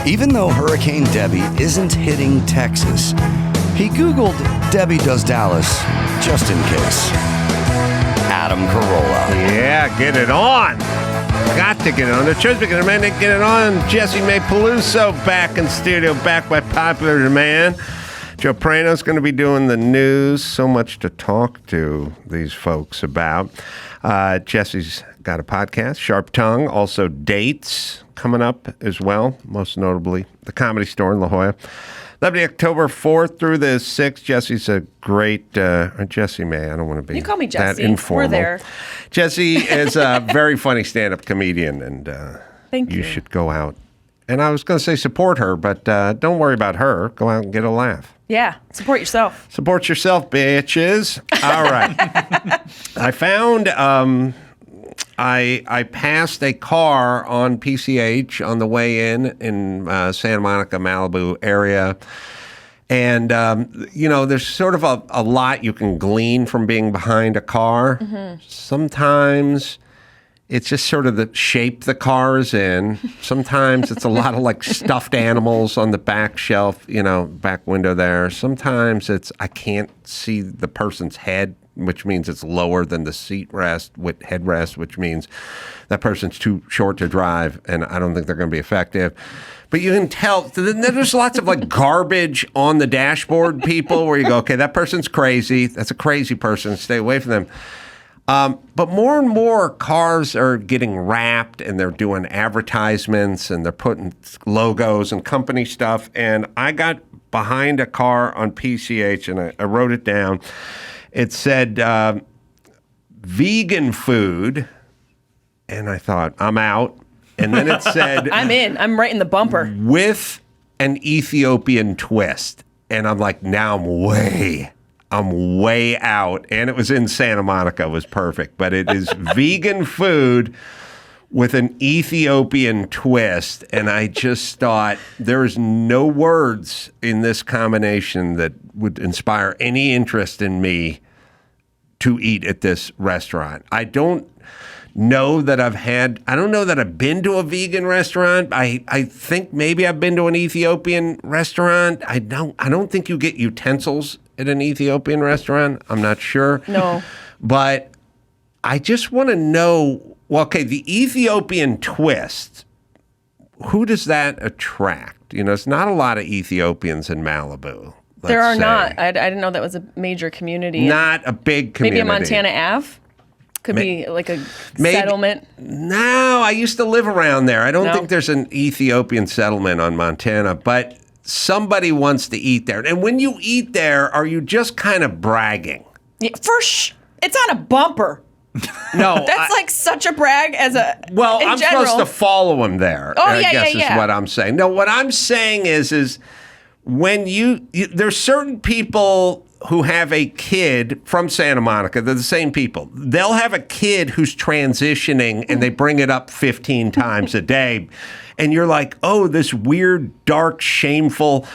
Even though Hurricane Debbie isn't hitting Texas, he Googled Debbie Does Dallas just in case. Adam Carolla. Yeah, get it on. Got to get it on. The show's beginning, man. Get it on. Jessimae Peluso back in studio, back by popular demand. Joe Praino's going to be doing the news. So much to talk to these folks about. Jesse's got a podcast, Sharp Tongue, also dates coming up as well, most notably the Comedy Store in La Jolla. That'll be October 4th through the 6th. Jesse's a great, Jessimae, I don't want to be You call me that Jessie. informal. We're there. Jessie is a very funny stand-up comedian, and Thank you. you should go out. And I was going to say support her, but don't worry about her. Go out and get a laugh. Yeah, support yourself. Support yourself, bitches. All right. I found... I passed a car on PCH on the way in Santa Monica, Malibu area. And, there's sort of a lot you can glean from being behind a car. Mm-hmm. Sometimes it's just sort of the shape the car is in. Sometimes it's a lot of like stuffed animals on the back shelf, back window there. Sometimes it's I can't see the person's head, which means it's lower than the seat rest with headrest, which means that person's too short to drive, and I don't think they're going to be effective. But you can tell, there's lots of like garbage on the dashboard, people, where you go, okay, that person's crazy. That's a crazy person. Stay away from them. But more and more cars are getting wrapped, and they're doing advertisements, and they're putting logos and company stuff. And I got behind a car on PCH, and I wrote it down. It said vegan food, and I thought, I'm out. And then it said... I'm in. I'm right in the bumper. With an Ethiopian twist. And I'm like, now I'm way out. And it was in Santa Monica. It was perfect. But it is vegan food with an Ethiopian twist. And I just thought, there's no words in this combination that would inspire any interest in me to eat at this restaurant. I don't know that I've been to a vegan restaurant. I think maybe I've been to an Ethiopian restaurant. I don't think you get utensils at an Ethiopian restaurant. I'm not sure. No. But I just want to know, well, okay, the Ethiopian twist, who does that attract? It's not a lot of Ethiopians in Malibu. There are not. I didn't know that was a major community. Not a big community. Maybe a Montana Ave? Could be like a settlement. No, I used to live around there. I don't think there's an Ethiopian settlement on Montana, but somebody wants to eat there. And when you eat there, are you just kind of bragging? Yeah, it's on a bumper. No. That's like such a brag as a Well, in I'm general. supposed to follow him there. Oh, I yeah, guess yeah. is what I'm saying. No, what I'm saying is when there's certain people who have a kid from Santa Monica, they're the same people. They'll have a kid who's transitioning and they bring it up 15 times a day. And you're like, oh, this weird, dark, shameful,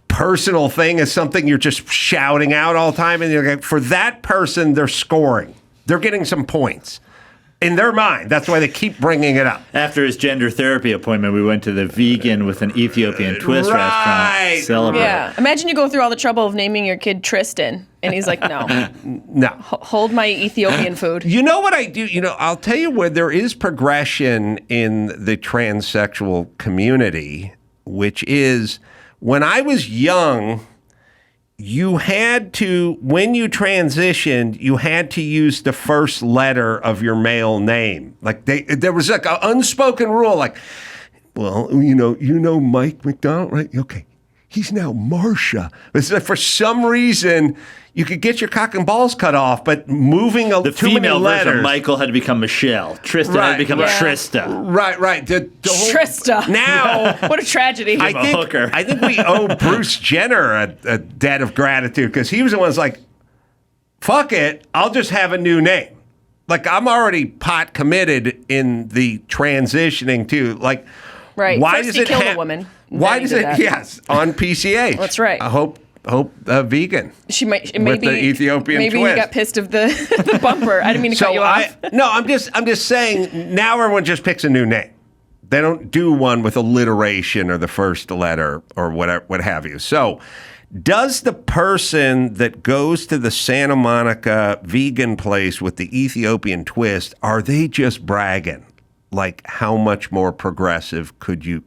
personal thing is something you're just shouting out all the time. And you're like, for that person, they're scoring. They're getting some points. In their mind, that's why they keep bringing it up. After his gender therapy appointment, we went to the vegan with an Ethiopian twist restaurant. Celebrate. Yeah. Imagine you go through all the trouble of naming your kid Tristan, and he's like, no. No. Hold my Ethiopian food. You know what I do? I'll tell you where there is progression in the transsexual community, which is when I was young, you had to, when you transitioned, you had to use the first letter of your male name. Like there was like an unspoken rule, like, well, you know Mike McDonald, right? Okay, he's now Marsha. It's like for some reason you could get your cock and balls cut off, but moving the too many female letters. version of Michael had to become Michelle. Tristan had to become Trista. Right. The whole, Trista. Now, what a tragedy. I think we owe Bruce Jenner a debt of gratitude because he was the one who's like, fuck it, I'll just have a new name. Like, I'm already pot committed in the transitioning to, like, right. Why First does he it killed a woman. Why does it? That. Yes, on PCH. That's right. I hope vegan. She might with maybe the Ethiopian maybe twist. you got pissed of the bumper. I didn't mean to cut you off. I'm just saying now everyone just picks a new name. They don't do one with alliteration or the first letter or whatever, what have you. So, does the person that goes to the Santa Monica vegan place with the Ethiopian twist, are they just bragging? Like, how much more progressive could you,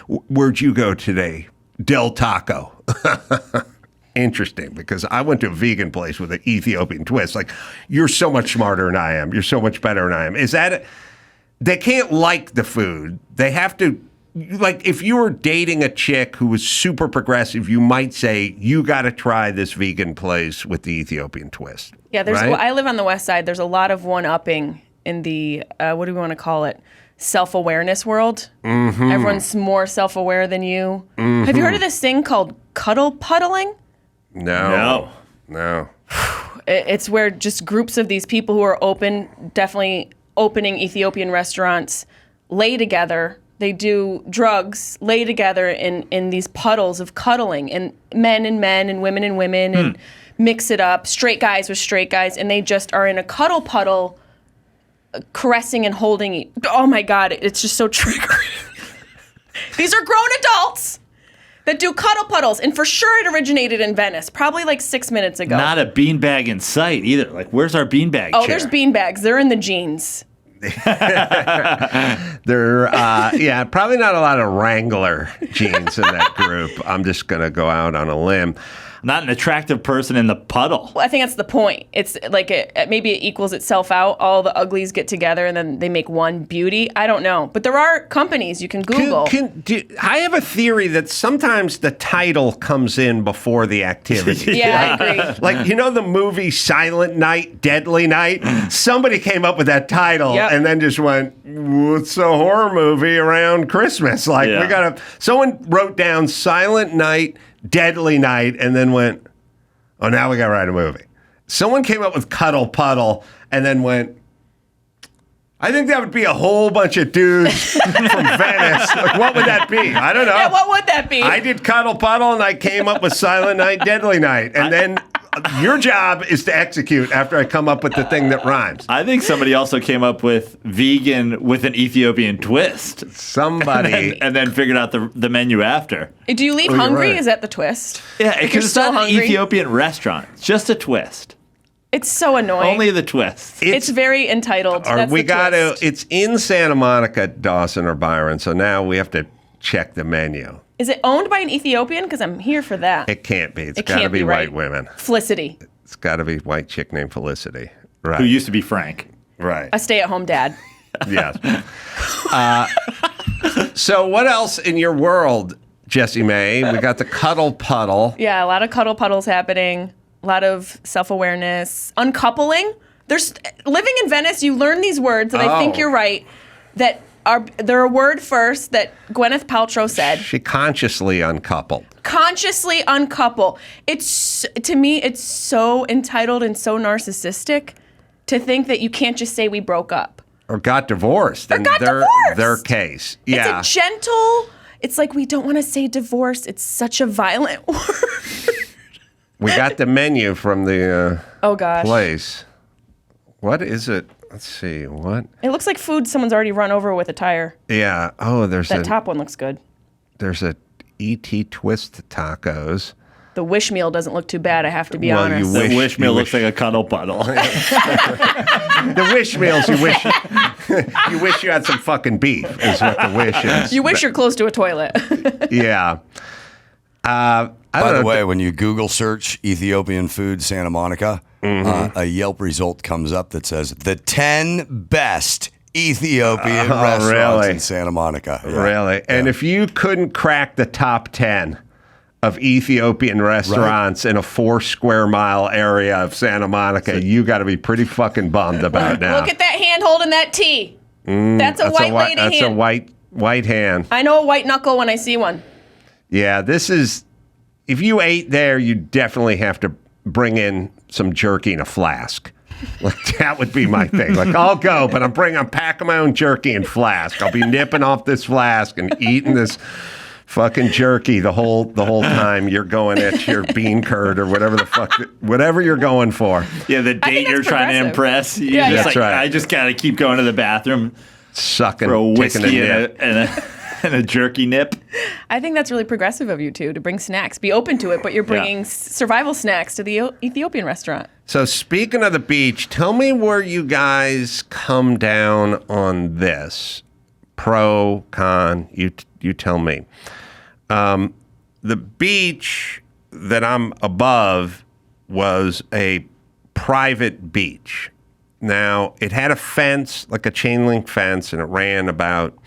where'd you go today? Del Taco. Interesting, because I went to a vegan place with an Ethiopian twist. Like, you're so much smarter than I am. You're so much better than I am. Is that they can't like the food. They have to, like, if you were dating a chick who was super progressive, you might say, you got to try this vegan place with the Ethiopian twist. Yeah, right? I live on the west side. There's a lot of one-upping in the, what do we want to call it? Self-awareness world. Mm-hmm. Everyone's more self-aware than you. Mm-hmm. Have you heard of this thing called cuddle puddling? No. It's where just groups of these people who are definitely opening Ethiopian restaurants, lay together. They do drugs, lay together in these puddles of cuddling, and men and women and mix it up, straight guys with straight guys, and they just are in a cuddle puddle, caressing and holding. Oh my God, it's just so triggering. These are grown adults that do cuddle puddles, and for sure it originated in Venice, probably like 6 minutes ago. Not a beanbag in sight either. Like, where's our beanbag chair? Oh, there's beanbags. They're in the jeans. There, probably not a lot of Wrangler jeans in that group. I'm just going to go out on a limb. Not an attractive person in the puddle. Well, I think that's the point. It's like maybe it equals itself out. All the uglies get together and then they make one beauty. I don't know. But there are companies you can Google. I have a theory that sometimes the title comes in before the activity. Yeah, I agree. Like, the movie Silent Night, Deadly Night? Somebody came up with that title and then just went, it's a horror movie around Christmas. Like, someone wrote down Silent Night, Deadly Night, and then went, oh, now we got to write a movie. Someone came up with Cuddle Puddle and then went, I think that would be a whole bunch of dudes from Venice. Like, what would that be? I don't know. Yeah, what would that be? I did Cuddle Puddle and I came up with Silent Night, Deadly Night. And then your job is to execute after I come up with the thing that rhymes. I think somebody also came up with vegan with an Ethiopian twist. Somebody. And then figured out the menu after. Do you leave hungry? Right. Is that the twist? Yeah, because it's not an Ethiopian restaurant. It's just a twist. It's so annoying. Only the twist. It's very entitled. It's in Santa Monica, Dawson, or Byron, so now we have to check the menu. Is it owned by an Ethiopian? Because I'm here for that. It can't be. It's got to be white women. Felicity. It's got to be white chick named Felicity. Right. Who used to be Frank. Right. A stay-at-home dad. Yes. So what else in your world, Jessimae? We got the cuddle puddle. Yeah, a lot of cuddle puddles happening. A lot of self-awareness. Uncoupling. Living in Venice, you learn these words, and I think you're right, that they're a word first that Gwyneth Paltrow said. She consciously uncoupled. Consciously uncouple. To me, it's so entitled and so narcissistic to think that you can't just say we broke up. Or got divorced. Their case. Yeah. It's a gentle, it's like we don't want to say divorce. It's such a violent word. We got the menu from the place. What is it? Let's see. What? It looks like food someone's already run over with a tire. Yeah. Oh, that top one looks good. There's a E.T. Twist tacos. The wish meal doesn't look too bad, I have to be honest. The wish meal looks like a cuddle puddle. The wish meals, you wish you had some fucking beef, is what the wish is. You wish you're close to a toilet. Yeah. By the way, when you Google search Ethiopian food Santa Monica, a Yelp result comes up that says the 10 best Ethiopian restaurants in Santa Monica. Yeah. Really? And if you couldn't crack the top 10 of Ethiopian restaurants in a 4 square mile area of Santa Monica, you got to be pretty fucking bummed about now. Look at that hand holding that tea. That's a white lady hand. That's a white hand. I know a white knuckle when I see one. Yeah, this is... If you ate there, you definitely have to bring in some jerky in a flask. Like, that would be my thing. Like, I'll go, but I'm packing my own jerky in flask. I'll be nipping off this flask and eating this fucking jerky the whole time you're going at your bean curd or whatever you're going for. Yeah, the date you're trying to impress. Yeah, that's right. I just gotta keep going to the bathroom. sucking, For a taking whiskey a nip. and a jerky nip. I think that's really progressive of you two to bring snacks. Be open to it, but you're bringing survival snacks to the Ethiopian restaurant. So speaking of the beach, tell me where you guys come down on this. Pro, con, you tell me. The beach that I'm above was a private beach. Now, it had a fence, like a chain link fence, and it ran about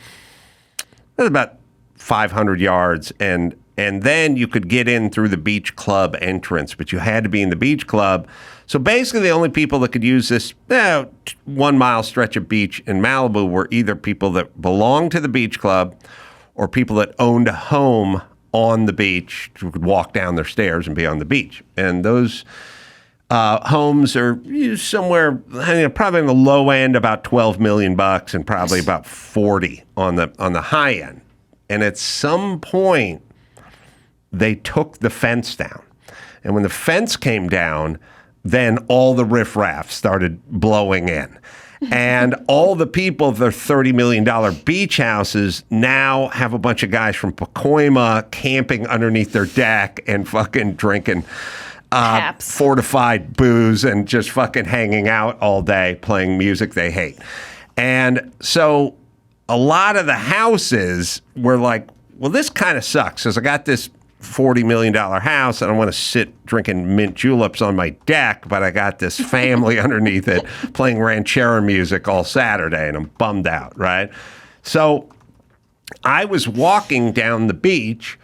500 yards, and then you could get in through the beach club entrance, but you had to be in the beach club. So basically, the only people that could use this 1 mile stretch of beach in Malibu were either people that belonged to the beach club or people that owned a home on the beach who could walk down their stairs and be on the beach. And those homes are somewhere, probably on the low end, about $12 million, and probably about 40 on the high end. And at some point, they took the fence down. And when the fence came down, then all the riffraff started blowing in. And all the people of their $30 million beach houses now have a bunch of guys from Pacoima camping underneath their deck and fucking drinking fortified booze and just fucking hanging out all day playing music they hate. And so a lot of the houses were like, well, this kind of sucks because I got this $40 million house. I don't want to sit drinking mint juleps on my deck, but I got this family underneath it playing ranchera music all Saturday, and I'm bummed out, right? So I was walking down the beach,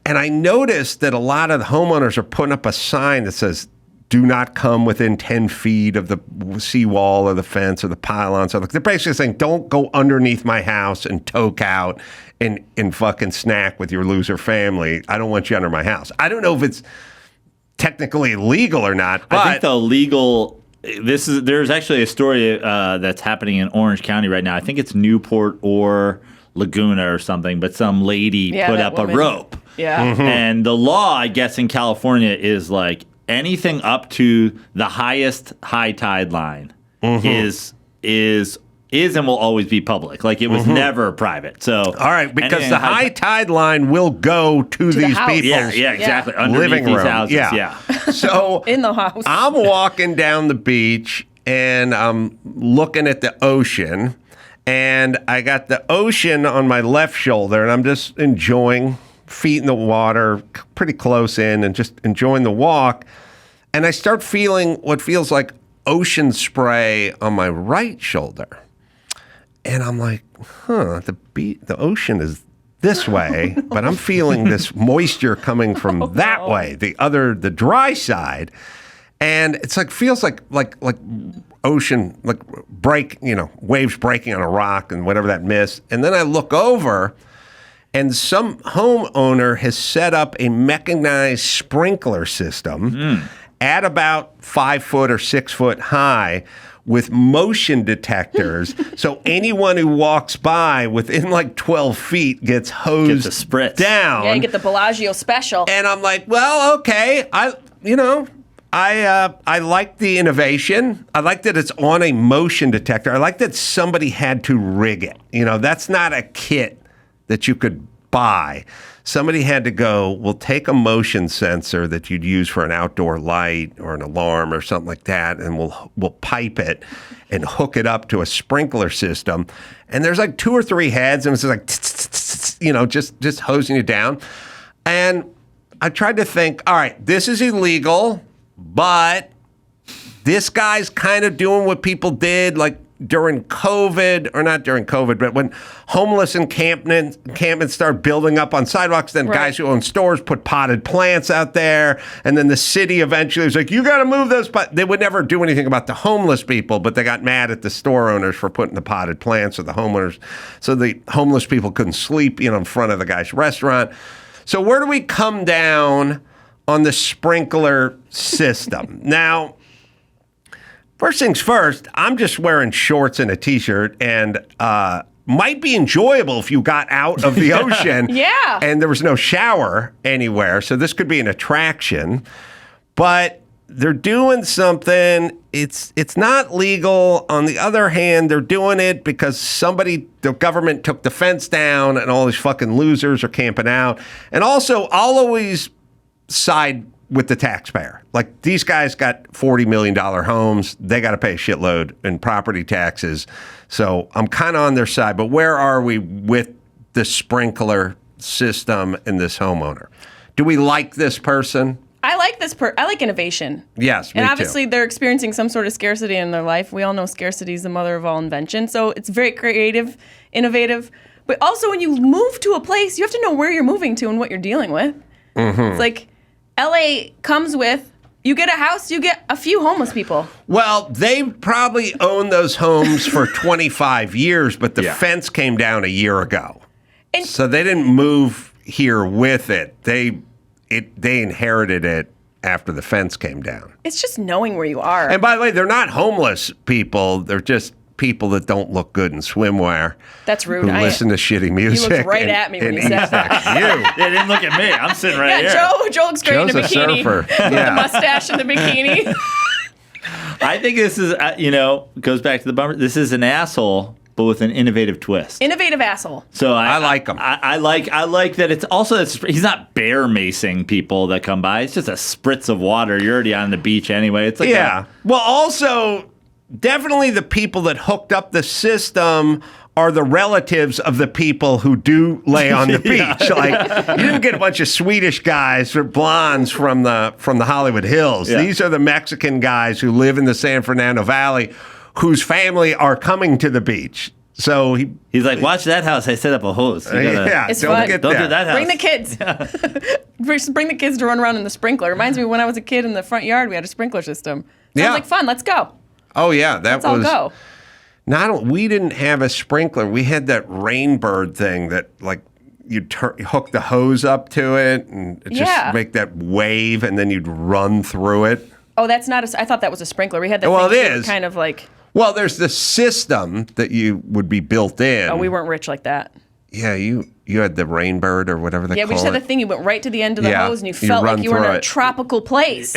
and I noticed that a lot of the homeowners are putting up a sign that says, do not come within 10 feet of the seawall or the fence or the pylons. So they're basically saying, don't go underneath my house and toke out and fucking snack with your loser family. I don't want you under my house. I don't know if it's technically illegal or not, but I think the legal... There's actually a story that's happening in Orange County right now. I think it's Newport or Laguna or something, but some lady put up a rope. Yeah. Mm-hmm. And the law, I guess, in California is like anything up to the highest high tide line is and will always be public. Like it was never private. So all right, because the high tide line will go to these house. people's yeah, exactly. living room. These houses. Yeah. So In the house. I'm walking down the beach and I'm looking at the ocean, and I got the ocean on my left shoulder, and I'm just enjoying, feet in the water, pretty close in, and just enjoying the walk. And I start feeling what feels like ocean spray on my right shoulder. And I'm like, the ocean is this way, but I'm feeling this moisture coming from that way, the dry side. And it's like, feels like ocean, like waves breaking on a rock and whatever that mist. And then I look over, and some homeowner has set up a mechanized sprinkler system at about 5 foot or 6 foot high with motion detectors. So anyone who walks by within like 12 feet gets hosed down. Yeah, you get the Bellagio special. And I'm like, well, okay. I like the innovation. I like that it's on a motion detector. I like that somebody had to rig it. That's not a kit that you could buy. Somebody had to go, we'll take a motion sensor that you'd use for an outdoor light or an alarm or something like that, and we'll pipe it and hook it up to a sprinkler system. And there's like 2 or 3 heads, and it's like, just hosing you down. And I tried to think, all right, this is illegal, but this guy's kind of doing what people did like during COVID, or not during COVID, but when homeless encampments start building up on sidewalks, then guys who own stores put potted plants out there, and then the city eventually was like, you got to move those. But they would never do anything about the homeless people, but they got mad at the store owners for putting the potted plants or the homeowners, so the homeless people couldn't sleep, in front of the guy's restaurant. So where do we come down on the sprinkler system? Now, first things first, I'm just wearing shorts and a T-shirt, and might be enjoyable if you got out of the ocean and there was no shower anywhere. So this could be an attraction. But they're doing something. It's not legal. On the other hand, they're doing it because the government took the fence down and all these fucking losers are camping out. And also, I'll always side with the taxpayer. Like, these guys got $40 million homes. They got to pay a shitload in property taxes. So I'm kind of on their side. But where are we with the sprinkler system and this homeowner? Do we like this person? I like I like innovation. Yes, me and obviously too. They're experiencing some sort of scarcity in their life. We all know scarcity is the mother of all invention. So it's very creative, innovative. But also, when you move to a place, you have to know where you're moving to and what you're dealing with. Mm-hmm. It's like LA comes with, you get a house, you get a few homeless people. Well, they probably owned those homes for 25 years, but the fence came down a year ago. And so they didn't move here with it. They inherited it after the fence came down. It's just knowing where you are. And by the way, they're not homeless people. They're just people that don't look good in swimwear. That's rude. Who listen to shitty music. You looked right at me when you said that. They didn't look at me. I'm sitting right here. Joe looks great Joe's in a bikini. A surfer. The mustache and the bikini. I think this is, goes back to the bummer. This is an asshole, but with an innovative twist. Innovative asshole. So I like him. I like that it's also, he's not bear macing people that come by. It's just a spritz of water. You're already on the beach anyway. It's like Well, also, definitely the people that hooked up the system are the relatives of the people who do lay on the beach. Like, you didn't get a bunch of Swedish guys or blondes from the Hollywood Hills. Yeah. These are the Mexican guys who live in the San Fernando Valley, whose family are coming to the beach. So he's like, watch that house. I set up a hose. It's fun. Don't do that house. Bring the kids. Bring the kids to run around in the sprinkler. Reminds me when I was a kid in the front yard, we had a sprinkler system. Sounds like fun. Let's go. Oh yeah, Let's all go. We didn't have a sprinkler. We had that rainbird thing that like you'd hook the hose up to it and just make that wave, and then you'd run through it. Oh, that's not I thought that was a sprinkler. We had that thing it is kind of like. Well, there's the system that you would be built in. Oh, we weren't rich like that. Yeah, you had the rainbird or whatever they call it. Yeah, we just had the thing. You went right to the end of the hose, and you felt like you were in a tropical place.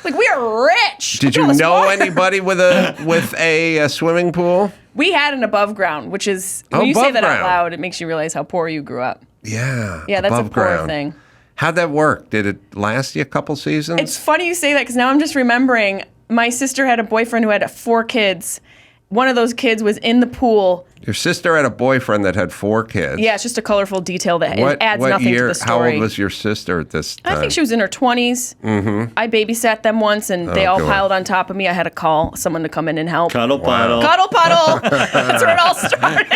Like, we are rich. Did you know anybody with a swimming pool? We had an above ground, which is when you say that out loud, it makes you realize how poor you grew up. Yeah, that's a poor thing. How'd that work? Did it last you a couple seasons? It's funny you say that because now I'm just remembering my sister had a boyfriend who had 4 kids. One of those kids was in the pool. Your sister had a boyfriend that had 4 kids. Yeah, it's just a colorful detail that adds nothing to the story. How old was your sister at this time? I think she was in her 20s. Mm-hmm. I babysat them once, and they all piled on top of me. I had to call someone to come in and help. Cuddle puddle. Cuddle puddle. That's where it all started.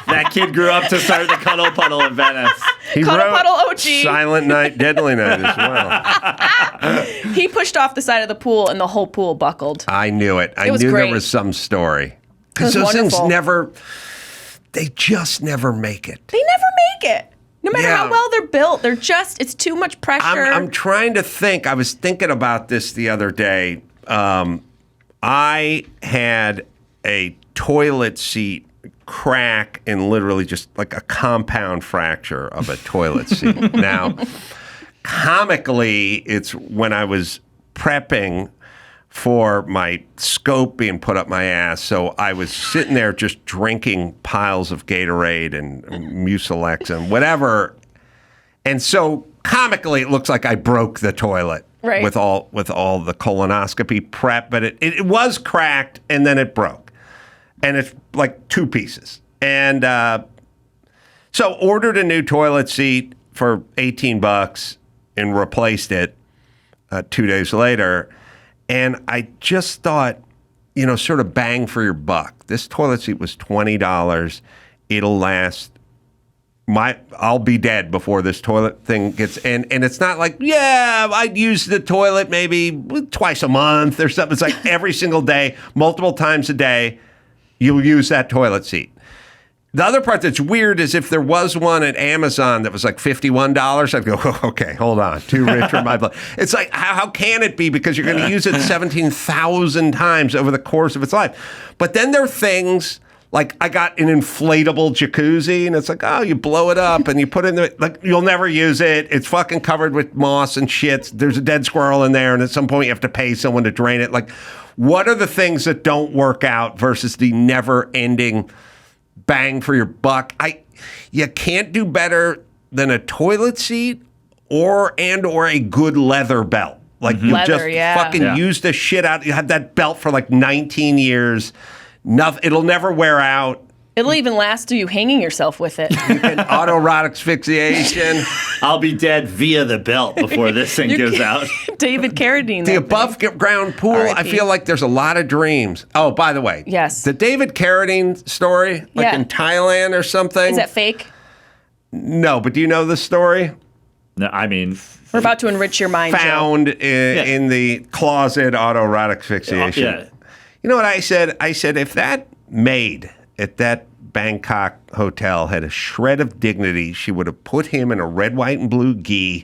That kid grew up to start the cuddle puddle in Venice. He Cuddle wrote puddle OG. Silent Night, Deadly Night as well. He pushed off the side of the pool, and the whole pool buckled. I knew it. I knew great. There was some story. Because those things they just never make it. They never make it. No matter how well they're built, it's too much pressure. I'm trying to think. I was thinking about this the other day. I had a toilet seat crack and literally just like a compound fracture of a toilet seat. Now, comically, it's when I was prepping for my scope being put up my ass. So I was sitting there just drinking piles of Gatorade and Mucilex and whatever. And so comically, it looks like I broke the toilet with all the colonoscopy prep, but it was cracked and then it broke. And it's like 2 pieces. And so ordered a new toilet seat for $18 and replaced it 2 days later. And I just thought, sort of bang for your buck. This toilet seat was $20. It'll last. I'll be dead before this toilet thing gets. And it's not like, I'd use the toilet maybe twice a month or something. It's like every single day, multiple times a day, you'll use that toilet seat. The other part that's weird is if there was one at Amazon that was like $51, I'd go, okay, hold on, too rich for my blood. It's like, how can it be? Because you're going to use it 17,000 times over the course of its life. But then there are things Like, I got an inflatable jacuzzi, and it's like, oh, you blow it up and you put it in the, like, you'll never use it. It's fucking covered with moss and shit. There's a dead squirrel in there, and at some point you have to pay someone to drain it. Like, what are the things that don't work out versus the never-ending bang for your buck? You can't do better than a toilet seat or a good leather belt. Like, you Leather, just yeah. fucking use the shit out. You had that belt for like 19 years. It'll never wear out. It'll even last to you hanging yourself with it. Autoerotic asphyxiation. I'll be dead via the belt before this thing goes out. David Carradine. The above ground pool, I R.I.P. feel like there's a lot of dreams. Oh, by the way. Yes. The David Carradine story, like Yeah. in Thailand or something. Is that fake? No, but do you know the story? No, I mean, We're about to enrich your mind, Joe. Found in the closet autoerotic asphyxiation. yeah. You know what I said? I said, if that maid at that Bangkok hotel had a shred of dignity, she would have put him in a red, white, and blue gi,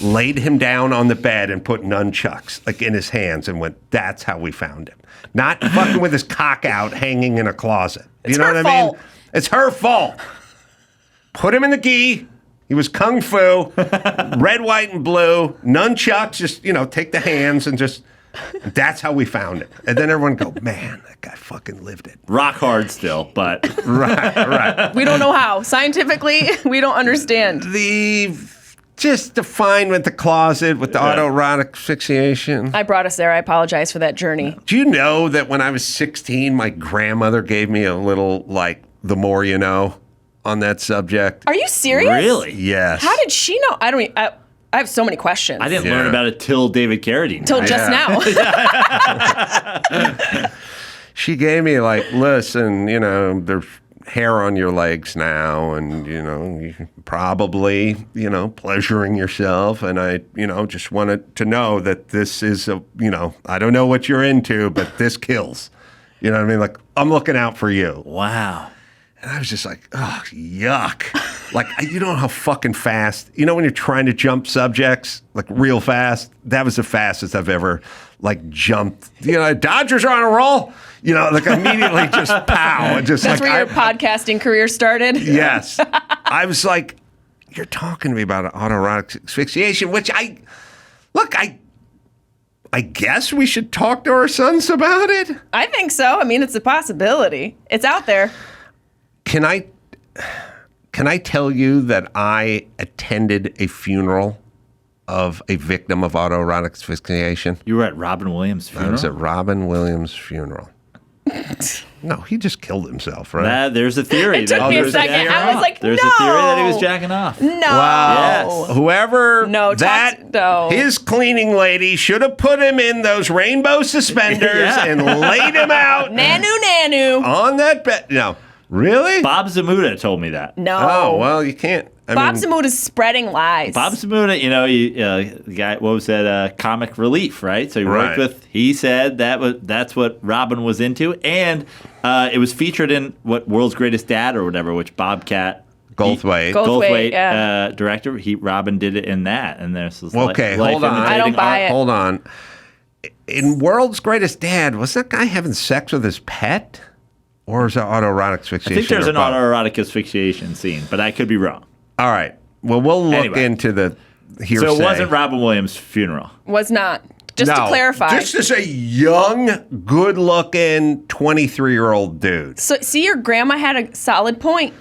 laid him down on the bed, and put nunchucks like in his hands and went, that's how we found him. Not fucking with his cock out hanging in a closet. You know her what I mean? fault. It's her fault. Put him in the gi. He was kung fu, red, white, and blue, nunchucks, just, take the hands and just, that's how we found it. And then everyone go, man, that guy fucking lived it. Rock hard still, but Right. We don't know how. Scientifically, we don't understand. Just the fine with the closet, with the autoerotic asphyxiation. I brought us there. I apologize for that journey. Do you know that when I was 16, my grandmother gave me a little, the more you know on that subject? Are you serious? really? Yes. How did she know? I have so many questions. I didn't learn about it till David Carradine. Till just now. She gave me listen, there's hair on your legs now, and you probably, pleasuring yourself, and I, just wanted to know that this is I don't know what you're into, but this kills. You know what I mean? Like, I'm looking out for you. Wow. And I was just like, oh, yuck. You don't know how fucking fast, when you're trying to jump subjects, real fast, that was the fastest I've ever, jumped. Dodgers are on a roll, immediately just pow. And just That's where your podcasting career started? Yes. I was like, you're talking to me about autoerotic asphyxiation, which I guess we should talk to our sons about it. I think so. I mean, it's a possibility. It's out there. Can I tell you that I attended a funeral of a victim of autoerotic asphyxiation? You were at Robin Williams' funeral? I was at Robin Williams' funeral. No, he just killed himself, right? There's a theory. It took me a second. I was like, There's no. a theory that he was jacking off. No. Wow. Yes. Whoever No. his cleaning lady should have put him in those rainbow suspenders and laid him out Nanu. on that bed. No. Really? Bob Zamuda told me that. No. Oh, well, you can't. Bob Zamuda is spreading lies. Bob Zamuda, the guy, what was that? Comic Relief, right? So he worked with. He said that's what Robin was into, and it was featured in what World's Greatest Dad or whatever, which Bobcat Goldthwait, director. Robin did it in that, and there's this Okay, life hold on. I don't buy it. Hold on. In World's Greatest Dad, was that guy having sex with his pet? Or is it autoerotic asphyxiation? I think there's an autoerotic asphyxiation scene, but I could be wrong. All right. Well, we'll look into the hearsay. So it wasn't Robin Williams' funeral. Was not. Just to clarify. This is a young, good-looking 23-year-old dude. So, see, your grandma had a solid point.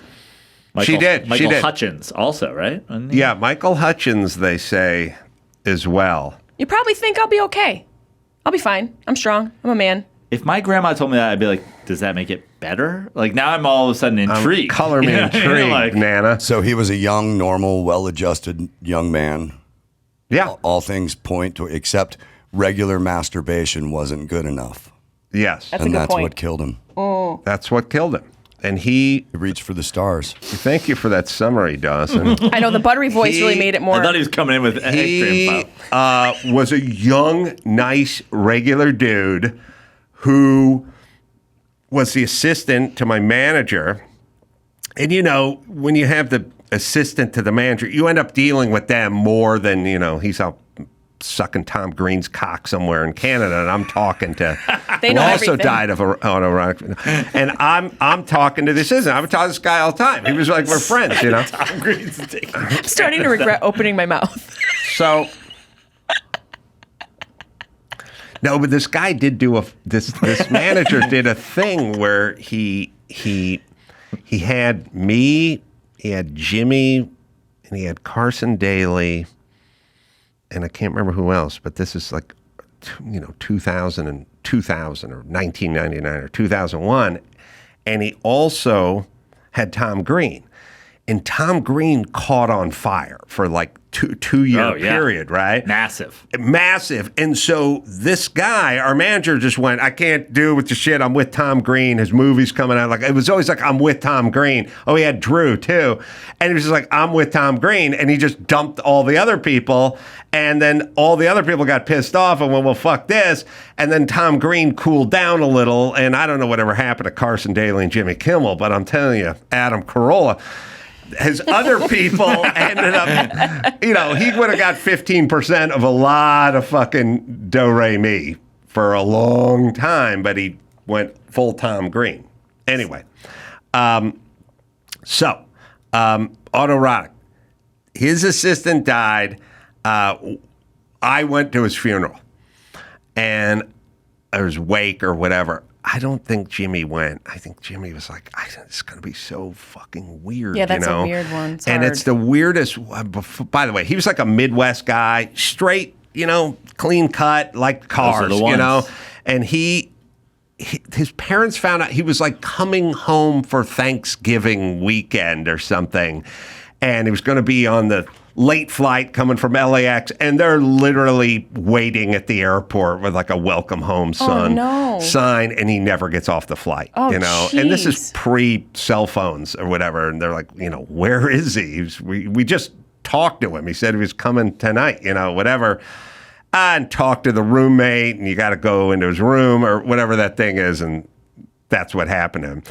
She did. Michael Hutchins also, right? Yeah, Michael Hutchins, they say, as well. You probably think I'll be okay. I'll be fine. I'm strong. I'm a man. If my grandma told me that, I'd be like, does that make it better? Now I'm all of a sudden intrigued. Color me intrigued, Nana. So he was a young, normal, well-adjusted young man. Yeah. All things point to, except regular masturbation wasn't good enough. Yes. That's a And good that's point. what killed him. That's what killed him. And he reached for the stars. Thank you for that summary, Dawson. I know the buttery voice really made it more. I thought he was coming in with extra info. Was a young, nice, regular dude who was the assistant to my manager. And, when you have the assistant to the manager, you end up dealing with them more than, he's out sucking Tom Green's cock somewhere in Canada, and I'm talking to They who know also everything. died of autoerotic, and I'm talking to this. I'm talking to this guy all the time. He was like, we're friends, you know. Tom Green's dick. I'm starting to regret opening my mouth. So. No, but this guy did do this manager did a thing where he had me, he had Jimmy, and he had Carson Daly, and I can't remember who else, but this is like 2000 or 1999 or 2001, and he also had Tom Green. And Tom Green caught on fire for like two-year period, right? Massive. And so this guy, our manager, just went, I can't do with the shit. I'm with Tom Green. His movie's coming out. Like, it was always like, I'm with Tom Green. Oh, he had Drew too. And he was just like, I'm with Tom Green. And he just dumped all the other people. And then all the other people got pissed off and went, well, fuck this. And then Tom Green cooled down a little. And I don't know whatever happened to Carson Daly and Jimmy Kimmel, but I'm telling you, Adam Carolla, his other people ended up, he would have got 15% of a lot of fucking do-re-mi for a long time, but he went full Tom Green. Anyway, autoerotic. His assistant died. I went to his funeral, and or his wake or whatever. I don't think Jimmy went. I think Jimmy was like, it's going to be so fucking weird. Yeah, that's a weird one. It's and hard. it's the weirdest. By the way, he was like a Midwest guy, straight, clean cut, like cars, Those are the ones. And his parents found out he was like coming home for Thanksgiving weekend or something. And he was going to be on the late flight coming from LAX, and they're literally waiting at the airport with like a welcome home son sign, and he never gets off the flight. And this is pre-cell phones or whatever, and they're like, where is he? We just talked to him. He said he was coming tonight, whatever. And talk to the roommate, and you got to go into his room or whatever that thing is, and that's what happened to him.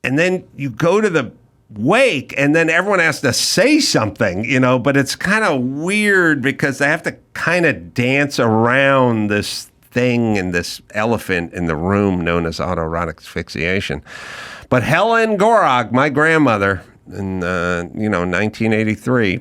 And then you go to the wake, and then everyone has to say something, but it's kind of weird because they have to kind of dance around this thing and this elephant in the room known as autoerotic asphyxiation. But Helen Gorog, my grandmother, in 1983,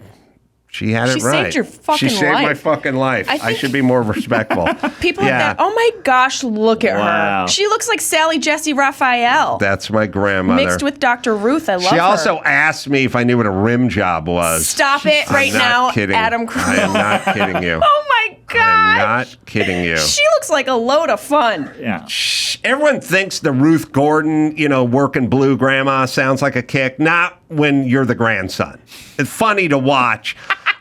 she had it right. She saved your fucking life. She saved my fucking life. I should be more respectful. People like that. Oh my gosh, look at Wow. her. She looks like Sally Jesse Raphael. That's my grandmother. Mixed with Dr. Ruth. I love her. She also asked me if I knew what a rim job was. Stop it right now, kidding. Adam I am not kidding you. Oh my God. I'm not kidding you. She looks like a load of fun. Yeah. Everyone thinks the Ruth Gordon, working blue grandma sounds like a kick. Not when you're the grandson. It's funny to watch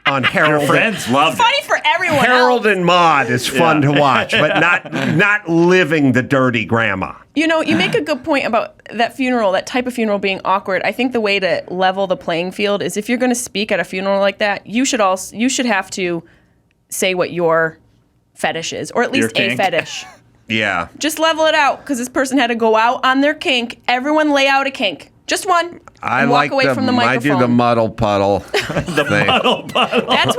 on Harold. Your friends loved it. Funny for everyone Harold else. and Maude is fun to watch, but not living the dirty grandma. You make a good point about that funeral, that type of funeral being awkward. I think the way to level the playing field is if you're going to speak at a funeral like that, you should have to say what your fetish is, or at least Your a kink. fetish. Yeah. Just level it out, because this person had to go out on their kink. Everyone lay out a kink. Just one. I and like walk away from the I microphone. do the muddle puddle thing. That's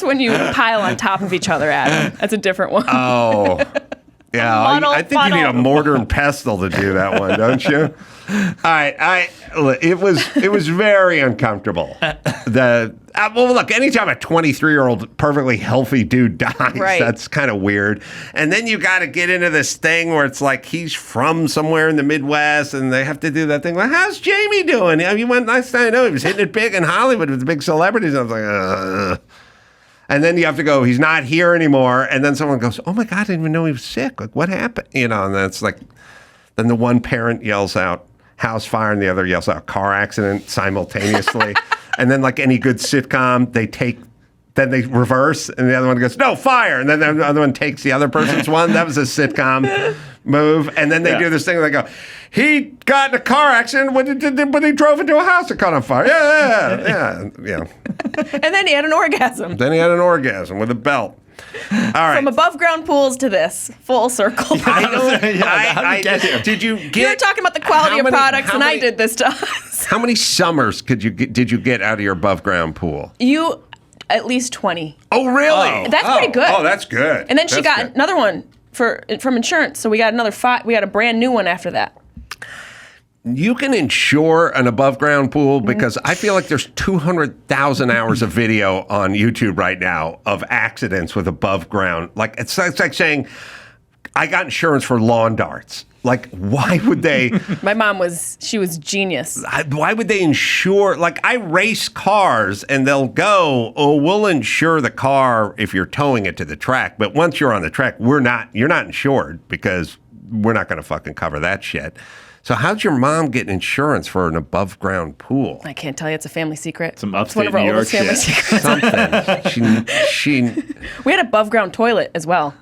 when you pile on top of each other, Adam. That's a different one. Oh. Yeah, Muddle I think you need a puddle. mortar and pestle to do that one, don't you? All right, it was very uncomfortable. Well, look, anytime a 23-year-old perfectly healthy dude dies, Right. That's kind of weird. And then you got to get into this thing where it's like he's from somewhere in the Midwest, and they have to do that thing like, "How's Jamie doing? You went last time I know he was hitting it big in Hollywood with the big celebrities." And I was like, Ugh. And then you have to go, he's not here anymore. And then someone goes, oh my God, I didn't even know he was sick. Like, what happened? And that's like, then the one parent yells out, house fire, and the other yells out, car accident simultaneously. And then like any good sitcom, then they reverse, and the other one goes, no, fire. And then the other one takes the other person's one. That was a sitcom move. And then they do this thing where they go, he got in a car accident, but he drove into a house that caught on fire. Yeah. And then he had an orgasm. Then he had an orgasm with a belt. All right. From above ground pools to this, full circle. Did you get? You were talking about the quality of products, and I did this to us. How many summers did you get out of your above ground pool? at least 20. Oh, really? That's pretty good. Oh, that's good. And then she That's got good. another one from insurance. So we got another 5. We got a brand new one after that. You can insure an above ground pool because I feel like there's 200,000 hours of video on YouTube right now of accidents with above ground. Like it's like saying, I got insurance for lawn darts. Like, why would they? My mom was genius. Why would they insure? Like, I race cars and they'll go, oh, we'll insure the car if you're towing it to the track. But once you're on the track, you're not insured because we're not going to fucking cover that shit. So how'd your mom get insurance for an above ground pool? I can't tell you. It's a family secret. Some It's one upstate of our New York oldest family shit. secrets. Something. she We had above ground toilet as well.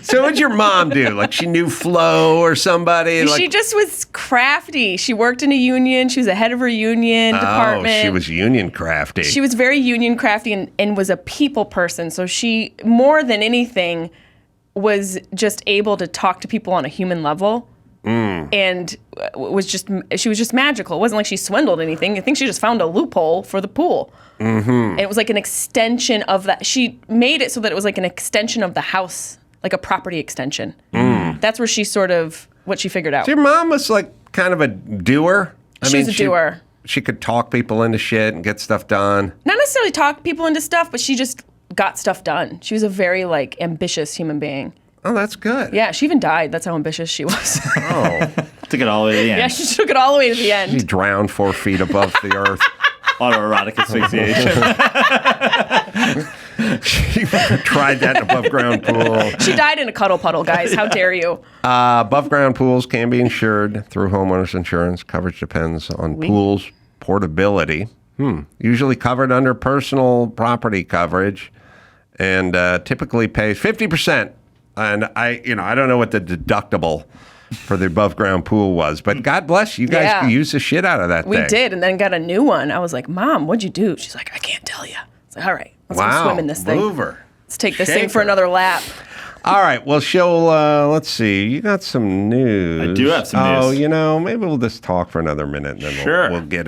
So what'd your mom do? Like she knew Flo or somebody? She just was crafty. She worked in a union. She was the head of her union department. She was union crafty. She was very union crafty and was a people person. So she, more than anything, was just able to talk to people on a human level. And she was just magical. It wasn't like she swindled anything. I think she just found a loophole for the pool. And it was like an extension of that. She made it so that it was like an extension of the house, like a property extension. That's where what she figured out. So your mom was like kind of a doer. She was a doer. She could talk people into shit and get stuff done. Not necessarily talk people into stuff, but she just got stuff done. She was a very like ambitious human being. Oh, that's good. Yeah, she even died. That's how ambitious she was. Oh. Took it all the way to the end. Yeah, she took it all the way to the She end. drowned 4 feet above the earth. Autoerotic asphyxiation. She tried that in above ground pool. She died in a cuddle puddle, guys. How dare you? Above ground pools can be insured through homeowners insurance. Coverage depends on pool's portability. Usually covered under personal property coverage, and typically pays 50%. And I don't know what the deductible for the above ground pool was, but God bless you guys. Yeah. Use the shit out of that We thing. did, and then got a new one. I was like, Mom, what'd you do? She's like, I can't tell you. It's like, all right, let's go swim in this thing. Mover. Let's take this thing for Shaker. another lap. All right. Well, let's see. You got some news. I do have some news. Oh, maybe we'll just talk for another minute, and then Sure. we'll get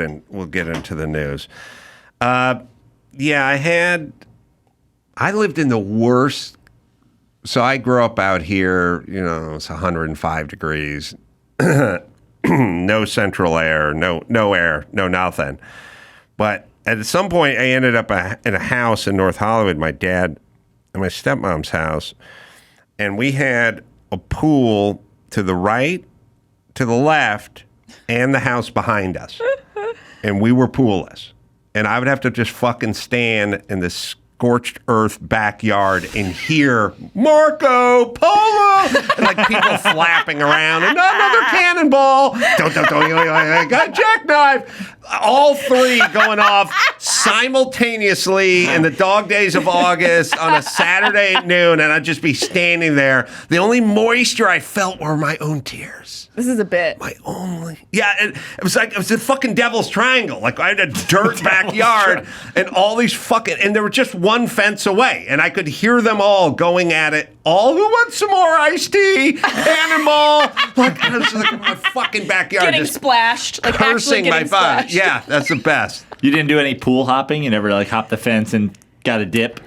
into the news. I lived in the worst. So I grew up out here. It's 105 degrees, no central air, no air, no nothing. But at some point, I ended up in a house in North Hollywood. My dad and my stepmom's house. And we had a pool to the right, to the left, and the house behind us. And we were poolless. And I would have to just fucking stand in this scorched earth backyard and hear Marco Polo and like people flapping around and another cannonball. Got a jackknife. All three going off simultaneously in the dog days of August on a Saturday at noon, and I'd just be standing there. The only moisture I felt were my own tears. This is a bit. It was like it was a fucking devil's triangle. Like I had a dirt backyard and all these and they were just one fence away, and I could hear them all going at it. All who want some more iced tea, cannonball. Like I was like in my fucking backyard, Getting just splashed. Like actually cursing getting my fun. splashed. Yeah, that's the best. You didn't do any pool hopping? You never like hopped the fence and got a dip?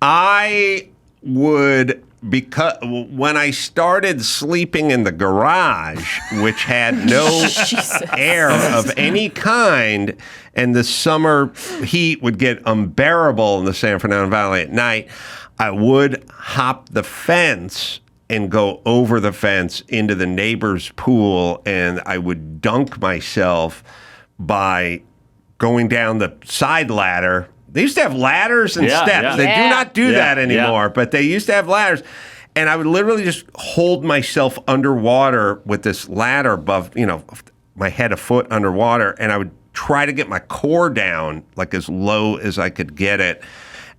I would, because when I started sleeping in the garage, which had no air of any kind, and the summer heat would get unbearable in the San Fernando Valley at night, I would hop the fence and go over the fence into the neighbor's pool, and I would dunk myself by going down the side ladder. They used to have ladders and steps. Yeah. They do not do that anymore, yeah. but they used to have ladders. And I would literally just hold myself underwater with this ladder above, my head a foot underwater, and I would try to get my core down like as low as I could get it,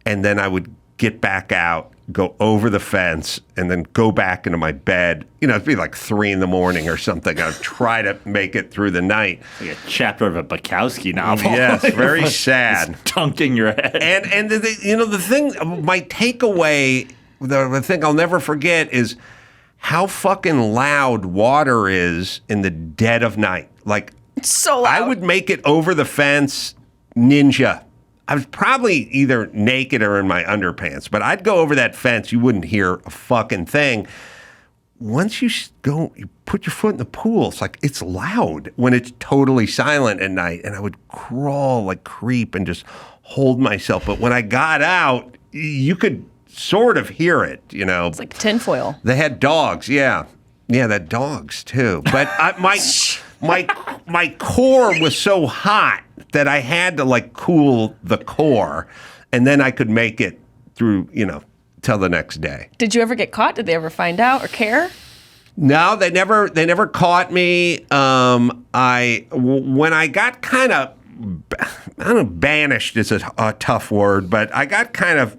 and then I would get back out, go over the fence, and then go back into my bed. It'd be like 3 a.m. or something. I'd try to make it through the night. Like a chapter of a Bukowski novel. Yes, very sad. Just dunking your head. And the thing, my takeaway, the thing I'll never forget is how fucking loud water is in the dead of night. Like, It's so loud. I would make it over the fence ninja. I was probably either naked or in my underpants, but I'd go over that fence. You wouldn't hear a fucking thing. Once you put your foot in the pool, it's loud when it's totally silent at night. And I would crawl like creep and just hold myself. But when I got out, you could sort of hear it, It's like tinfoil. They had dogs, yeah. Yeah, they had dogs too. But my core was so hot that I had to cool the core, and then I could make it through, till the next day. Did you ever get caught? Did they ever find out or care? No, they never caught me. When I got kind of, I don't know, banished is a tough word, but I got kind of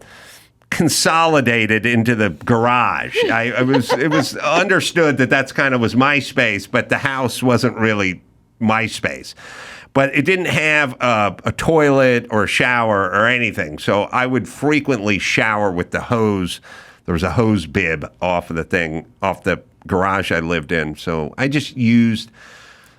consolidated into the garage. It was understood that that's kind of was my space, but the house wasn't really my space. But it didn't have a toilet or a shower or anything, so I would frequently shower with the hose. There was a hose bib off the garage I lived in, so I used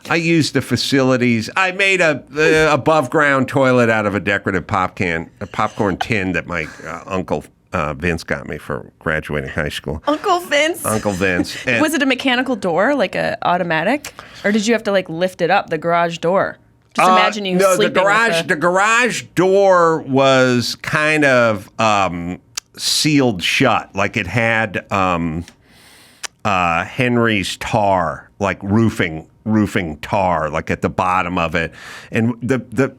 the facilities. I made a above ground toilet out of a decorative popcorn tin that my uncle Vince got me for graduating high school. Uncle Vince. And was it a mechanical door, like a automatic, or did you have to lift it up, the garage door? Just imagine you sleeping. The garage door was kind of sealed shut, like it had Henry's tar, like roofing tar, like at the bottom of it, and the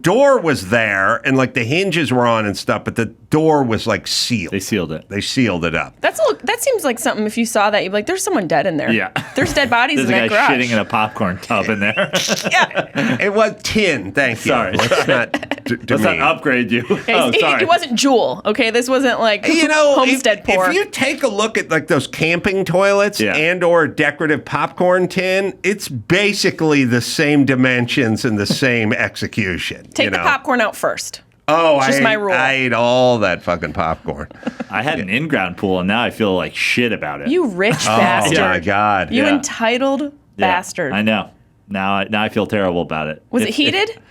door was there, and the hinges were on and stuff, but the door was sealed. They sealed it. They sealed it up. That seems like something. If you saw that, you'd be like, "There's someone dead in there." Yeah, there's dead bodies in that garage. There's a guy shitting in a popcorn tub in there. Yeah, it was tin. Thank you. Sorry, let's not upgrade you. Okay, sorry. It wasn't Jewel. Okay, this wasn't homestead pour. If you take a look at those camping toilets and or decorative popcorn tin, it's basically the same dimensions and the same execution. Take the popcorn out first. Oh, just my rule. I ate all that fucking popcorn. I had an in-ground pool, and now I feel like shit about it. You rich bastard. Oh, my God. You entitled bastard. I know. Now I feel terrible about it. Was it heated?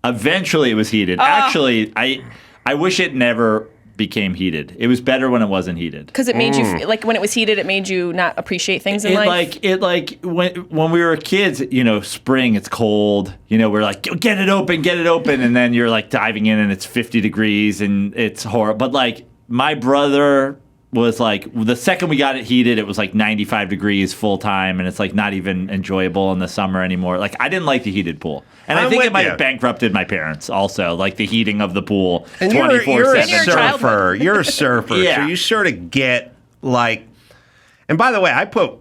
Eventually, it was heated. Actually, I wish it never became heated. It was better when it wasn't heated. Because it made you, when it was heated, it made you not appreciate things in life? When we were kids, spring, it's cold, we're like, get it open, and then you're diving in and it's 50 degrees and it's horrible. But my brother was the second we got it heated, it was 95 degrees full time, and it's not even enjoyable in the summer anymore. I didn't like the heated pool. And I think it might have bankrupted my parents also, the heating of the pool 24/7. You're a surfer, yeah. So you sort of get and by the way, I put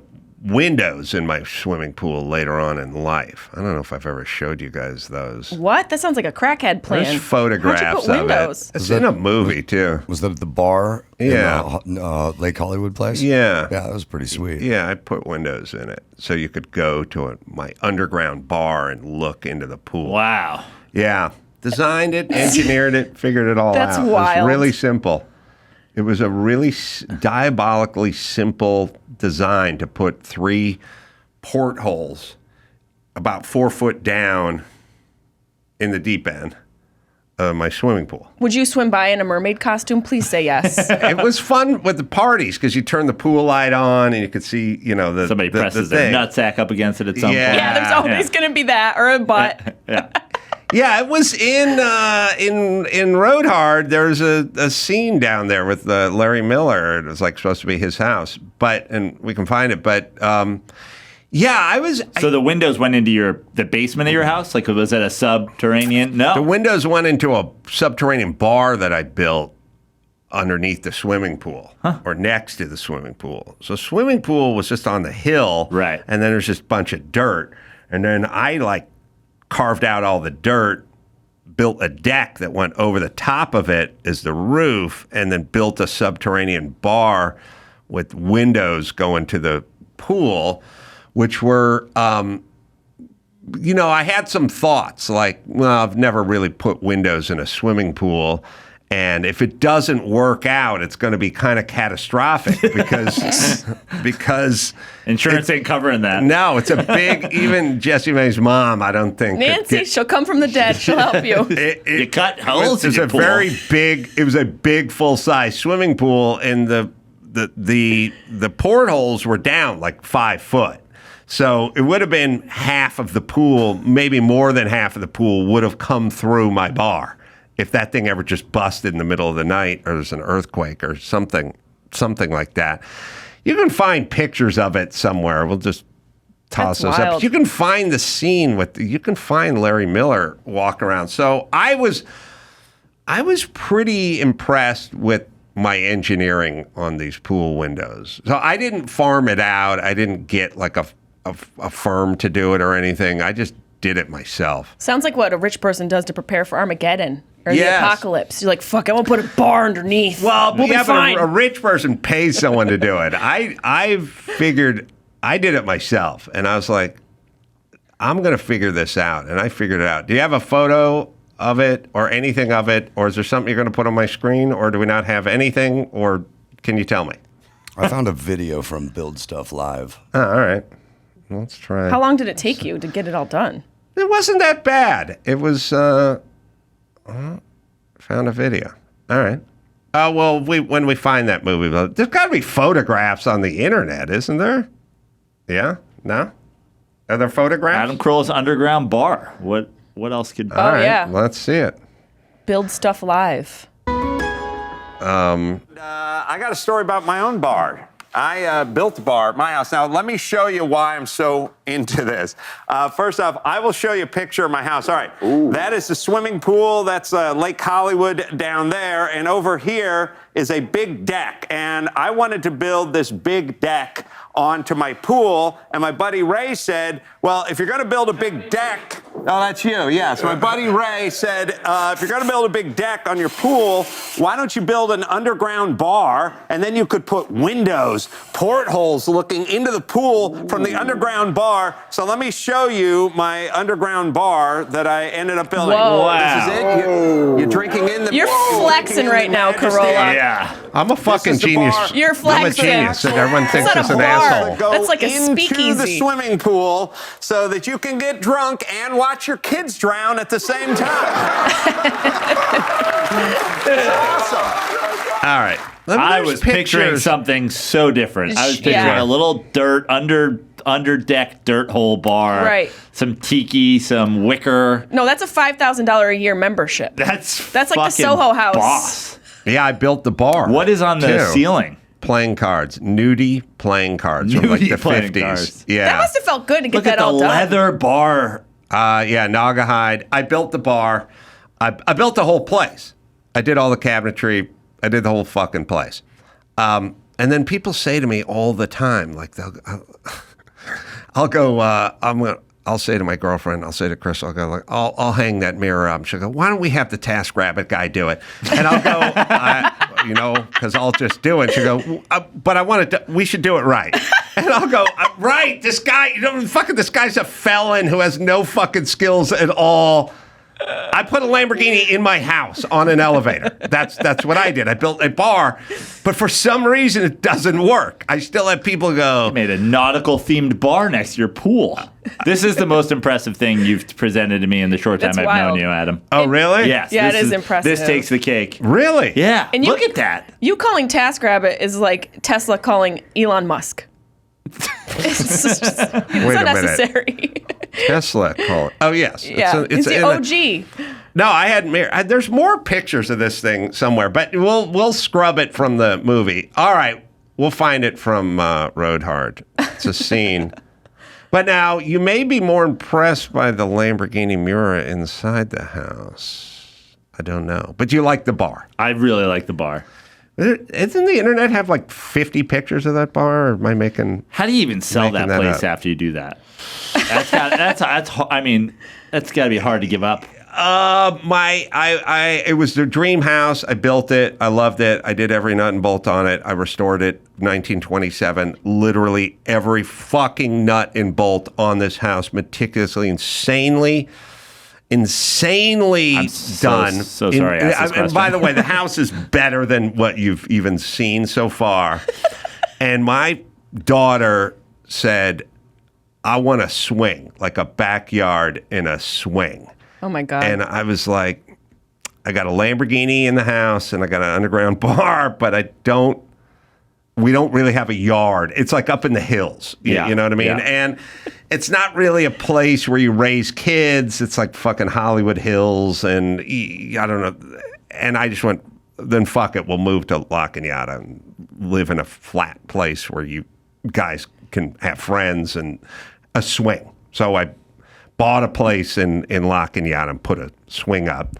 windows in my swimming pool later on in life. I don't know if I've ever showed you guys those. What? That sounds like a crackhead plan. There's photographs How'd you put windows? of it. It's in a movie, too. Was that at the bar in Lake Hollywood place? Yeah. Yeah, that was pretty sweet. Yeah, I put windows in it so you could go to my underground bar and look into the pool. Wow. Yeah. Designed it, engineered it, figured it all out. That's wild. It was really simple. It was a really diabolically simple design to put 3 portholes about 4 foot down in the deep end of my swimming pool. Would you swim by in a mermaid costume? Please say yes. It was fun with the parties because you turn the pool light on and you could see, somebody presses their nutsack up against it at some point. Yeah, there's always going to be that, or a butt. Yeah. Yeah, it was in Road Hard. There's a scene down there with Larry Miller. It was supposed to be his house, and we can find it. But I was. So the windows went into the basement of your house. Was it a subterranean? No, the windows went into a subterranean bar that I built underneath the swimming pool or next to the swimming pool. So swimming pool was just on the hill, right? And then there's just a bunch of dirt, and then I carved out all the dirt, built a deck that went over the top of it as the roof, and then built a subterranean bar with windows going to the pool, which were, I had some thoughts I've never really put windows in a swimming pool. And if it doesn't work out, it's going to be kind of catastrophic because insurance ain't covering that. No, it's a big. Even Jessimae's mom, I don't think. Nancy, she'll come from the dead. She'll help you. You cut holes in your pool. It was a big full-size swimming pool, and the portholes were down like 5 foot. So it would have been half of the pool, maybe more than half of the pool would have come through my bar if that thing ever just busted in the middle of the night or there's an earthquake or something like that. You can find pictures of it somewhere. We'll just toss those up. You can find the scene you can find Larry Miller walking around. So I was pretty impressed with my engineering on these pool windows. So I didn't farm it out. I didn't get like a firm to do it or anything. I just did it myself. Sounds like what a rich person does to prepare for Armageddon or the apocalypse. You're like, fuck, I'm gonna put a bar underneath. Well, we'll be fine. But a rich person pays someone to do it. I figured I did it myself, and I was like, I'm gonna figure this out, and I figured it out. Do you have a photo of it or anything of it, or is there something you're gonna put on my screen, or do we not have anything, or can you tell me? I found a video from Build Stuff Live. Oh, all right. Let's try. How long did it take you to get it all done? It wasn't that bad. It was, found a video. All right. Oh, well, when we find that movie, there's got to be photographs on the internet, isn't there? Yeah? No? Are there photographs? Adam Carolla's underground bar. What else could... All right, yeah. Let's see it. Build Stuff Live. I got a story about my own bar. I built a bar at my house. Now, let me show you why I'm so into this. First off, I will show you a picture of my house. All right, that is the swimming pool. That's Lake Hollywood down there. And over here is a big deck. And I wanted to build this big deck onto my pool. And my buddy Ray said, well, if you're going to build a big deck, oh, that's you. Yeah. So my buddy Ray said, if you're going to build a big deck on your pool, why don't you build an underground bar? And then you could put windows, portholes looking into the pool from the underground bar. So let me show you my underground bar that I ended up building. Whoa. Wow. This is it. You're drinking in the... You're flexing right now, Carolla. Yeah. I'm a fucking genius. You're flexing. I'm a genius, and everyone thinks not it's a an bar. asshole. Go That's like a into speakeasy. the swimming pool so that you can get drunk and watch your kids drown at the same time. It's awesome. All right. I was picturing something so different. I was picturing a little under deck dirt hole bar. Right. Some tiki, some wicker. No, that's a $5,000 a year membership. That's like the fucking Soho House. Boss. Yeah, I built the bar. What is on the ceiling? Playing cards. Nudie playing cards from like the playing 50s. cards. Yeah. That must have felt good to get Look that at the all done. leather bar. Yeah, Naugahyde. I built the bar. I built the whole place. I did all the cabinetry. I did the whole fucking place. And then people say to me all the time, like I'll say to my girlfriend, I'll say to Chris, I'll go like, I'll hang that mirror up. She'll go, why don't we have the TaskRabbit guy do it? And I'll go, because I'll just do it. She'll go, but we should do it right. And I'll go, right, this guy, this guy's a felon who has no fucking skills at all. I put a Lamborghini in my house on an elevator. That's what I did. I built a bar, but for some reason it doesn't work. I still have people go. You made a nautical themed bar next to your pool. This is the most impressive thing you've presented to me in the short time That's I've known wild. you, Adam. Oh, really? Yes. Yeah, this it is impressive. This takes the cake. Really? Yeah. And look at that. You calling TaskRabbit is like Tesla calling Elon Musk. It's just, unnecessary. Tesla call it. Oh, yes. Yeah, it's the OG. No, I hadn't. There's more pictures of this thing somewhere, but we'll scrub it from the movie. All right, we'll find it from Road Hard. It's a scene. But now, you may be more impressed by the Lamborghini Miura inside the house. I don't know. But you like the bar. I really like the bar. Doesn't the internet have like 50 pictures of that bar? Or am I making... How do you even sell that place up? after you do that? That's got to be hard to give up. It was the dream house. I built it. I loved it. I did every nut and bolt on it. I restored it. 1927. Literally every fucking nut and bolt on this house, meticulously, insanely. insanely I'm done. so sorry I asked this And by question. the way, the house is better than what you've even seen so far. And my daughter said, I want a swing, like a backyard in a swing. Oh my God. And I was like, I got a Lamborghini in the house and I got an underground bar, but we don't really have a yard. It's like up in the hills. You know what I mean? Yeah. And it's not really a place where you raise kids. It's like fucking Hollywood Hills. And I don't know. And I just went, then fuck it. We'll move to La Cañada and live in a flat place where you guys can have friends and a swing. So I bought a place in La Cañada and put a swing up.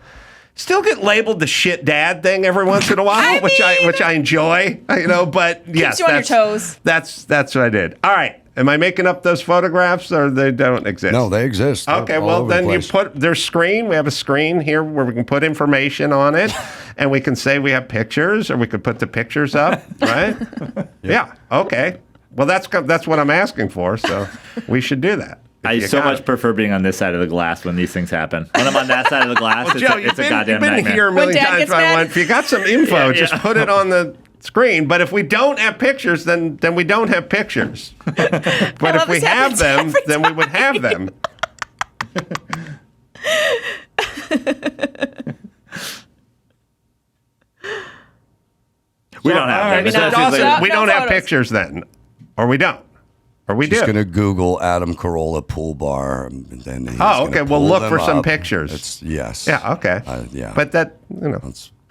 Still get labeled the shit dad thing every once in a while, which I enjoy, but yes, you on your toes. That's what I did. All right. Am I making up those photographs or they don't exist? No, they exist. Okay, all well, over the then you place. put their screen. We have a screen here where we can put information on it, and we can say we have pictures, or we could put the pictures up, right? Yeah. Okay. Well, that's what I'm asking for, so we should do that. I so much prefer being on this side of the glass when these things happen. When I'm on that side of the glass, Joe, it's a you've goddamn been nightmare. here a million When Dad times. gets I mad. went, if you got some info, Yeah. just put it on the screen. But if we don't have pictures, then we don't have pictures. But if love we this have happens them, every then we would have them. We don't have them. Maybe So not. that seems like- Dawson, we No don't have photos. pictures then. Or we don't. Or we Just do. going to Google Adam Carolla pool bar. And then he's Oh, gonna okay. We'll pull look them for some up. pictures. Yes. Yeah, okay. Yeah. But that,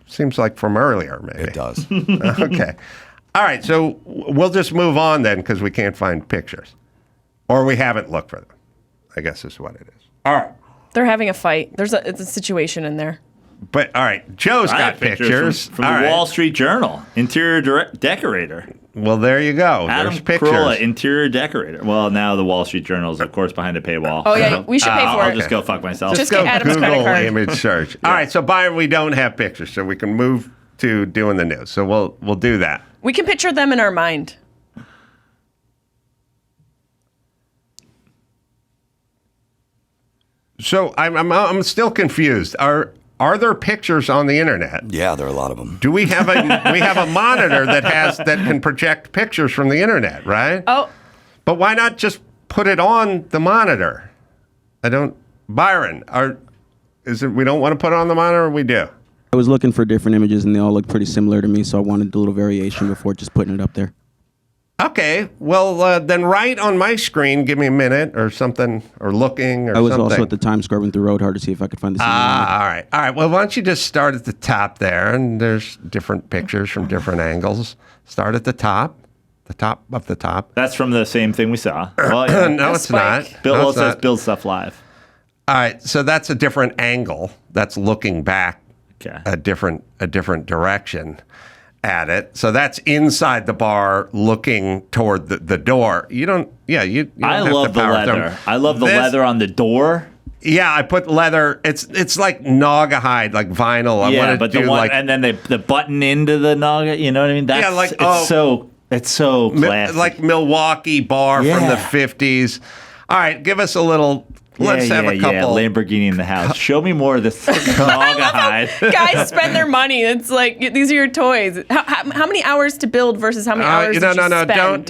seems like from earlier, maybe. It does. Okay. All right, so we'll just move on then because we can't find pictures. Or we haven't looked for them, I guess is what it is. All right. They're having a fight. It's a situation in there. But, all right, Joe's I got have pictures. from All the right. Wall Street Journal. Interior decorator. Well, there you go. Adam There's pictures. Carolla, interior decorator. Well, now the Wall Street Journal is, of course, behind a paywall. Oh, yeah, we should pay for I'll it. just go fuck myself. Just Go get Adam's credit Google card. image search. All right, so Byron, we don't have pictures, so we can move to doing the news. So we'll do that. We can picture them in our mind. So I'm still confused. Are there pictures on the internet? Yeah, there are a lot of them. Do we have a monitor that can project pictures from the internet, right? Oh, But why not just put it on the monitor? Byron, we don't want to put it on the monitor, or we do? I was looking for different images, and they all look pretty similar to me, so I wanted to do a little variation before just putting it up there. Okay, well, then right on my screen, give me a minute or something, or looking or I was something. also at the time scrubbing through Road Hard to see if I could find the same one. All right. Well, why don't you just start at the top there, and there's different pictures from different angles. Start at the top of the top. That's from the same thing we saw. Well, yeah. No, A it's spike. not. Bill No, well, it it's says not. build stuff live. All right, so that's a different angle. That's looking back Okay. a different direction at it. So that's inside the bar, looking toward the door. You don't. Yeah, you. don't I have love to the power leather. through. I love the This- leather on the door. Yeah, I put leather. It's like Naugahyde, like vinyl. I Yeah, want to but do the one like and then the button into the nugget. You know what I mean? That's, Yeah, like, it's so classic. like Milwaukee bar from the Yeah. 50s. All right, give us a little. Let's have a couple. Lamborghini in the house. Show me more of this Naugahyde. guys spend their money. It's like these are your toys. How many hours to build versus how many hours No, did you spend?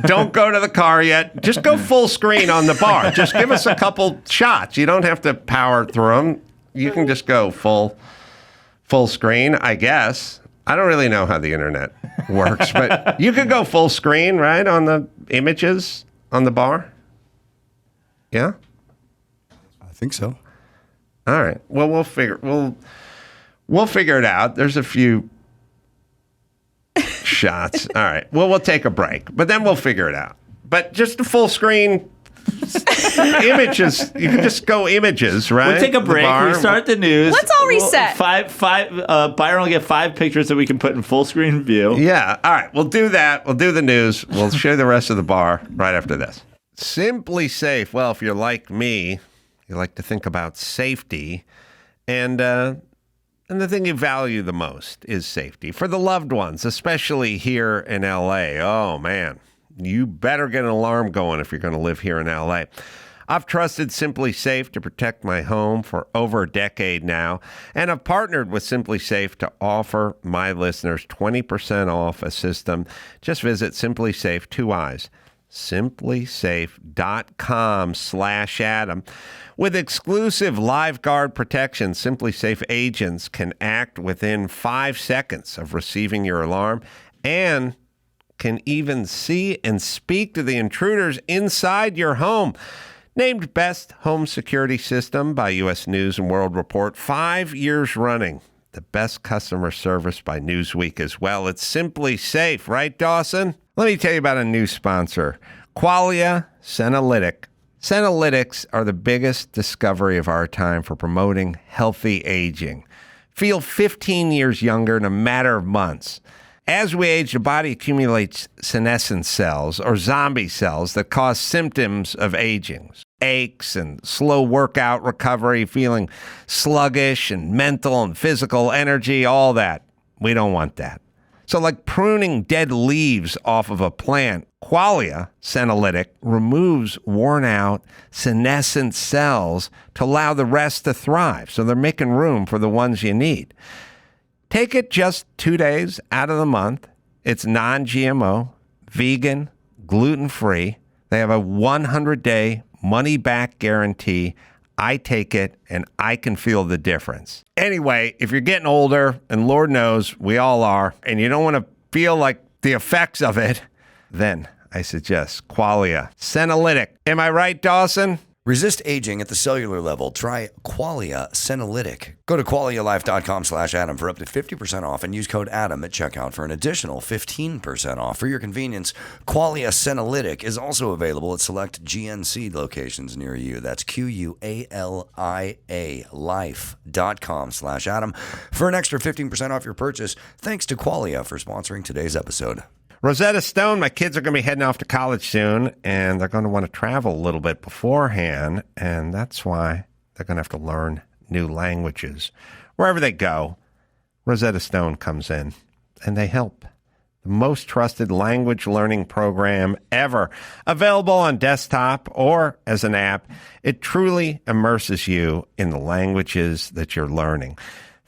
Don't go to the car yet. Just go full screen on the bar. Just give us a couple shots. You don't have to power through them. You can just go full screen, I guess. I don't really know how the internet works, but you could go full screen, right, on the images on the bar. Yeah. I think so. All right. Well, we'll figure it out. There's a few shots. All right. Well, we'll take a break, but then we'll figure it out. But just the full screen images. You can just go images, right? We'll take a The break. bar. We start the news. Let's all reset. Byron will get 5 pictures that we can put in full screen view. Yeah. All right. We'll do that. We'll do the news. We'll show you the rest of the bar right after this. Simply Safe. Well, if you're like me, you like to think about safety, and the thing you value the most is safety for the loved ones, especially here in LA. Oh man, you better get an alarm going if you're going to live here in LA. I've trusted Simply Safe to protect my home for over a decade now, and I've partnered with Simply Safe to offer my listeners 20% off a system. Just visit Simply Safe, 2 eyes, simplysafe.com/Adam. With exclusive LiveGuard protection, Simply Safe agents can act within 5 seconds of receiving your alarm and can even see and speak to the intruders inside your home. Named Best Home Security System by U.S. News & World Report 5 years running. The best customer service by Newsweek as well. It's Simply Safe, right, Dawson? Let me tell you about a new sponsor, Qualia Senolytic. Senolytics are the biggest discovery of our time for promoting healthy aging. Feel 15 years younger in a matter of months. As we age, the body accumulates senescent cells, or zombie cells, that cause symptoms of aging. Aches and slow workout recovery, feeling sluggish and mental and physical energy, all that. We don't want that. So like pruning dead leaves off of a plant, Qualia Senolytic removes worn-out senescent cells to allow the rest to thrive. So they're making room for the ones you need. Take it just 2 days out of the month. It's non-GMO, vegan, gluten-free. They have a 100-day money-back guarantee. I take it, and I can feel the difference. Anyway, if you're getting older, and Lord knows we all are, and you don't want to feel like the effects of it, then I suggest Qualia Senolytic. Am I right, Dawson? Resist aging at the cellular level. Try Qualia Senolytic. Go to qualialife.com/Adam for up to 50% off and use code Adam at checkout for an additional 15% off. For your convenience, Qualia Senolytic is also available at select GNC locations near you. That's QUALIA life.com/Adam for an extra 15% off your purchase. Thanks to Qualia for sponsoring today's episode. Rosetta Stone, my kids are going to be heading off to college soon, and they're going to want to travel a little bit beforehand, and that's why they're going to have to learn new languages. Wherever they go, Rosetta Stone comes in, and they help. The most trusted language learning program ever. Available on desktop or as an app, it truly immerses you in the languages that you're learning.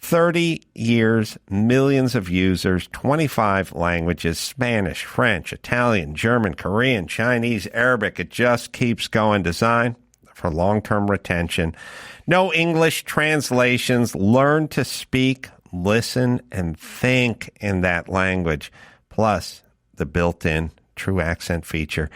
30 years, millions of users, 25 languages, Spanish, French, Italian, German, Korean, Chinese, Arabic. It just keeps going. Designed for long-term retention. No English translations. Learn to speak, listen, and think in that language. Plus, the built-in true accent feature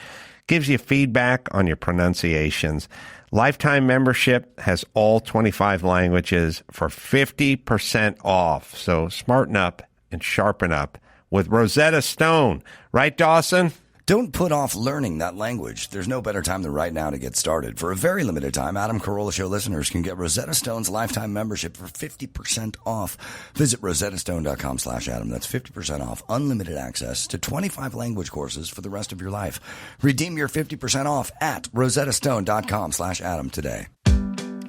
gives you feedback on your pronunciations. Lifetime membership has all 25 languages for 50% off. So smarten up and sharpen up with Rosetta Stone. Right, Dawson? Don't put off learning that language. There's no better time than right now to get started. For a very limited time, Adam Carolla Show listeners can get Rosetta Stone's lifetime membership for 50% off. Visit rosettastone.com/Adam. That's 50% off. Unlimited access to 25 language courses for the rest of your life. Redeem your 50% off at rosettastone.com/Adam today.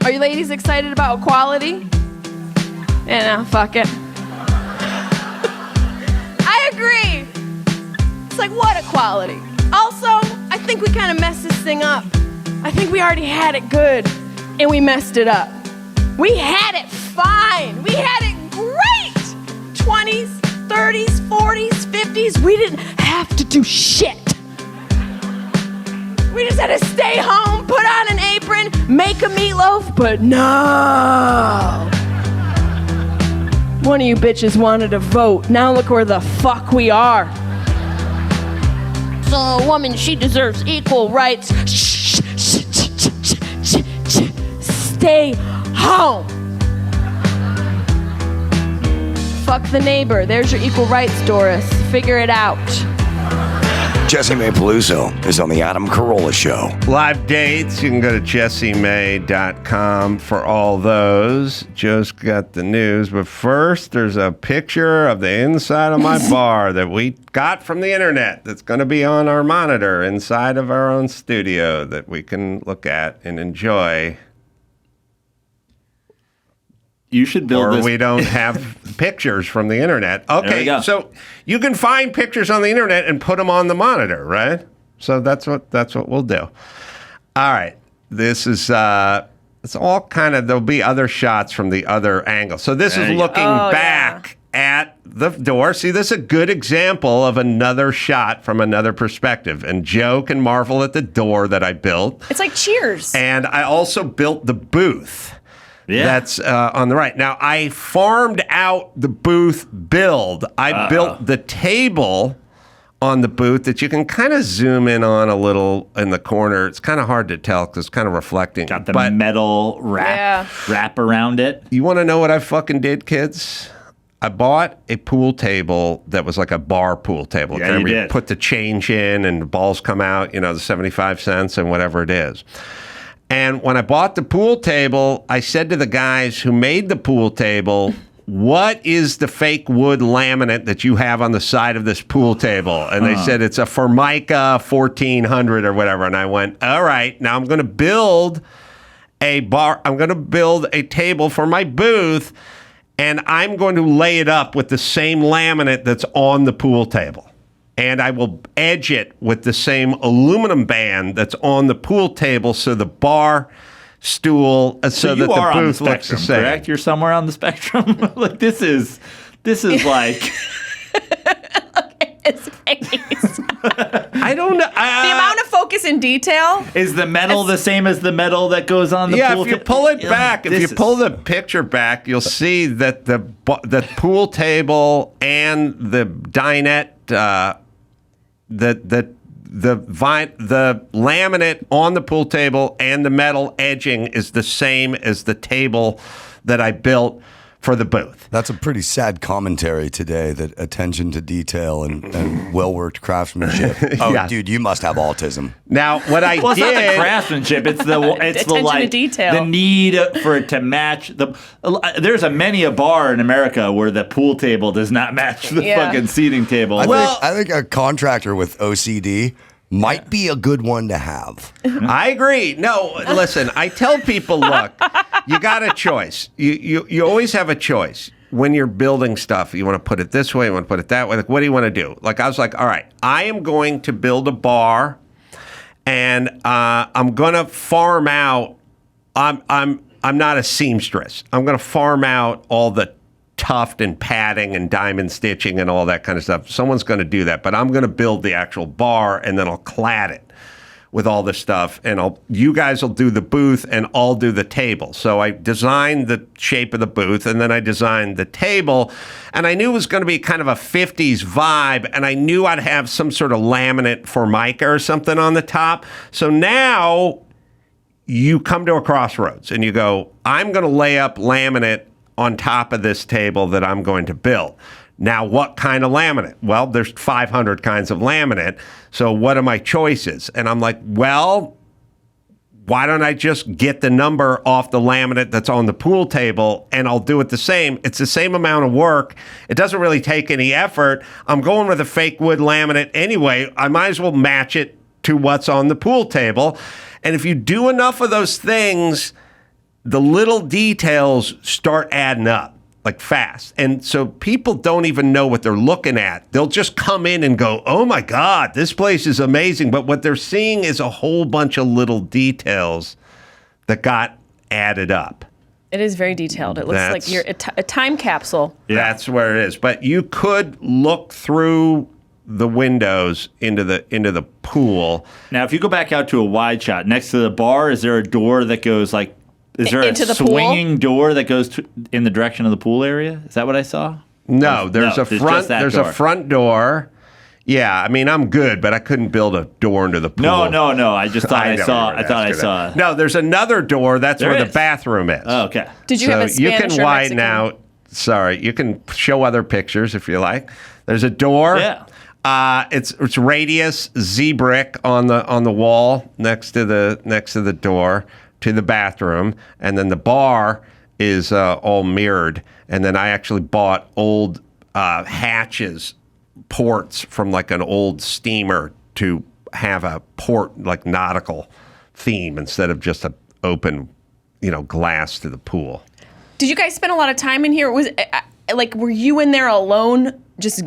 Are you ladies excited about equality? Fuck it. I agree. It's like, what equality? Also, I think we kind of messed this thing up. I think we already had it good, and we messed it up. We had it fine. We had it great. 20s, 30s, 40s, 50s. We didn't have to do shit. We just had to stay home, put on an apron, make a meatloaf, but no. One of you bitches wanted to vote. Now look where the fuck we are. So a woman, she deserves equal rights. Stay home. Fuck the neighbor. There's your equal rights, Doris. Figure it out. Jessimae Peluso is on the Adam Carolla Show. Live dates, you can go to Jessimae.com for all those. Joe's got the news, but first there's a picture of the inside of my bar that we got from the internet that's going to be on our monitor inside of our own studio that we can look at and enjoy. You should build or this. We don't have pictures from the internet. Okay, so you can find pictures on the internet and put them on the monitor, right? So that's what we'll do. All right. This is it's all kind of, there'll be other shots from the other angle. So this is looking back at the door. See, this is a good example of another shot from another perspective. And Joe can marvel at the door that I built. It's like Cheers. And I also built the booth. Yeah. That's on the right. Now, I farmed out the booth build. I built the table on the booth that you can kind of zoom in on a little in the corner. It's kind of hard to tell because it's kind of reflecting. Got the metal wrap around it. You want to know what I fucking did, kids? I bought a pool table that was like a bar pool table. Yeah, you did. Put the change in and the balls come out, the 75 cents and whatever it is. And when I bought the pool table, I said to the guys who made the pool table, what is the fake wood laminate that you have on the side of this pool table? And they said, it's a Formica 1400 or whatever. And I went, all right, now I'm going to build a bar. I'm going to build a table for my booth, and I'm going to lay it up with the same laminate that's on the pool table. And I will edge it with the same aluminum band that's on the pool table, so the bar stool, so that the booth looks the same. Correct? You're somewhere on the spectrum. Like this is like. His face. I don't know. The amount of focus and detail. Is the metal the same as the metal that goes on the pool? Yeah, if you pull it back, if you pull the picture back, you'll see that the pool table and the dinette, the laminate on the pool table and the metal edging is the same as the table that I built for the booth. That's a pretty sad commentary today, that attention to detail and well-worked craftsmanship. Oh, yeah. Dude, you must have autism. Now, what I did... It's not the craftsmanship. It's the detail. The need for it to match. There's many a bar in America where the pool table does not match the fucking seating table. I think a contractor with OCD might be a good one to have. I agree. No, listen, I tell people, look, you got a choice. You always have a choice. When you're building stuff, you want to put it this way, you want to put it that way. Like, what do you want to do? Like, I was like, all right, I am going to build a bar, and I'm going to farm out. I'm not a seamstress. I'm going to farm out all the tuft and padding and diamond stitching and all that kind of stuff. Someone's going to do that, but I'm going to build the actual bar, and then I'll clad it with all this stuff, and you guys will do the booth, and I'll do the table. So I designed the shape of the booth, and then I designed the table, and I knew it was going to be kind of a 50s vibe, and I knew I'd have some sort of laminate Formica or something on the top. So now you come to a crossroads, and you go, I'm going to lay up laminate on top of this table that I'm going to build. Now, what kind of laminate? Well, there's 500 kinds of laminate. So what are my choices? And I'm like, well, why don't I just get the number off the laminate that's on the pool table, and I'll do it the same. It's the same amount of work. It doesn't really take any effort. I'm going with a fake wood laminate anyway. I might as well match it to what's on the pool table. And if you do enough of those things, the little details start adding up. Like fast. And so people don't even know what they're looking at. They'll just come in and go, oh my God, this place is amazing. But what they're seeing is a whole bunch of little details that got added up. It is very detailed. It looks like you're a time capsule. Yeah. That's where it is. But you could look through the windows into the pool. Now, if you go back out to a wide shot, next to the bar, is there a door that goes like, is there into a swinging door that goes in the direction of the pool area? Is that what I saw? No, there's a front door. Yeah, I mean, I'm good, but I couldn't build a door into the pool. No. I just thought I saw. No, there's another door. That's where the bathroom is. Oh, okay. Did you have a Spanish you can or widen Mexican? out. Sorry, you can show other pictures if you like. There's a door. Yeah. It's radius Z brick on the wall next to the door to the bathroom, and then the bar is all mirrored. And then I actually bought old hatches, ports from like an old steamer to have a port like nautical theme instead of just a open, glass to the pool. Did you guys spend a lot of time in here? Were you in there alone, just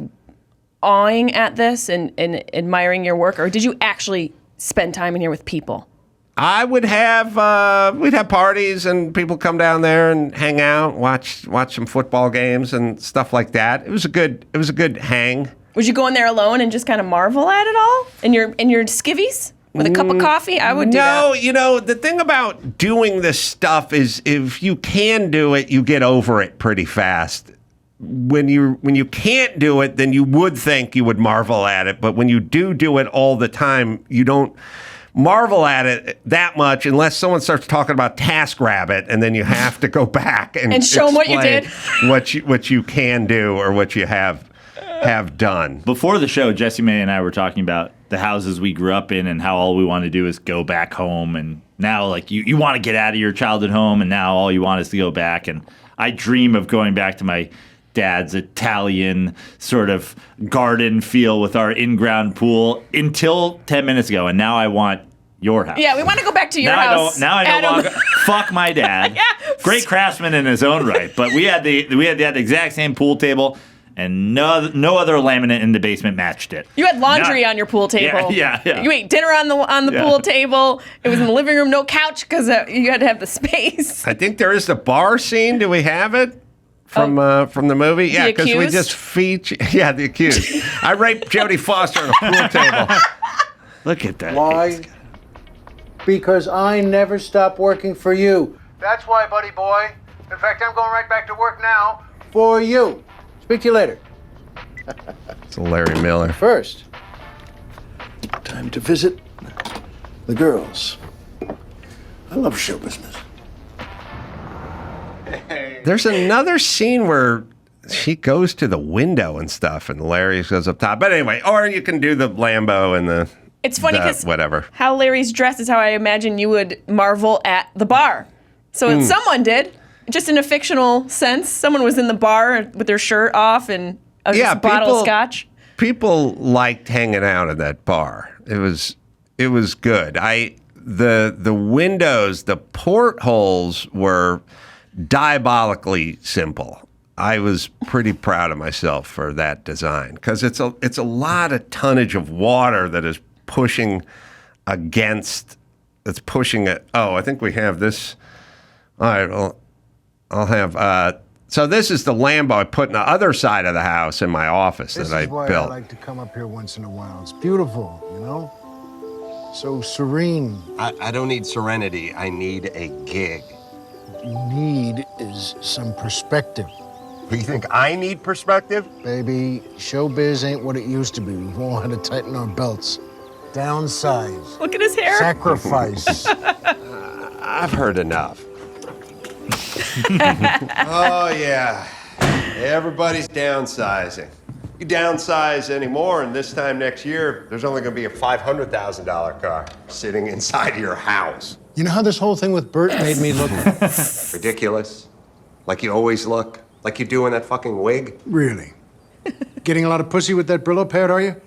awing at this and admiring your work, or did you actually spend time in here with people? I would have we'd have parties and people come down there and hang out, watch some football games and stuff like that. It was a good hang. Would you go in there alone and just kind of marvel at it all in your skivvies with a cup of coffee? I would do that. No, the thing about doing this stuff is if you can do it, you get over it pretty fast. When you can't do it, then you would think you would marvel at it, but when you do it all the time, you don't marvel at it that much unless someone starts talking about TaskRabbit, and then you have to go back and show them what you did, what you can do or what you have done. Before the show, Jessimae and I were talking about the houses we grew up in and how all we want to do is go back home, and now like you want to get out of your childhood home, and now all you want is to go back. And I dream of going back to my dad's Italian sort of garden feel with our in-ground pool until 10 minutes ago, and now I want your house. Yeah, we want to go back to your house. Now I no longer fuck my dad. Yeah. Great craftsman in his own right, but we had the exact same pool table, and no other laminate in the basement matched it. You had laundry on your pool table. Yeah. You ate dinner on the pool table. It was in the living room, no couch because you had to have the space. I think there is the bar scene. Do we have it? From the movie? Yeah, because we just feature... Yeah, The Accused. I raped Jodie Foster on a pool table. Look at that. Why? Because I never stop working for you. That's why, buddy boy. In fact, I'm going right back to work now for you. Speak to you later. It's Larry Miller. First, time to visit the girls. I love show business. There's another scene where she goes to the window and stuff, and Larry goes up top. But anyway, or you can do the Lambo and the... It's funny because whatever. How Larry's dressed is how I imagine you would marvel at the bar. So someone did, just in a fictional sense. Someone was in the bar with their shirt off and a bottle of scotch. People liked hanging out at that bar. It was good. The windows, the portholes were diabolically simple. I was pretty proud of myself for that design because it's a lot of tonnage of water that is pushing against. It's pushing it. Oh, I think we have this. All right, well, I'll have. So this is the Lambo I put in the other side of the house in my office that I built. This is why I like to come up here once in a while. It's beautiful, you know? So serene. I don't need serenity. I need a gig. What you need is some perspective. Do you think I need perspective? Baby, showbiz ain't what it used to be. We've all had to tighten our belts. Downsize. Look at his hair. Sacrifice. I've heard enough. Oh, yeah. Everybody's downsizing. You downsize anymore, and this time next year, there's only going to be a $500,000 car sitting inside your house. You know how this whole thing with Bert made me look? Ridiculous. Like you always look. Like you do in that fucking wig. Really? Getting a lot of pussy with that Brillo pad, are you?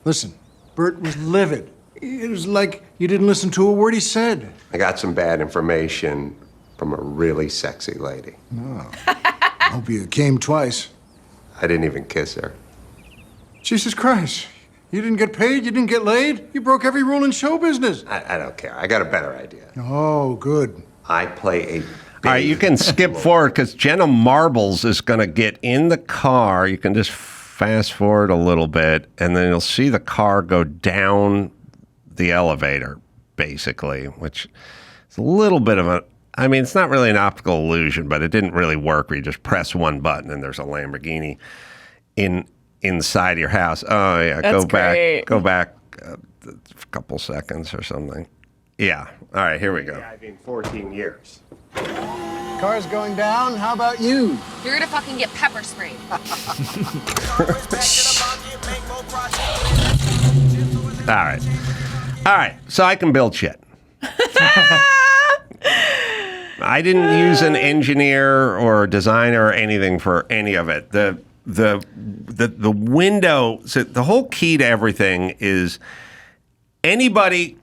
Listen, Bert was livid. It was like you didn't listen to a word he said. I got some bad information from a really sexy lady. Oh. Hope you came twice. I didn't even kiss her. Jesus Christ. You didn't get paid? You didn't get laid? You broke every rule in show business. I don't care. I got a better idea. Oh, good. I play a... All right, you can skip forward because Jenna Marbles is going to get in the car. You can just fast forward a little bit, and then you'll see the car go down the elevator, basically, which is a little bit of a... I mean, it's not really an optical illusion, but it didn't really work where you just press one button and there's a Lamborghini inside your house. Oh, yeah, That's great. Go back a couple seconds or something. Yeah. All right, here we go. I've been 14 years. Car's going down. How about you? You're gonna fucking get pepper sprayed. All right. So I can build shit. I didn't use an engineer or a designer or anything for any of it. The window. So the whole key to everything is anybody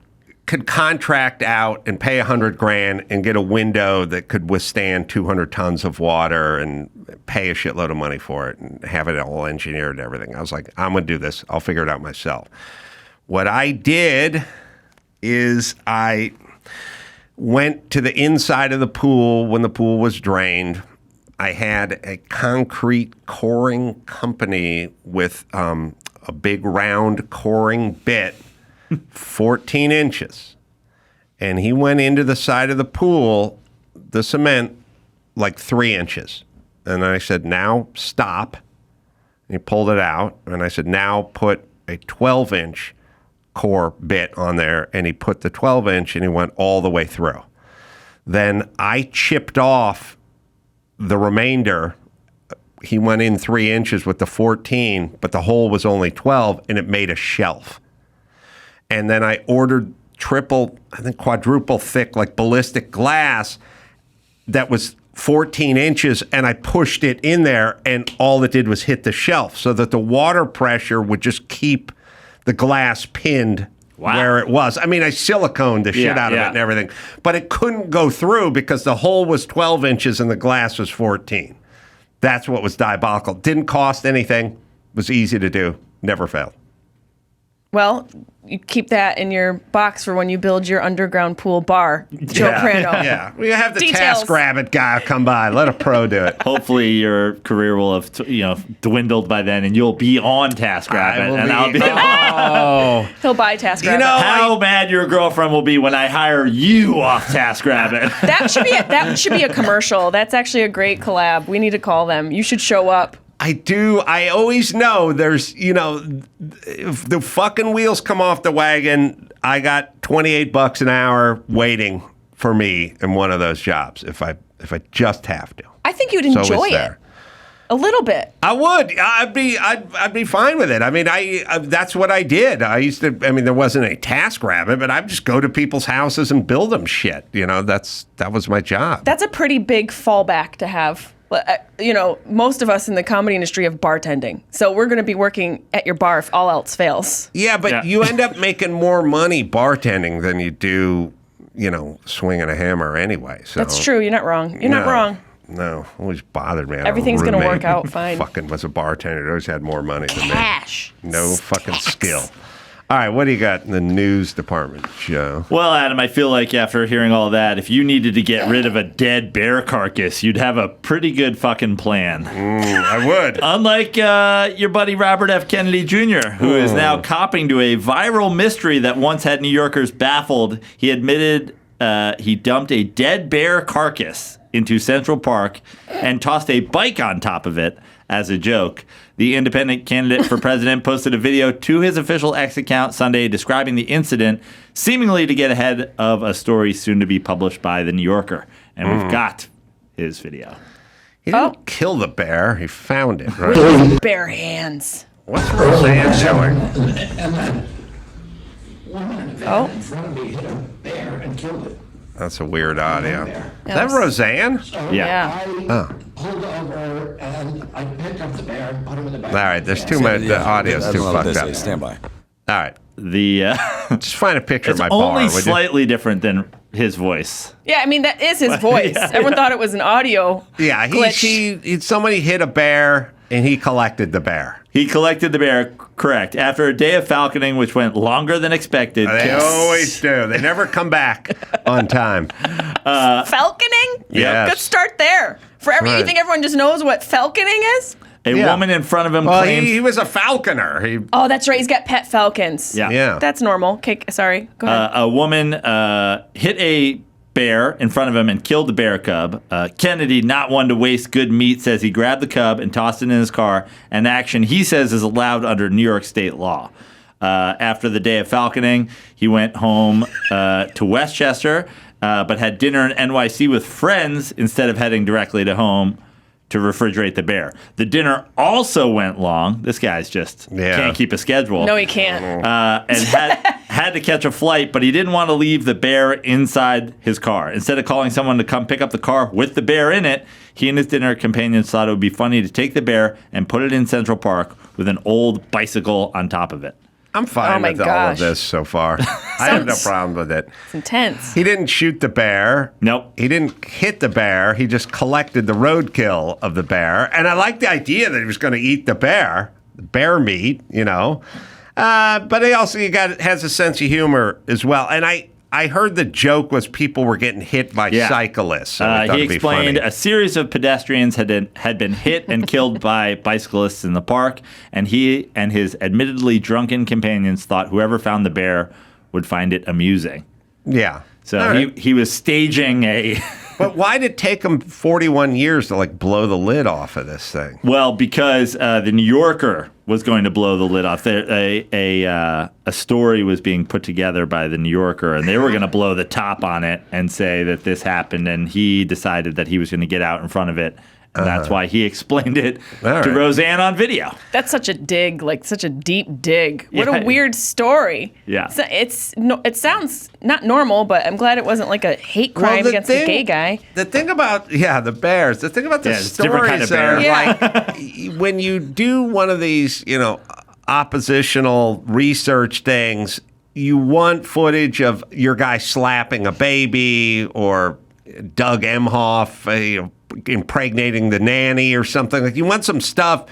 could contract out and pay $100,000 and get a window that could withstand 200 tons of water and pay a shitload of money for it and have it all engineered and everything. I was like, I'm going to do this. I'll figure it out myself. What I did is went to the inside of the pool when the pool was drained. I had a concrete coring company with a big round coring bit, 14 inches. And he went into the side of the pool, the cement, like 3 inches. And I said, now stop. And he pulled it out. And I said, now put a 12-inch core bit on there. And he put the 12-inch and he went all the way through. Then I chipped off the remainder. He went in 3 inches with the 14, but the hole was only 12, and it made a shelf. And then I ordered quadruple thick, like ballistic glass that was 14 inches, and I pushed it in there, and all it did was hit the shelf so that the water pressure would just keep the glass pinned where it was. I mean, I siliconed the shit out of it and everything, but it couldn't go through because the hole was 12 inches and the glass was 14. That's what was diabolical. Didn't cost anything. Was easy to do. Never failed. Well, you keep that in your box for when you build your underground pool bar, Joe Praino. Yeah, we have the Details. TaskRabbit guy come by. Let a pro do it. Hopefully, your career will have dwindled by then, and you'll be on TaskRabbit, and I'll be. Oh, He'll buy TaskRabbit. You know, How mad your girlfriend will be when I hire you off TaskRabbit. that should be a commercial. That's actually a great collab. We need to call them. You should show up. I do. I always know there's, if the fucking wheels come off the wagon, I got $28 an hour waiting for me in one of those jobs if I just have to. I think you'd So enjoy it's it there. a little bit. I would. I'd be fine with it. I mean, I that's what I did. I used to. I mean, there wasn't a TaskRabbit, but I'd just go to people's houses and build them shit. That was my job. That's a pretty big fallback to have. Most of us in the comedy industry have bartending. So we're going to be working at your bar if all else fails. Yeah, but you end up making more money bartending than you do, swinging a hammer anyway. So That's true. You're not wrong. You're not wrong. No, always bothered me. I had a Everything's gonna roommate work out who fine. Fucking was a bartender. He always had more money than me. Cash. No fucking skill. All right, what do you got in the news department, Joe? Well, Adam, I feel like after hearing all that, if you needed to get rid of a dead bear carcass, you'd have a pretty good fucking plan. I would. Unlike your buddy Robert F. Kennedy Jr., who is now copping to a viral mystery that once had New Yorkers baffled. He admitted he dumped a dead bear carcass into Central Park and tossed a bike on top of it as a joke. The independent candidate for president posted a video to his official X account Sunday describing the incident, seemingly to get ahead of a story soon to be published by The New Yorker. And we've got his video. He didn't kill the bear. He found it, right? Bare hands. What's Roseanne doing? Oh. In front of me hit a bear and killed it. That's a weird audio. Is that Roseanne? Yeah. I pulled over and I picked up the bear and put him in the back. All right, there's too much. The audio's too fucked up. Stand by. All right. Just find a picture of it's my bar, only would you? slightly different than his voice. Yeah, I mean, that is his voice. Yeah, Everyone thought it was an audio Yeah, glitch. somebody hit a bear and he collected the bear. He collected the bear, correct. After a day of falconing, which went longer than expected. They always do. They never come back on time. Falconing? Yes. Good start there. You think everyone just knows what falconing is? A woman in front of him Well, claims... he was a falconer. Oh, that's right. He's got pet falcons. Yeah. That's normal. Okay, sorry. Go ahead. A woman hit a bear in front of him and killed the bear cub. Kennedy, not one to waste good meat, says he grabbed the cub and tossed it in his car, an action he says is allowed under New York state law. After the day of falconing, he went home to Westchester, but had dinner in NYC with friends instead of heading directly to home to refrigerate the bear. The dinner also went long. This guy's just can't keep a schedule. No, he can't. And had to catch a flight, but he didn't want to leave the bear inside his car. Instead of calling someone to come pick up the car with the bear in it, he and his dinner companions thought it would be funny to take the bear and put it in Central Park with an old bicycle on top of it. I'm fine with all of gosh. this so far. I have no problem with it. It's intense. He didn't shoot the bear. Nope. He didn't hit the bear. He just collected the roadkill of the bear. And I like the idea that he was going to eat the bear meat, But he also has a sense of humor as well. And I I heard the joke was people were getting hit by cyclists. So he explained a series of pedestrians had been hit and killed by bicyclists in the park, and he and his admittedly drunken companions thought whoever found the bear would find it amusing. Yeah. So he was staging a... But why did it take him 41 years to blow the lid off of this thing? Well, because the New Yorker was going to blow the lid off. A story was being put together by the New Yorker, and they were going to blow the top on it and say that this happened, and he decided that he was going to get out in front of it. And that's why he explained it to Roseanne on video. That's such a dig, such a deep dig. What a weird story. Yeah. It sounds not normal, but I'm glad it wasn't like a hate crime against a gay guy. The thing about, the bears, the thing about the stories are when you do one of these, oppositional research things, you want footage of your guy slapping a baby or Doug Emhoff, impregnating the nanny or something. You want some stuff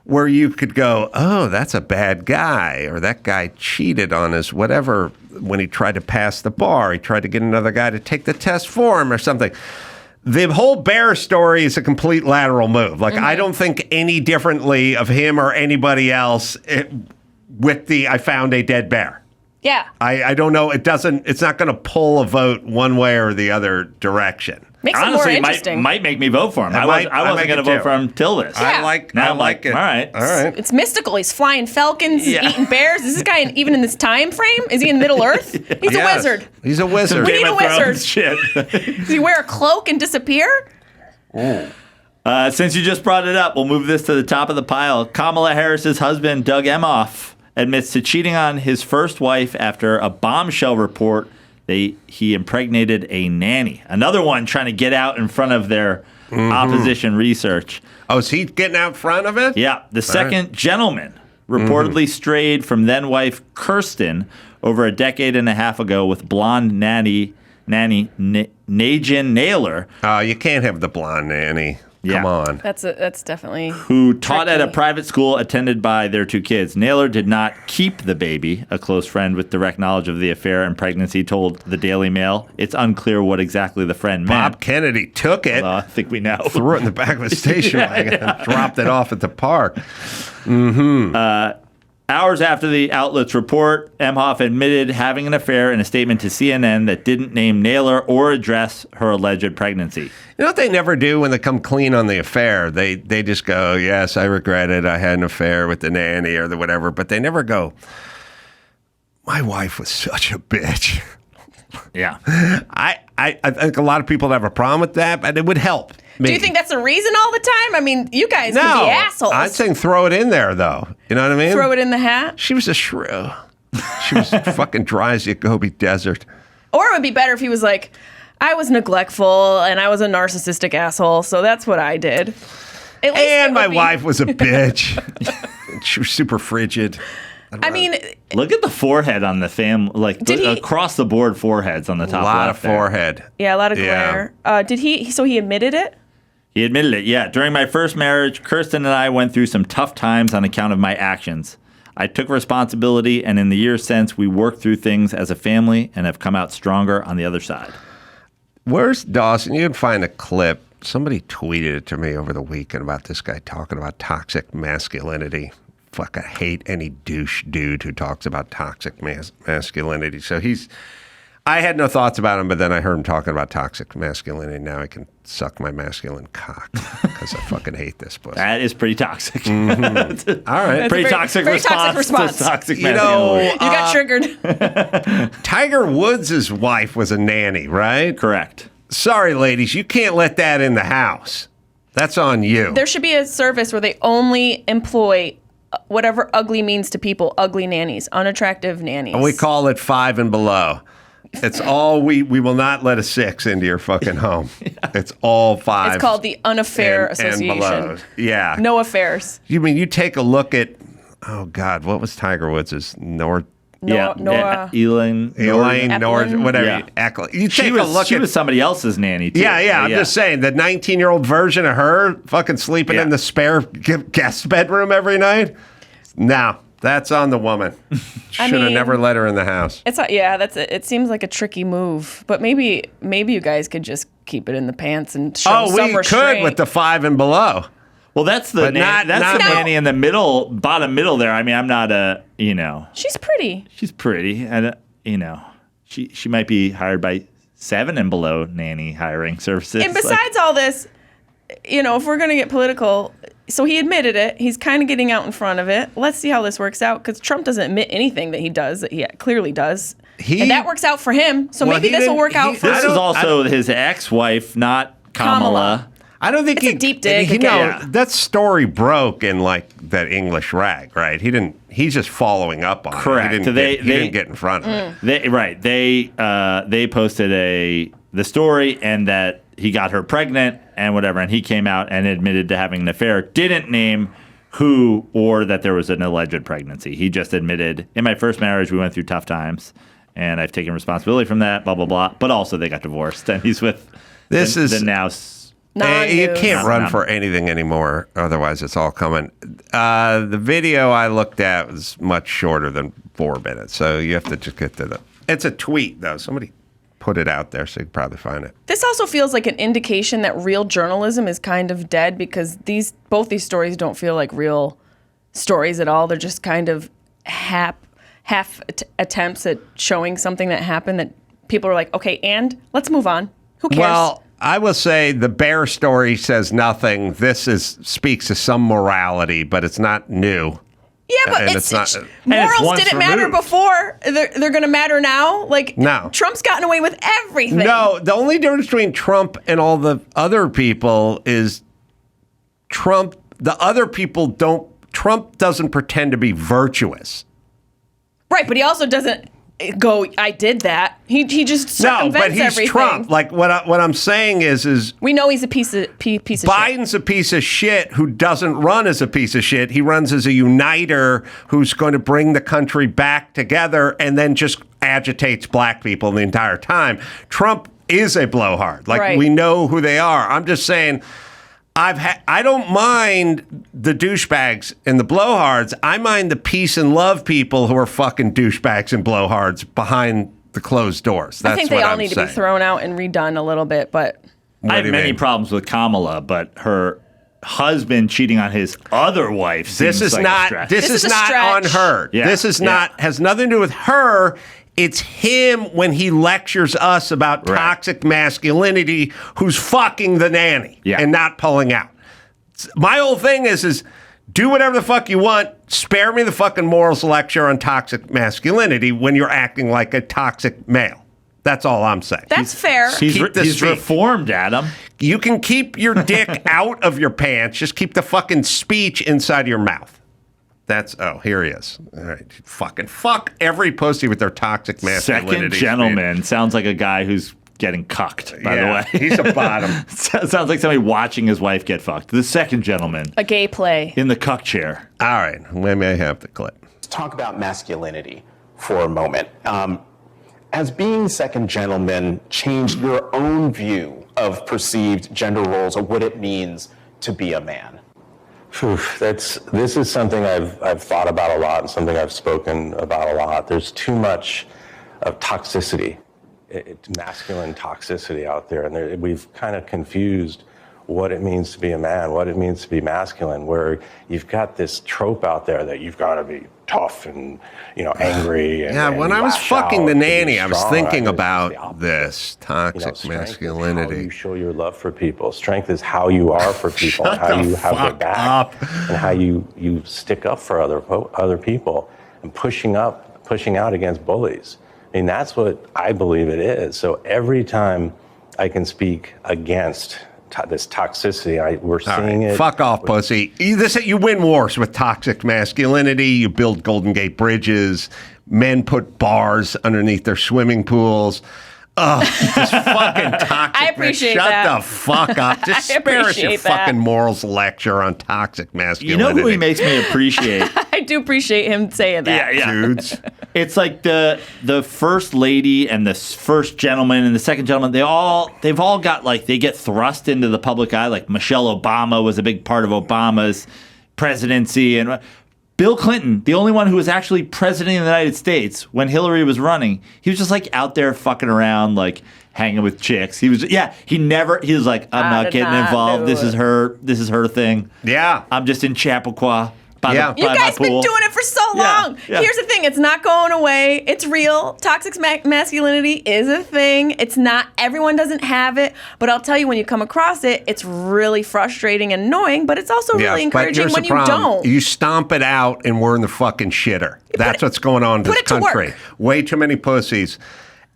where you could go, oh, that's a bad guy, or that guy cheated on his whatever when he tried to pass the bar. He tried to get another guy to take the test for him or something. The whole bear story is a complete lateral move. I don't think any differently of him or anybody else with the I found a dead bear. Yeah. I don't know. It's not going to pull a vote one way or the other direction. Makes it more interesting. Might make me vote for him. I wasn't going to vote for him till this. Yeah. I like it. All right. It's mystical. He's flying falcons, he's eating bears. Is this guy even in this time frame? Is he in Middle Earth? He's a wizard. He's a wizard. We need a wizard. Shit. Does he wear a cloak and disappear? Since you just brought it up, we'll move this to the top of the pile. Kamala Harris's husband, Doug Emhoff, admits to cheating on his first wife after a bombshell report he impregnated a nanny. Another one trying to get out in front of their opposition research. Oh, is he getting out front of it? Yeah. The second gentleman reportedly strayed from then-wife Kirsten over a decade and a half ago with blonde nanny Najin Naylor. Oh, you can't have the blonde nanny. Come on. That's definitely who taught at a private school attended by their two kids. Naylor did not keep the baby. A close friend with direct knowledge of the affair and pregnancy told the Daily Mail. It's unclear what exactly the friend meant. Bob Kennedy took it. I think we know. Threw it in the back of a station wagon and dropped it off at the park. Hours after the outlet's report, Emhoff admitted having an affair in a statement to CNN that didn't name Naylor or address her alleged pregnancy. You know what they never do when they come clean on the affair? They just go, yes, I regret it. I had an affair with the nanny or the whatever. But they never go, my wife was such a bitch. Yeah. I think a lot of people have a problem with that, but it would help. Do you think that's a reason all the time? I mean, you guys can be assholes. I'm saying throw it in there, though. You know what I mean? Throw it in the hat? She was a shrew. She was fucking dry as the Gobi Desert. Or it would be better if he was like, I was neglectful and I was a narcissistic asshole, so that's what I did. And my wife was a bitch. She was super frigid. I mean, look at the forehead on the across the board foreheads on the top left. A lot of forehead. Yeah, a lot of glare. So he admitted it? He admitted it, yeah. During my first marriage, Kirsten and I went through some tough times on account of my actions. I took responsibility, and in the years since, we worked through things as a family and have come out stronger on the other side. Where's Dawson? You can find a clip. Somebody tweeted it to me over the weekend about this guy talking about toxic masculinity. Fuck, I hate any douche dude who talks about toxic masculinity. So I had no thoughts about him, but then I heard him talking about toxic masculinity. Now I can suck my masculine cock because I fucking hate this pussy. That is pretty toxic. Mm-hmm. All right. Pretty toxic response to toxic masculinity. You got triggered. Tiger Woods' wife was a nanny, right? Correct. Sorry, ladies, you can't let that in the house. That's on you. There should be a service where they only employ whatever ugly means to people, ugly nannies, unattractive nannies. And we call it 5 and below. It's all we will not let a 6 into your fucking home. It's all 5. It's called the Unaffair Association. And below. Yeah. No affairs. You mean you take a look at, oh God, what was Tiger Woods' Nora. Elaine, whatever. Yeah. You take a look she was somebody else's nanny, too. Yeah. I'm just saying, the 19-year-old version of her fucking sleeping in the spare guest bedroom every night. No, That's on the woman. Should have never let her in the house. It's that's it. It seems like a tricky move, but maybe you guys could just keep it in the pants and show some restraint. Could with the 5 and below. Well, that's the nanny in the middle, bottom middle there. I mean, I'm not She's pretty. She's pretty, and she might be hired by 7 and below nanny hiring services. And besides all this, if we're gonna get political, so he admitted it. He's kind of getting out in front of it. Let's see how this works out, because Trump doesn't admit anything that he does that he clearly does, and that works out for him. So maybe this will work out for him. This is also his ex-wife, not Kamala. I don't think it's a deep dig. That story broke in like that English rag, right? He's just following up on it. Correct. He didn't get in front of it. They posted the story and that he got her pregnant and whatever, and he came out and admitted to having an affair. Didn't name who or that there was an alleged pregnancy. He just admitted, in my first marriage, we went through tough times, and I've taken responsibility from that, blah, blah, blah. But also they got divorced, and he's with the now... You can't run for anything anymore. Otherwise, it's all coming. The video I looked at was much shorter than 4 minutes, so you have to just get to It's a tweet, though. Somebody put it out there, so you can probably find it. This also feels like an indication that real journalism is kind of dead, because both these stories don't feel like real stories at all. They're just kind of half attempts at showing something that happened that people are like, okay, and let's move on. Who cares? Well, I will say the bear story says nothing. This speaks to some morality, but it's not new. Yeah, but morals didn't matter before. They're going to matter now. No. Trump's gotten away with everything. No, the only difference between Trump and all the other people is Trump doesn't pretend to be virtuous. Right, but he also doesn't go, I did that. He just circumvents but he's everything. Trump. Like what I'm saying is we know he's a piece of Biden's shit. a piece of shit who doesn't run as a piece of shit. He runs as a uniter who's going to bring the country back together and then just agitates black people the entire time. Trump is a blowhard. We know who they are. I'm just saying I don't mind the douchebags and the blowhards. I mind the peace and love people who are fucking douchebags and blowhards behind the closed doors. That's I think they all need to be thrown out and redone a little bit, but... I have many problems with Kamala, but her husband cheating on his other wife seems like a stretch. This is not on her. Yeah. This is not, has nothing to do with her. It's him when he lectures us about toxic masculinity who's fucking the nanny and not pulling out. My whole thing is do whatever the fuck you want. Spare me the fucking morals lecture on toxic masculinity when you're acting like a toxic male. That's all I'm saying. That's fair. He's reformed, Adam. You can keep your dick out of your pants. Just keep the fucking speech inside your mouth. Here he is. All right. Fuck every postie with their toxic masculinity. Second gentleman sounds like a guy who's getting cucked, by the way. He's a bottom. Sounds like somebody watching his wife get fucked. The second gentleman. A gay play. In the cuck chair. All right. Let me have the clip. Let's talk about masculinity for a moment. Has being second gentleman changed your own view of perceived gender roles or what it means to be a man? This is something I've thought about a lot and something I've spoken about a lot. There's too much of toxicity, masculine toxicity out there, and we've kind of confused what it means to be a man, what it means to be masculine, where you've got this trope out there that you've got to be tough and angry. And, when I was fucking the nanny, I was thinking about this toxic masculinity. How you show your love for people. Strength is how you are for people, how you have their back, and how you stick up for other people, and pushing out against bullies. I mean, that's what I believe it is. So every time I can speak against this toxicity, we're seeing it. Fuck off, pussy. You win wars with toxic masculinity. You build Golden Gate bridges. Men put bars underneath their swimming pools. Oh, this fucking toxic. I appreciate that. Shut the fuck up. Just spare us your fucking morals lecture on toxic masculinity. You know who he makes me appreciate? I do appreciate him saying that. Yeah. Dudes. It's like the first lady and the first gentleman and the second gentleman, they've all got they get thrust into the public eye. Like Michelle Obama was a big part of Obama's presidency, and Bill Clinton, the only one who was actually president of the United States when Hillary was running, he was just like out there fucking around, like hanging with chicks. He was he was like, I'm not getting involved. This is her thing. Yeah. I'm just in Chappaqua. You guys been doing it for so long. Yeah. Here's the thing. It's not going away. It's real. Toxic masculinity is a thing. It's not, everyone doesn't have it. But I'll tell you, when you come across it, it's really frustrating and annoying, but it's also really encouraging when you don't. You stomp it out and we're in the fucking shitter. That's what's going on in this country. Way too many pussies.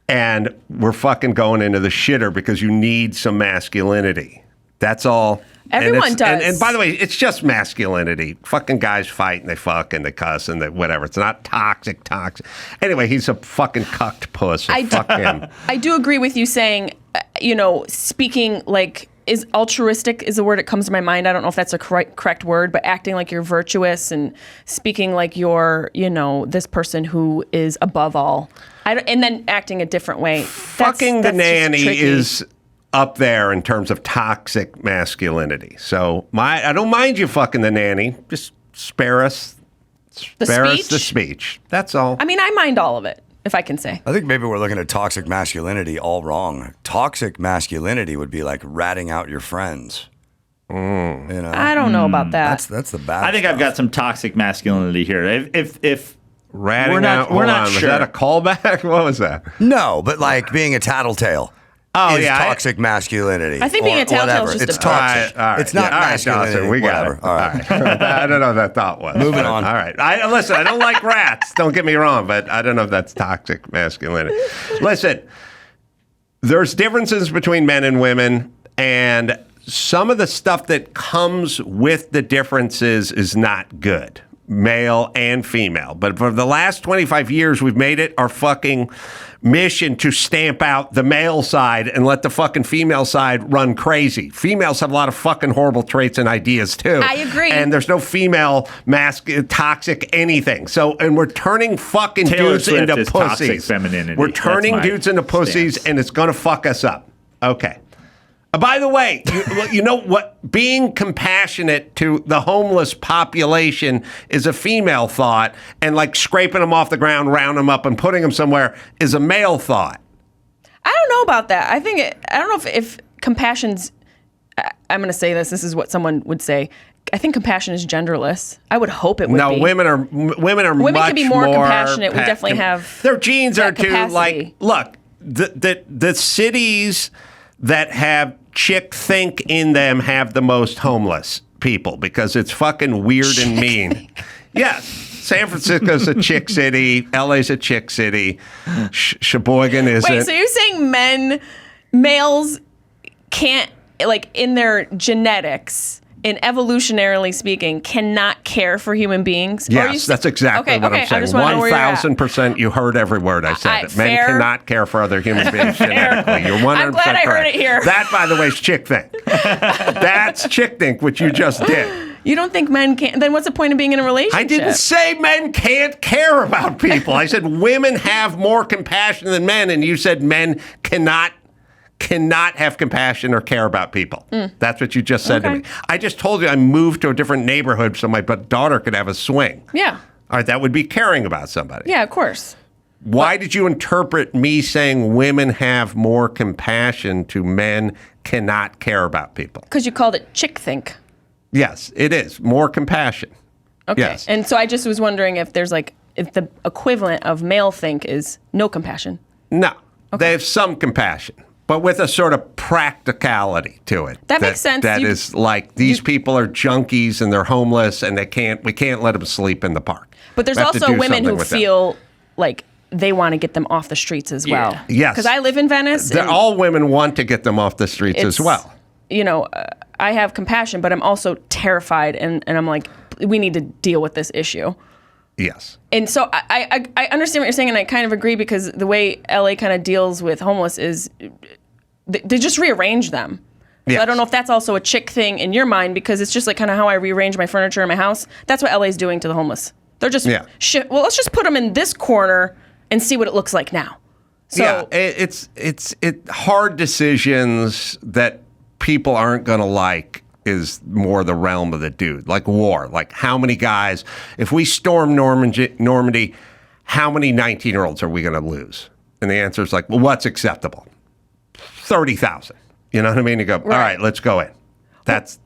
And we're fucking going into the shitter because you need some masculinity. That's all. Everyone does. And by the way, it's just masculinity. Fucking guys fight and they fuck and they cuss and they whatever. It's not toxic. Anyway, he's a fucking cucked puss. Fuck him. I do agree with you saying, speaking like, is altruistic is the word that comes to my mind. I don't know if that's a correct word, but acting like you're virtuous and speaking like you're, this person who is above all. And then acting a different way. Fucking the nanny is up there in terms of toxic masculinity. So I don't mind you fucking the nanny. Just spare us the speech. That's all. I mean, I mind all of it, if I can say. I think maybe we're looking at toxic masculinity all wrong. Toxic masculinity would be like ratting out your friends. I don't know about that. That's the bad. I think stuff. I've got some toxic masculinity here. If ratting we're not, out, we're not was sure. that a callback? What was that? No, but like being a tattletale. Is toxic masculinity. I think being a tattletale is just it's toxic. All right. It's not masculinity. Dawson, we got it. All right. I don't know what that thought was. Moving on. All right. Listen, I don't like rats. Don't get me wrong, but I don't know if that's toxic masculinity. Listen, there's differences between men and women, and some of the stuff that comes with the differences is not good. Male and female. But for the last 25 years, we've made it our fucking mission to stamp out the male side and let the fucking female side run crazy. Females have a lot of fucking horrible traits and ideas too. I agree. And there's no female toxic anything. So, and we're turning fucking Taylor dudes Swift into is toxic pussies. femininity. We're turning That's my dudes into pussies, stance. and it's going to fuck us up. Okay. By the way, you know what? Being compassionate to the homeless population is a female thought, and like scraping them off the ground, round them up, and putting them somewhere is a male thought. I don't know about that. I don't know if compassion's. I'm going to say this. This is what someone would say. I think compassion is genderless. I would hope it would be. No, women are Women much can be more compassionate. We definitely have their genes are too capacity. like. Look, the cities that have chick think in them have the most homeless people because it's fucking weird and mean. Yes. San Francisco's a chick city. LA's a chick city. Sheboygan isn't. Wait, so you're saying males can't, like in their genetics, in evolutionarily speaking, cannot care for human beings? Yes, that's exactly what I'm saying. 1,000% you heard every word I said. Men cannot care for other human beings genetically. You're 100% I'm glad I heard it here. That, by the way, is chick think. That's chick think, which you just did. You don't think men can't? Then what's the point of being in a relationship? I didn't say men can't care about people. I said women have more compassion than men, and you said men cannot have compassion or care about people. That's what you just said to me. I just told you I moved to a different neighborhood so my daughter could have a swing. Yeah. All right, that would be caring about somebody. Yeah, of course. Why did you interpret me saying women have more compassion to men cannot care about people? Because you called it chick think. Yes, it is. More compassion. Okay. Yes. And so I just was wondering if there's if the equivalent of male think is no compassion. No. Okay. They have some compassion, but with a sort of practicality to it. That makes sense. That is like these people are junkies and they're homeless and we can't let them sleep in the park. But there's also women who feel like they want to get them off the streets as well. Yes. Because I live in Venice. All women want to get them off the streets as well. I have compassion, but I'm also terrified, and I'm like, we need to deal with this issue. Yes. And so I understand what you're saying, and I kind of agree because the way LA kind of deals with homeless is they just rearrange them. Yes. So I don't know if that's also a chick thing in your mind, because it's just like kind of how I rearrange my furniture in my house. That's what LA's doing to the homeless. They're just, well, let's just put them in this corner and see what it looks like now. So, it's hard decisions that people aren't going to like is more the realm of the dude, like war. Like how many guys, if we storm Normandy, how many 19-year-olds are we going to lose? And the answer is like, well, what's acceptable? 30,000. You know what I mean? You go, all right, let's go in. That's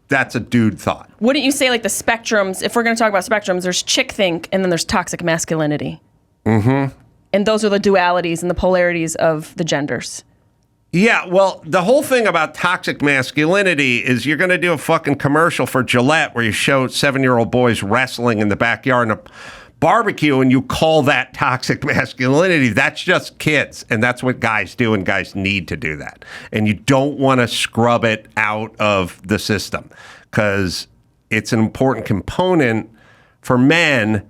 a dude thought. Wouldn't you say like the spectrums, if we're going to talk about spectrums, there's chick think and then there's toxic masculinity. Mm-hmm. And those are the dualities and the polarities of the genders. Yeah, well, the whole thing about toxic masculinity is you're going to do a fucking commercial for Gillette where you show 7-year-old boys wrestling in the backyard in a barbecue and you call that toxic masculinity. That's just kids, and that's what guys do, and guys need to do that. And you don't want to scrub it out of the system because it's an important component for men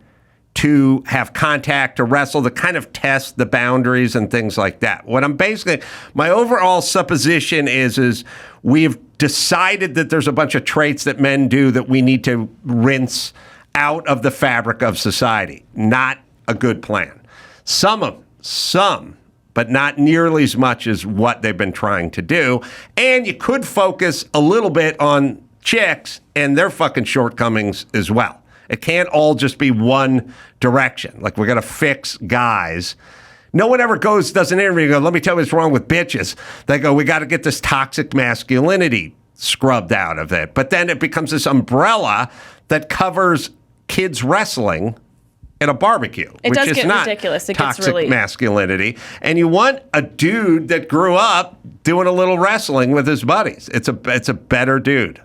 to have contact, to wrestle, to kind of test the boundaries and things like that. What I'm basically, my overall supposition is we've decided that there's a bunch of traits that men do that we need to rinse out of the fabric of society. Not a good plan. Some, but not nearly as much as what they've been trying to do. And you could focus a little bit on chicks and their fucking shortcomings as well. It can't all just be one direction. Like, we're going to fix guys. No one ever does an interview and go, let me tell you what's wrong with bitches. They go, we got to get this toxic masculinity scrubbed out of it. But then it becomes this umbrella that covers kids wrestling at a barbecue. It which does is get not ridiculous. It toxic gets really masculinity. And you want a dude that grew up doing a little wrestling with his buddies. It's a better dude,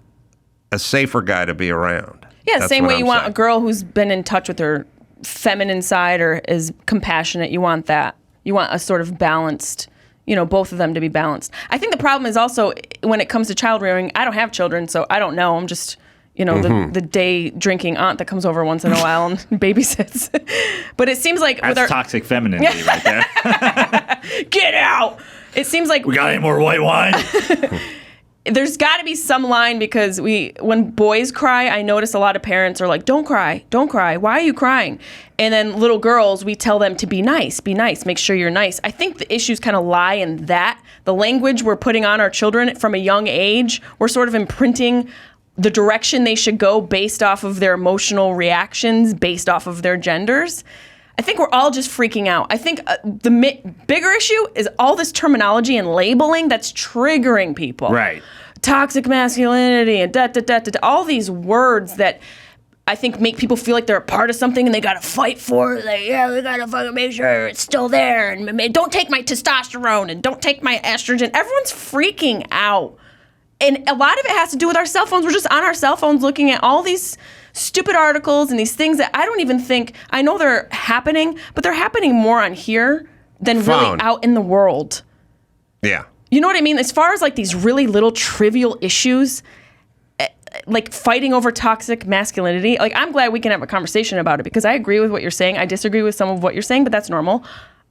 a safer guy to be around. Yeah, That's same what way I'm you want saying. a girl who's been in touch with her feminine side or is compassionate. You want that. You want a sort of balanced, both of them to be balanced. I think the problem is also when it comes to child rearing, I don't have children, so I don't know. I'm just, the day drinking aunt that comes over once in a while and babysits. But it seems like that's toxic femininity right there. Get out! It seems like we got any more white wine? There's got to be some line because when boys cry, I notice a lot of parents are like, don't cry. Why are you crying? And then little girls, we tell them to be nice, make sure you're nice. I think the issues kind of lie in that. The language we're putting on our children from a young age, we're sort of imprinting the direction they should go based off of their emotional reactions, based off of their genders. I think we're all just freaking out. I think the bigger issue is all this terminology and labeling that's triggering people. Right. Toxic masculinity and all these words that I think make people feel like they're a part of something and they got to fight for it. Like, yeah, we got to fucking make sure it's still there. And don't take my testosterone and don't take my estrogen. Everyone's freaking out. And a lot of it has to do with our cell phones. We're just on our cell phones looking at all these stupid articles and these things that I don't even think, I know they're happening, but they're happening more on here than really out in the world. Yeah. You know what I mean? As far as like these really little trivial issues, like fighting over toxic masculinity, like I'm glad we can have a conversation about it because I agree with what you're saying. I disagree with some of what you're saying, but that's normal.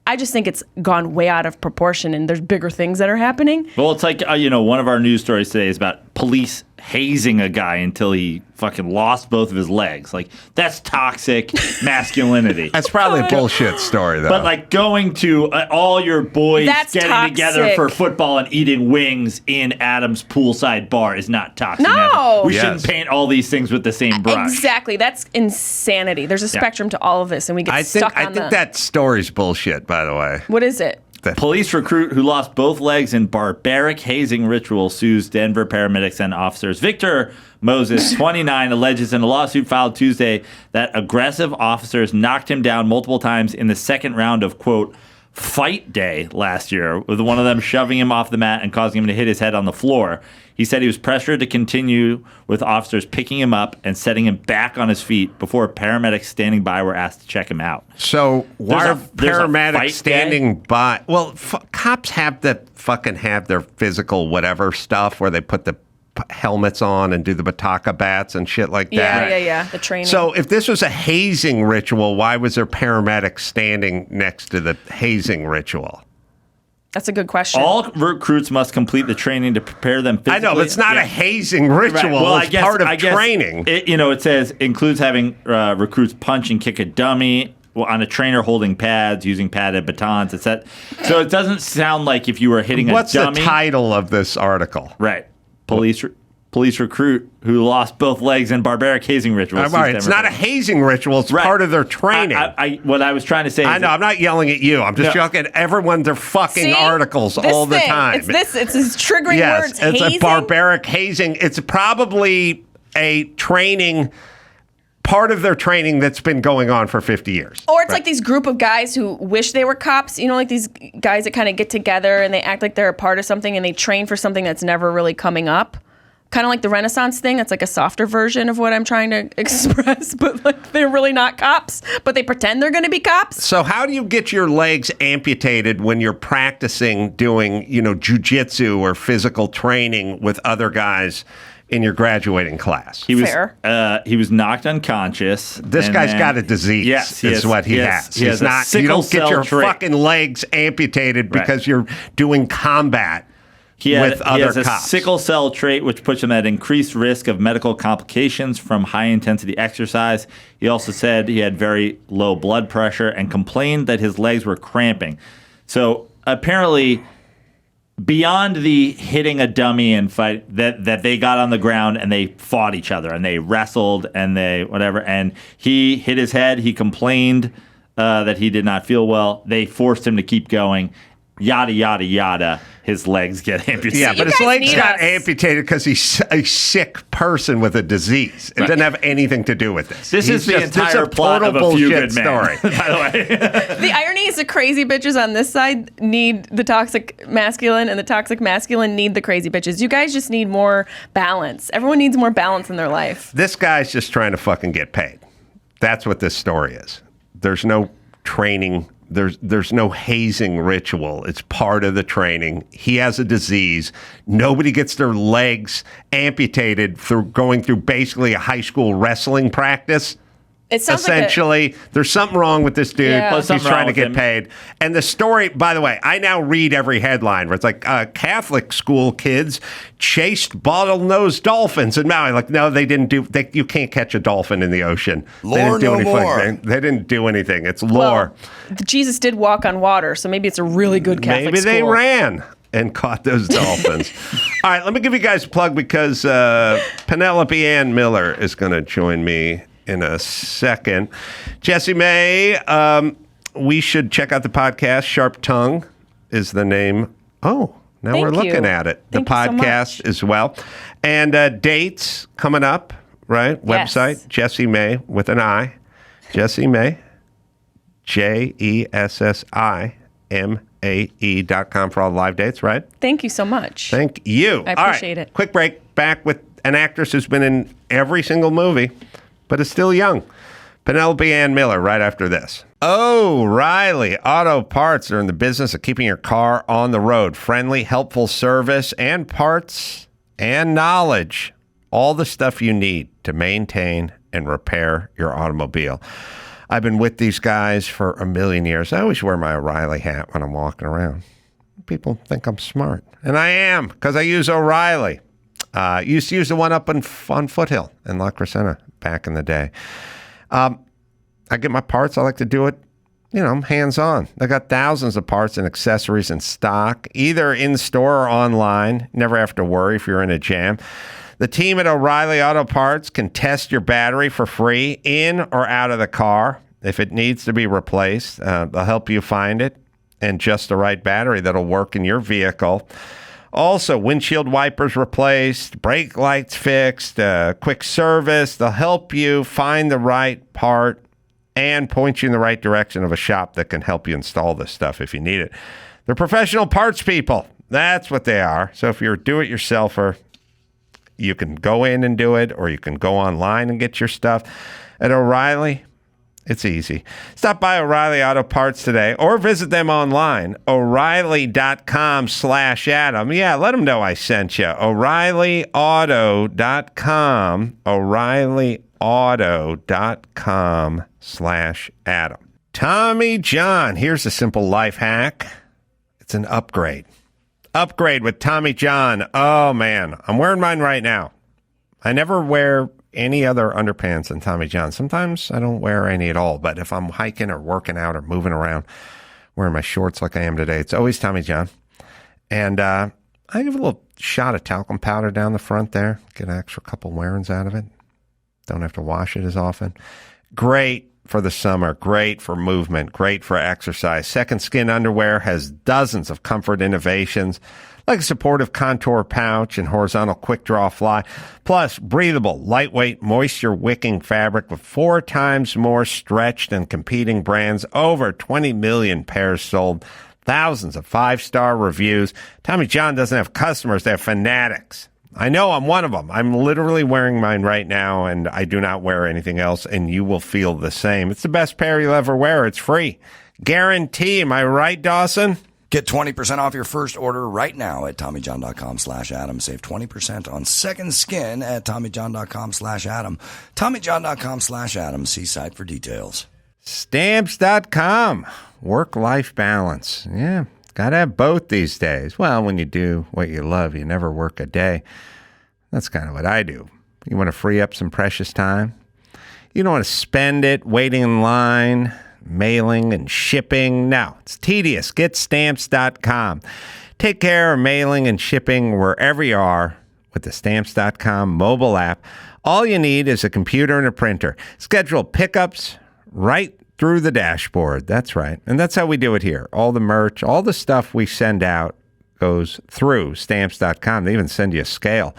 I just think it's gone way out of proportion and there's bigger things that are happening. Well, it's like, one of our news stories today is about police hazing a guy until he fucking lost both of his legs. Like, that's toxic masculinity. That's probably a bullshit story, though. But like going to all your boys That's getting toxic. together for football and eating wings in Adam's poolside bar is not toxic. No. We shouldn't paint all these things with the same brush. Exactly. That's insanity. There's a spectrum to all of this and we get stuck on I think that story's bullshit, by the way. What is it? Police recruit who lost both legs in barbaric hazing ritual sues Denver paramedics and officers. Victor Moses, 29, alleges in a lawsuit filed Tuesday that aggressive officers knocked him down multiple times in the second round of, quote, fight day last year, with one of them shoving him off the mat and causing him to hit his head on the floor. He said he was pressured to continue, with officers picking him up and setting him back on his feet before paramedics standing by were asked to check him out. So why are there's a paramedics fight standing day? by? Well, cops have their physical whatever stuff where they put the helmets on and do the bataka bats and shit like that. Yeah. The training. So if this was a hazing ritual, why was there paramedics standing next to the hazing ritual? That's a good question. All recruits must complete the training to prepare them physically. I know, but it's not a hazing ritual. Right. Well, it's part of training. It says includes having recruits punch and kick a dummy on a trainer holding pads, using padded batons, etc. So it doesn't sound like if you were hitting What's a dummy. the title of this article? Right. Police police recruit who lost both legs in barbaric hazing rituals. All right, it's not a hazing ritual. It's part of their training. What I was trying to say I know, I'm not yelling at you. I'm just yelling at everyone. They're fucking articles all the time. It's these triggering words. It's hazing? a barbaric hazing. It's probably a training, part of their training that's been going on for 50 years. Or it's like these group of guys who wish they were cops. You know, like these guys that kind of get together and they act like they're a part of something and they train for something that's never really coming up. Kind of like the Renaissance thing. That's like a softer version of what I'm trying to express, but like they're really not cops, but they pretend they're going to be cops. So how do you get your legs amputated when you're practicing doing, jujitsu or physical training with other guys in your graduating class? He was knocked unconscious. This guy's got a disease. Yes, is what he has. He's not. You don't get your fucking legs amputated because you're doing combat. He has a cops. sickle cell trait, which puts him at increased risk of medical complications from high-intensity exercise. He also said he had very low blood pressure and complained that his legs were cramping. So apparently, beyond the hitting a dummy and fight, that they got on the ground and they fought each other and they wrestled and they whatever. And he hit his head. He complained that he did not feel well. They forced him to keep going. Yada, yada, yada. His legs get amputated. Yeah, but his legs got amputated because he's a sick person with a disease. It doesn't have anything to do with this. This is the entire plot of A Few Good Men, story. by the way. The irony is the crazy bitches on this side need the toxic masculine, and the toxic masculine need the crazy bitches. You guys just need more balance. Everyone needs more balance in their life. This guy's just trying to fucking get paid. That's what this story is. There's no training. There's no hazing ritual. It's part of the training. He has a disease. Nobody gets their legs amputated through going through basically a high school wrestling practice. It sounds essentially, there's something wrong with this dude. Yeah. He's trying to get paid. And the story, by the way, I now read every headline where it's like Catholic school kids chased bottlenose dolphins in Maui. Like, no, they didn't do. You can't catch a dolphin in the ocean. Lore no more. They didn't do anything. It's lore. Well, Jesus did walk on water, so maybe it's a really good Catholic Maybe school. they ran and caught those dolphins. All right, let me give you guys a plug because Penelope Ann Miller is going to join me in a second. Jessimae, we should check out the podcast. Sharp Tongue is the name. Oh, now Thank we're looking you. at it. Thank the you so podcast much. as well. And dates coming up, right? Yes. Website, Jessimae with an I. Jessimae, JESSIMAE.com for all the live dates, right? Thank you so much. Thank you. I appreciate it. Quick break. Back with an actress who's been in every single movie, but is still young. Penelope Ann Miller right after this. O'Reilly Auto Parts are in the business of keeping your car on the road. Friendly, helpful service and parts and knowledge. All the stuff you need to maintain and repair your automobile. I've been with these guys for a million years. I always wear my O'Reilly hat when I'm walking around. People think I'm smart. And I am, because I use O'Reilly. Used to use the one up on Foothill in La Crescenta back in the day. I get my parts. I like to do it, hands-on. They got thousands of parts and accessories in stock, either in store or online. Never have to worry if you're in a jam. The team at O'Reilly Auto Parts can test your battery for free in or out of the car. If it needs to be replaced, they'll help you find it and just the right battery that'll work in your vehicle. Also, windshield wipers replaced, brake lights fixed, quick service. They'll help you find the right part and point you in the right direction of a shop that can help you install this stuff if you need it. They're professional parts people. That's what they are. So if you're a do-it-yourselfer, you can go in and do it, or you can go online and get your stuff. At O'Reilly, it's easy. Stop by O'Reilly Auto Parts today or visit them online, O'Reilly.com/Adam. Yeah, let them know I sent you. O'ReillyAuto.com, O'ReillyAuto.com/Adam. Tommy John, here's a simple life hack. It's an upgrade. Upgrade with Tommy John. Oh, man. I'm wearing mine right now. I never wear any other underpants than Tommy John. Sometimes I don't wear any at all, but if I'm hiking or working out or moving around, wearing my shorts like I am today, it's always Tommy John. And I give a little shot of talcum powder down the front there. Get an extra couple wearings out of it. Don't have to wash it as often. Great for the summer. Great for movement. Great for exercise. Second Skin underwear has dozens of comfort innovations, like a supportive contour pouch and horizontal quick draw fly, plus breathable, lightweight, moisture-wicking fabric with 4 times more stretch than competing brands. Over 20 million pairs sold, thousands of 5-star reviews. Tommy John doesn't have customers, they have fanatics. I know I'm one of them. I'm literally wearing mine right now, and I do not wear anything else, and you will feel the same. It's the best pair you'll ever wear. It's free. Guarantee. Am I right, Dawson? Get 20% off your first order right now at TommyJohn.com/Adam. Save 20% on Second Skin at TommyJohn.com/Adam. TommyJohn.com/Adam. See site for details. Stamps.com. Work-life balance. Yeah, got to have both these days. Well, when you do what you love, you never work a day. That's kind of what I do. You want to free up some precious time? You don't want to spend it waiting in line, mailing and shipping. No, it's tedious. Get Stamps.com. Take care of mailing and shipping wherever you are with the Stamps.com mobile app. All you need is a computer and a printer. Schedule pickups right through the dashboard. That's right. And that's how we do it here. All the merch, all the stuff we send out goes through Stamps.com. They even send you a scale.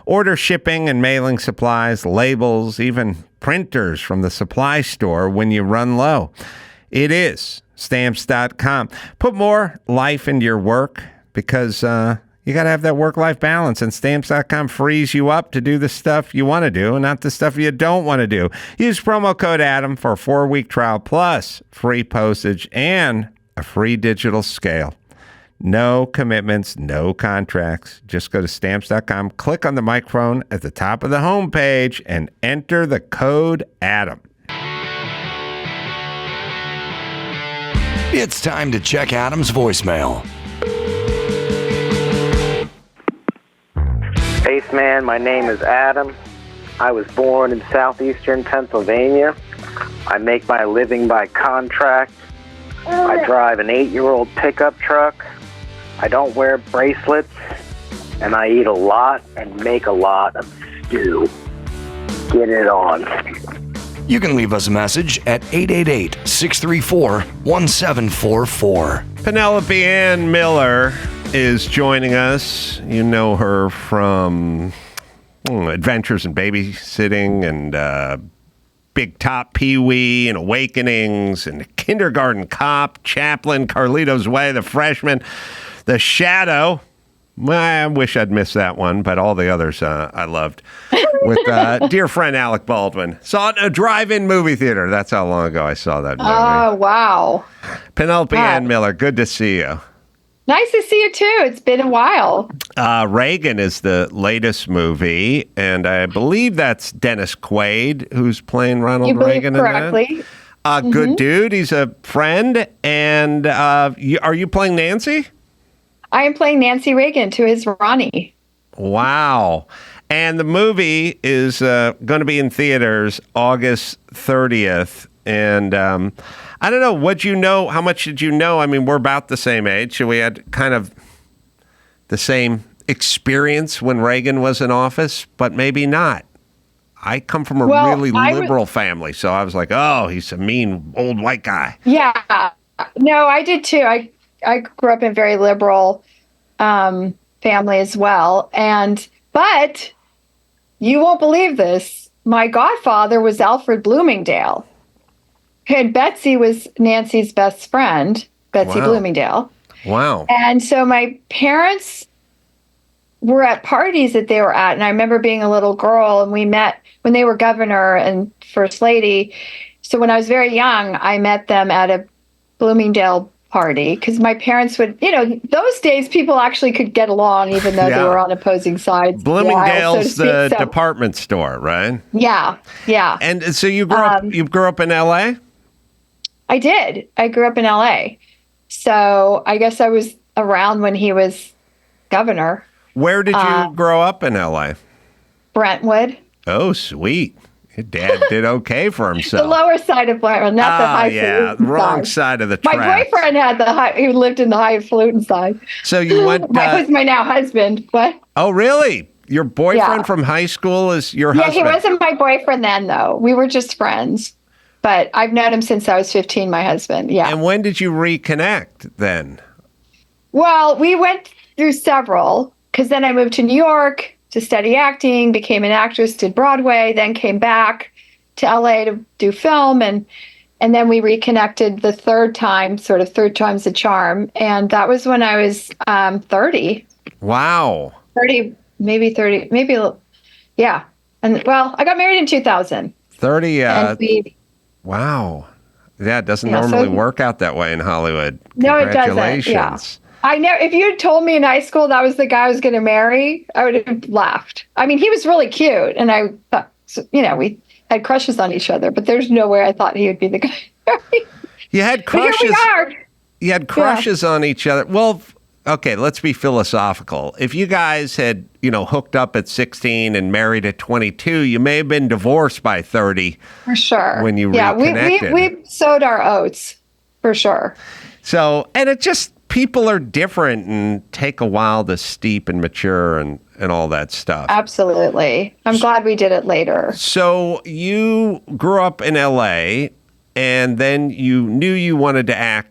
Order shipping and mailing supplies, labels, even printers from the supply store when you run low. It is Stamps.com. Put more life into your work because you got to have that work-life balance, and Stamps.com frees you up to do the stuff you want to do and not the stuff you don't want to do. Use promo code ADAM for a 4-week trial plus free postage and a free digital scale. No commitments, no contracts. Just go to Stamps.com, click on the microphone at the top of the homepage, and enter the code ADAM. It's time to check Adam's voicemail. Ace Man, my name is Adam. I was born in southeastern Pennsylvania. I make my living by contract. I drive an 8-year-old pickup truck. I don't wear bracelets. And I eat a lot and make a lot of stew. Get it on. You can leave us a message at 888-634-1744. Penelope Ann Miller is joining us. You know her from Adventures in Babysitting and Big Top Pee-wee and Awakenings and Kindergarten Cop, Chaplin, Carlito's Way, The Freshman, The Shadow. Well, I wish I'd missed that one, but all the others I loved. With dear friend Alec Baldwin. Saw it in a drive-in movie theater. That's how long ago I saw that movie. Oh, wow. Penelope Ann Miller, good to see you. Nice to see you, too. It's been a while. Reagan is the latest movie, and I believe that's Dennis Quaid who's playing Ronald Reagan in that. Correctly. Good dude. He's a friend. And are you playing Nancy? I am playing Nancy Reagan to his Ronnie. Wow. And the movie is going to be in theaters August 30th. And I don't know, what you know? How much did you know? I mean, we're about the same age. So we had kind of the same experience when Reagan was in office, but maybe not. I come from a really liberal family, so I was like, oh, he's a mean old white guy. Yeah. No, I did too. I grew up in a very liberal family as well. But you won't believe this. My godfather was Alfred Bloomingdale. And Betsy was Nancy's best friend, Betsy Bloomingdale. Wow. And so my parents were at parties that they were at. And I remember being a little girl, and we met when they were governor and first lady. So when I was very young, I met them at a Bloomingdale party because my parents would, those days people actually could get along even though they were on opposing sides. Bloomingdale's the department store, right? Yeah. Yeah. And so you grew up in LA? I did. I grew up in LA. So I guess I was around when he was governor. Where did you grow up in LA? Brentwood. Oh, sweet. Your dad did okay for himself. The lower side of Black, not the highfalutin wrong side. side of the My tracks. boyfriend had he lived in the highfalutin side. So you went. That was my now husband. What? Oh, really? Your boyfriend Yeah. from high school is your Yeah, husband? he wasn't my boyfriend then, though. We were just friends. But I've known him since I was 15, my husband. Yeah. And when did you reconnect then? Well, we went through several, because then I moved to New York to study acting, became an actress, did Broadway, then came back to LA to do film, and then we reconnected the third time, sort of third time's a charm, and that was when I was 30. Wow. 30, maybe 30, maybe a little, yeah. And well, I got married in 2000. 30. And Wow. Yeah, it doesn't Yeah, normally so- work out that way in Hollywood. No, it doesn't. Congratulations. Yeah. I know. If you had told me in high school that was the guy I was going to marry, I would have laughed. I mean, he was really cute, and I thought, we had crushes on each other, but there's no way I thought he would be the guy. You had But here crushes. we are. You had crushes on each other. Well, okay, let's be philosophical. If you guys had, hooked up at 16 and married at 22, you may have been divorced by 30. For sure. When you we reconnected. we sowed our oats, for sure. So, and it just, people are different and take a while to steep and mature and all that stuff. Absolutely. I'm glad we did it later. So you grew up in LA and then you knew you wanted to act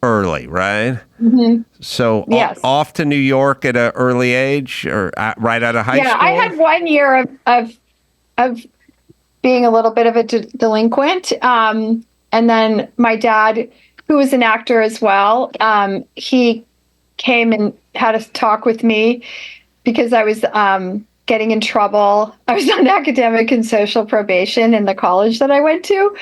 early, right? Mm-hmm. So Yes. off to New York at an early age or right out of high school? I had 1 year of being a little bit of a delinquent. And then my dad, who was an actor as well, he came and had a talk with me because I was getting in trouble. I was on academic and social probation in the college that I went to.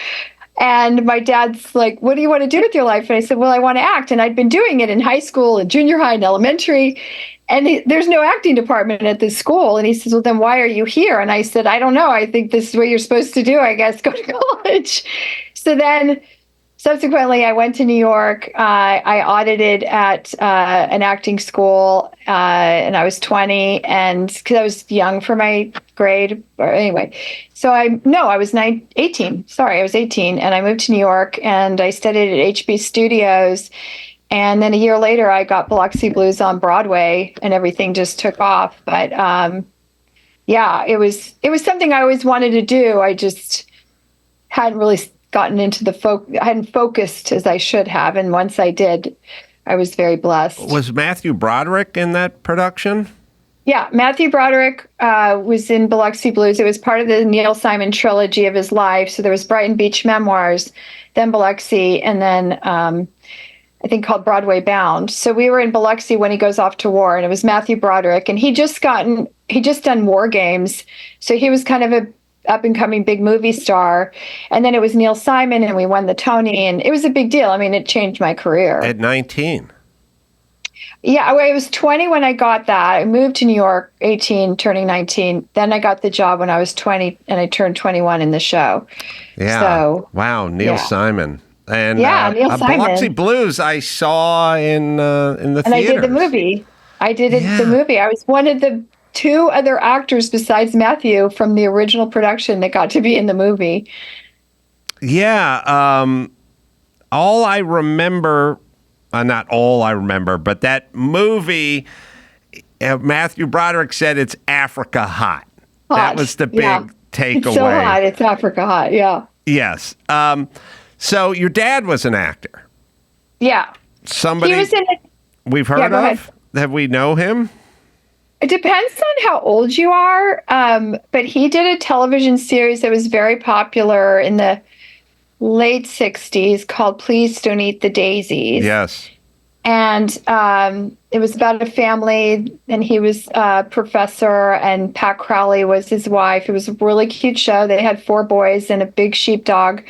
And my dad's like, what do you want to do with your life? And I said, well, I want to act. And I'd been doing it in high school and junior high and elementary. And there's no acting department at this school. And he says, well, then why are you here? And I said, I don't know. I think this is what you're supposed to do, I guess, go to college. So then subsequently, I went to New York. I audited at an acting school, and I was 20, and because I was young for my grade. Or anyway, so I was 18. Sorry, I was 18, and I moved to New York, and I studied at HB Studios. And then a year later, I got Biloxi Blues on Broadway, and everything just took off. But it was something I always wanted to do. I just hadn't really gotten into I hadn't focused as I should have. And once I did, I was very blessed. Was Matthew Broderick in that production? Yeah, Matthew Broderick was in Biloxi Blues. It was part of the Neil Simon trilogy of his life. So there was Brighton Beach Memoirs, then Biloxi, and then I think called Broadway Bound. So we were in Biloxi when he goes off to war, and it was Matthew Broderick, and he just done War Games. So he was kind of a up and coming big movie star. And then it was Neil Simon, and we won the Tony, and it was a big deal. I mean, it changed my career. At 19? Yeah, I was 20 when I got that. I moved to New York, 18, turning 19. Then I got the job when I was 20, and I turned 21 in the show. Yeah. So, wow, Neil Simon. And Neil Simon. Biloxi Blues I saw in the theater. And I did the movie. The movie. I was one of the two other actors besides Matthew from the original production that got to be in the movie. Yeah. All I remember, not all I remember, but that movie, Matthew Broderick said it's Africa hot. That was the big takeaway. It's so hot. It's Africa hot. Yeah. Yes. So your dad was an actor. Yeah. Somebody he was in it. We've heard go of? ahead. Have we know him? It depends on how old you are, but he did a television series that was very popular in the late 60s called Please Don't Eat the Daisies. Yes. And it was about a family, and he was a professor, and Pat Crowley was his wife. It was a really cute show. They had 4 boys and a big sheepdog.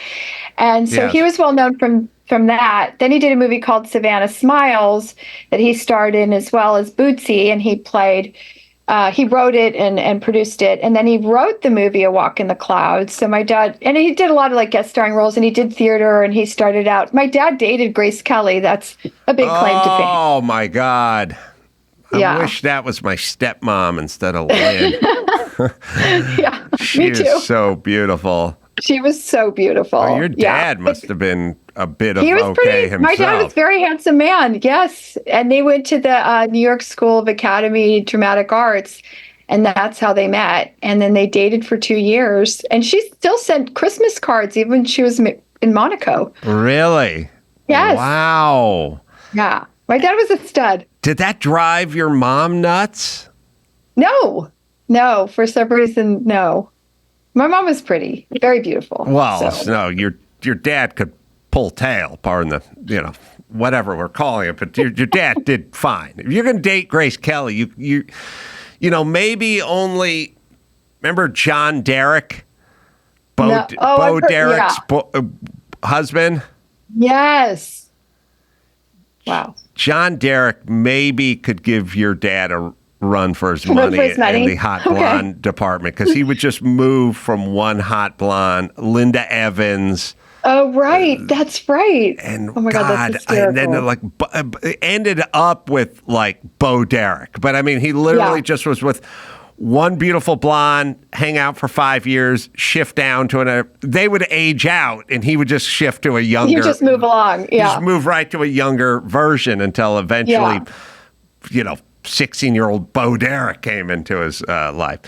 And so he was well known from that. Then he did a movie called Savannah Smiles that he starred in, as well as Bootsy, and he played, he wrote it and produced it. And then he wrote the movie A Walk in the Clouds. So my dad, and he did a lot of like guest starring roles, and he did theater, and he started out, my dad dated Grace Kelly. That's a big claim to fame. Oh my God. I wish that was my stepmom instead of Lynn. Yeah. She too. is so beautiful. She was so beautiful. Oh, your dad must have been a bit of himself. My dad was a very handsome man. Yes. And they went to the New York School of Academy Dramatic Arts, and that's how they met. And then they dated for 2 years. And she still sent Christmas cards even when she was in Monaco. Really? Yes. Wow. Yeah. My dad was a stud. Did that drive your mom nuts? No. No. For some reason, no. My mom was pretty, very beautiful. Well, so. no, your dad could pull tail, pardon the, whatever we're calling it, but your dad did fine. If you're going to date Grace Kelly, you maybe only, remember John Derek? Bo Derek's husband? Yes. Wow. John Derek maybe could give your dad a run for his money in the hot blonde department, because he would just move from one hot blonde, Linda Evans. Oh, right. That's right. And oh my God, that's hysterical. And then ended up with like Bo Derek. But I mean, he literally just was with one beautiful blonde, hang out for 5 years, shift down to another. They would age out, and he would just shift to a younger. You just move along. Yeah. Just move right to a younger version until eventually, 16-year-old Bo Derek came into his life.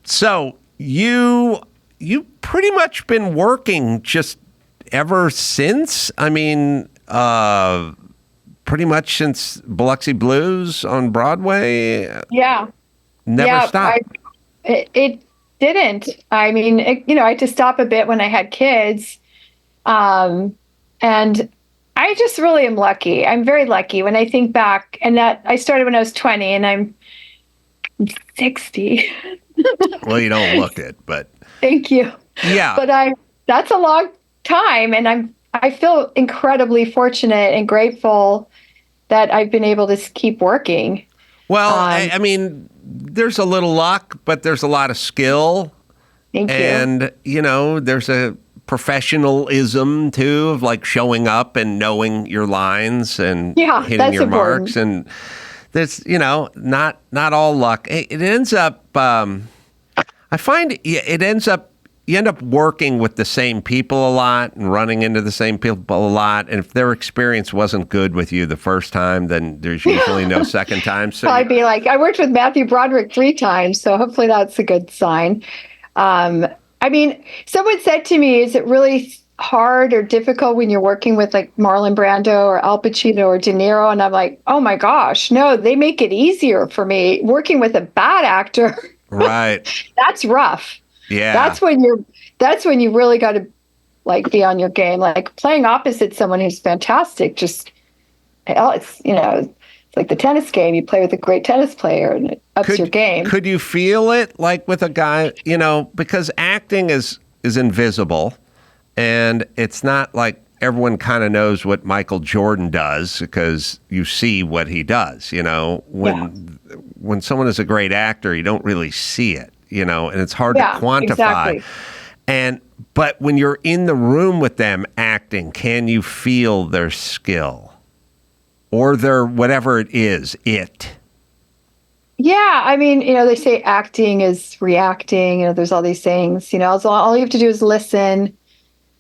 So you pretty much been working just ever since? I mean, pretty much since Biloxi Blues on Broadway? Yeah. Never stopped? It didn't. I mean, I had to stop a bit when I had kids. And I just really am lucky. I'm very lucky when I think back, and that I started when I was 20 and I'm 60. Well, you don't look it, but thank you. Yeah. But that's a long time, and I feel incredibly fortunate and grateful that I've been able to keep working. Well, I mean, there's a little luck, but there's a lot of skill. Thank you. And, there's a professionalism too, of like showing up and knowing your lines and hitting your marks. And there's, not all luck. It ends up, I find it ends up, you end up working with the same people a lot and running into the same people a lot. And if their experience wasn't good with you the first time, then there's usually no second time. So I'd be like, I worked with Matthew Broderick 3 times, so hopefully that's a good sign. I mean, someone said to me, is it really hard or difficult when you're working with like Marlon Brando or Al Pacino or De Niro? And I'm like, oh my gosh, no, they make it easier for me. Working with a bad actor. Right. That's rough. Yeah. That's when you really got to like be on your game. Like playing opposite someone who's fantastic, it's like the tennis game. You play with a great tennis player and it ups your game. Could you feel it like with a guy, because acting is invisible, and it's not like everyone kind of knows what Michael Jordan does because you see what he does, when someone is a great actor, you don't really see it, and it's hard to quantify. Exactly. But when you're in the room with them acting, can you feel their skill? Or their whatever it is, it. Yeah, I mean, they say acting is reacting. There's all these sayings. All you have to do is listen,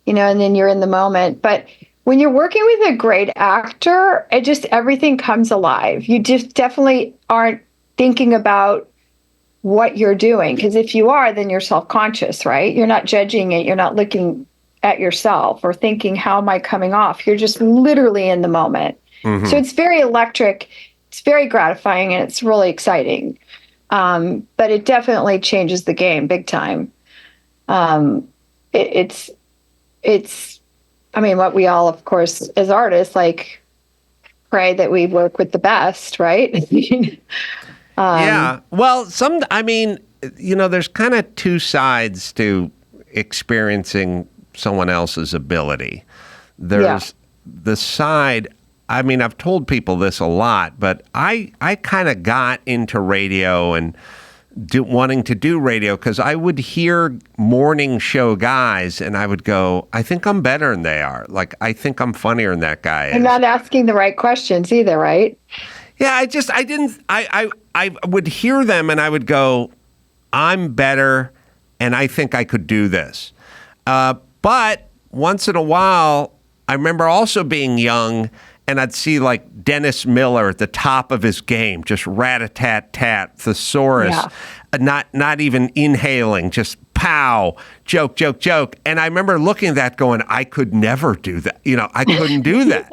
and then you're in the moment. But when you're working with a great actor, everything comes alive. You just definitely aren't thinking about what you're doing, because if you are, then you're self-conscious, right? You're not judging it. You're not looking at yourself or thinking, how am I coming off? You're just literally in the moment. Mm-hmm. So it's very electric, it's very gratifying, and it's really exciting. But it definitely changes the game big time. It's what we all, of course, as artists, like pray that we work with the best, right? Yeah. Well, there's kind of two sides to experiencing someone else's ability. There's the side, I've told people this a lot, but I kind of got into radio and wanting to do radio because I would hear morning show guys and I would go, I think I'm better than they are. Like, I think I'm funnier than that guy is. And not asking the right questions either, right? Yeah, I would hear them and I would go, I'm better and I think I could do this. But once in a while, I remember also being young, and I'd see like Dennis Miller at the top of his game, just rat-a-tat-tat, thesaurus, not even inhaling, just pow, joke, joke, joke. And I remember looking at that going, I could never do that. I couldn't do that,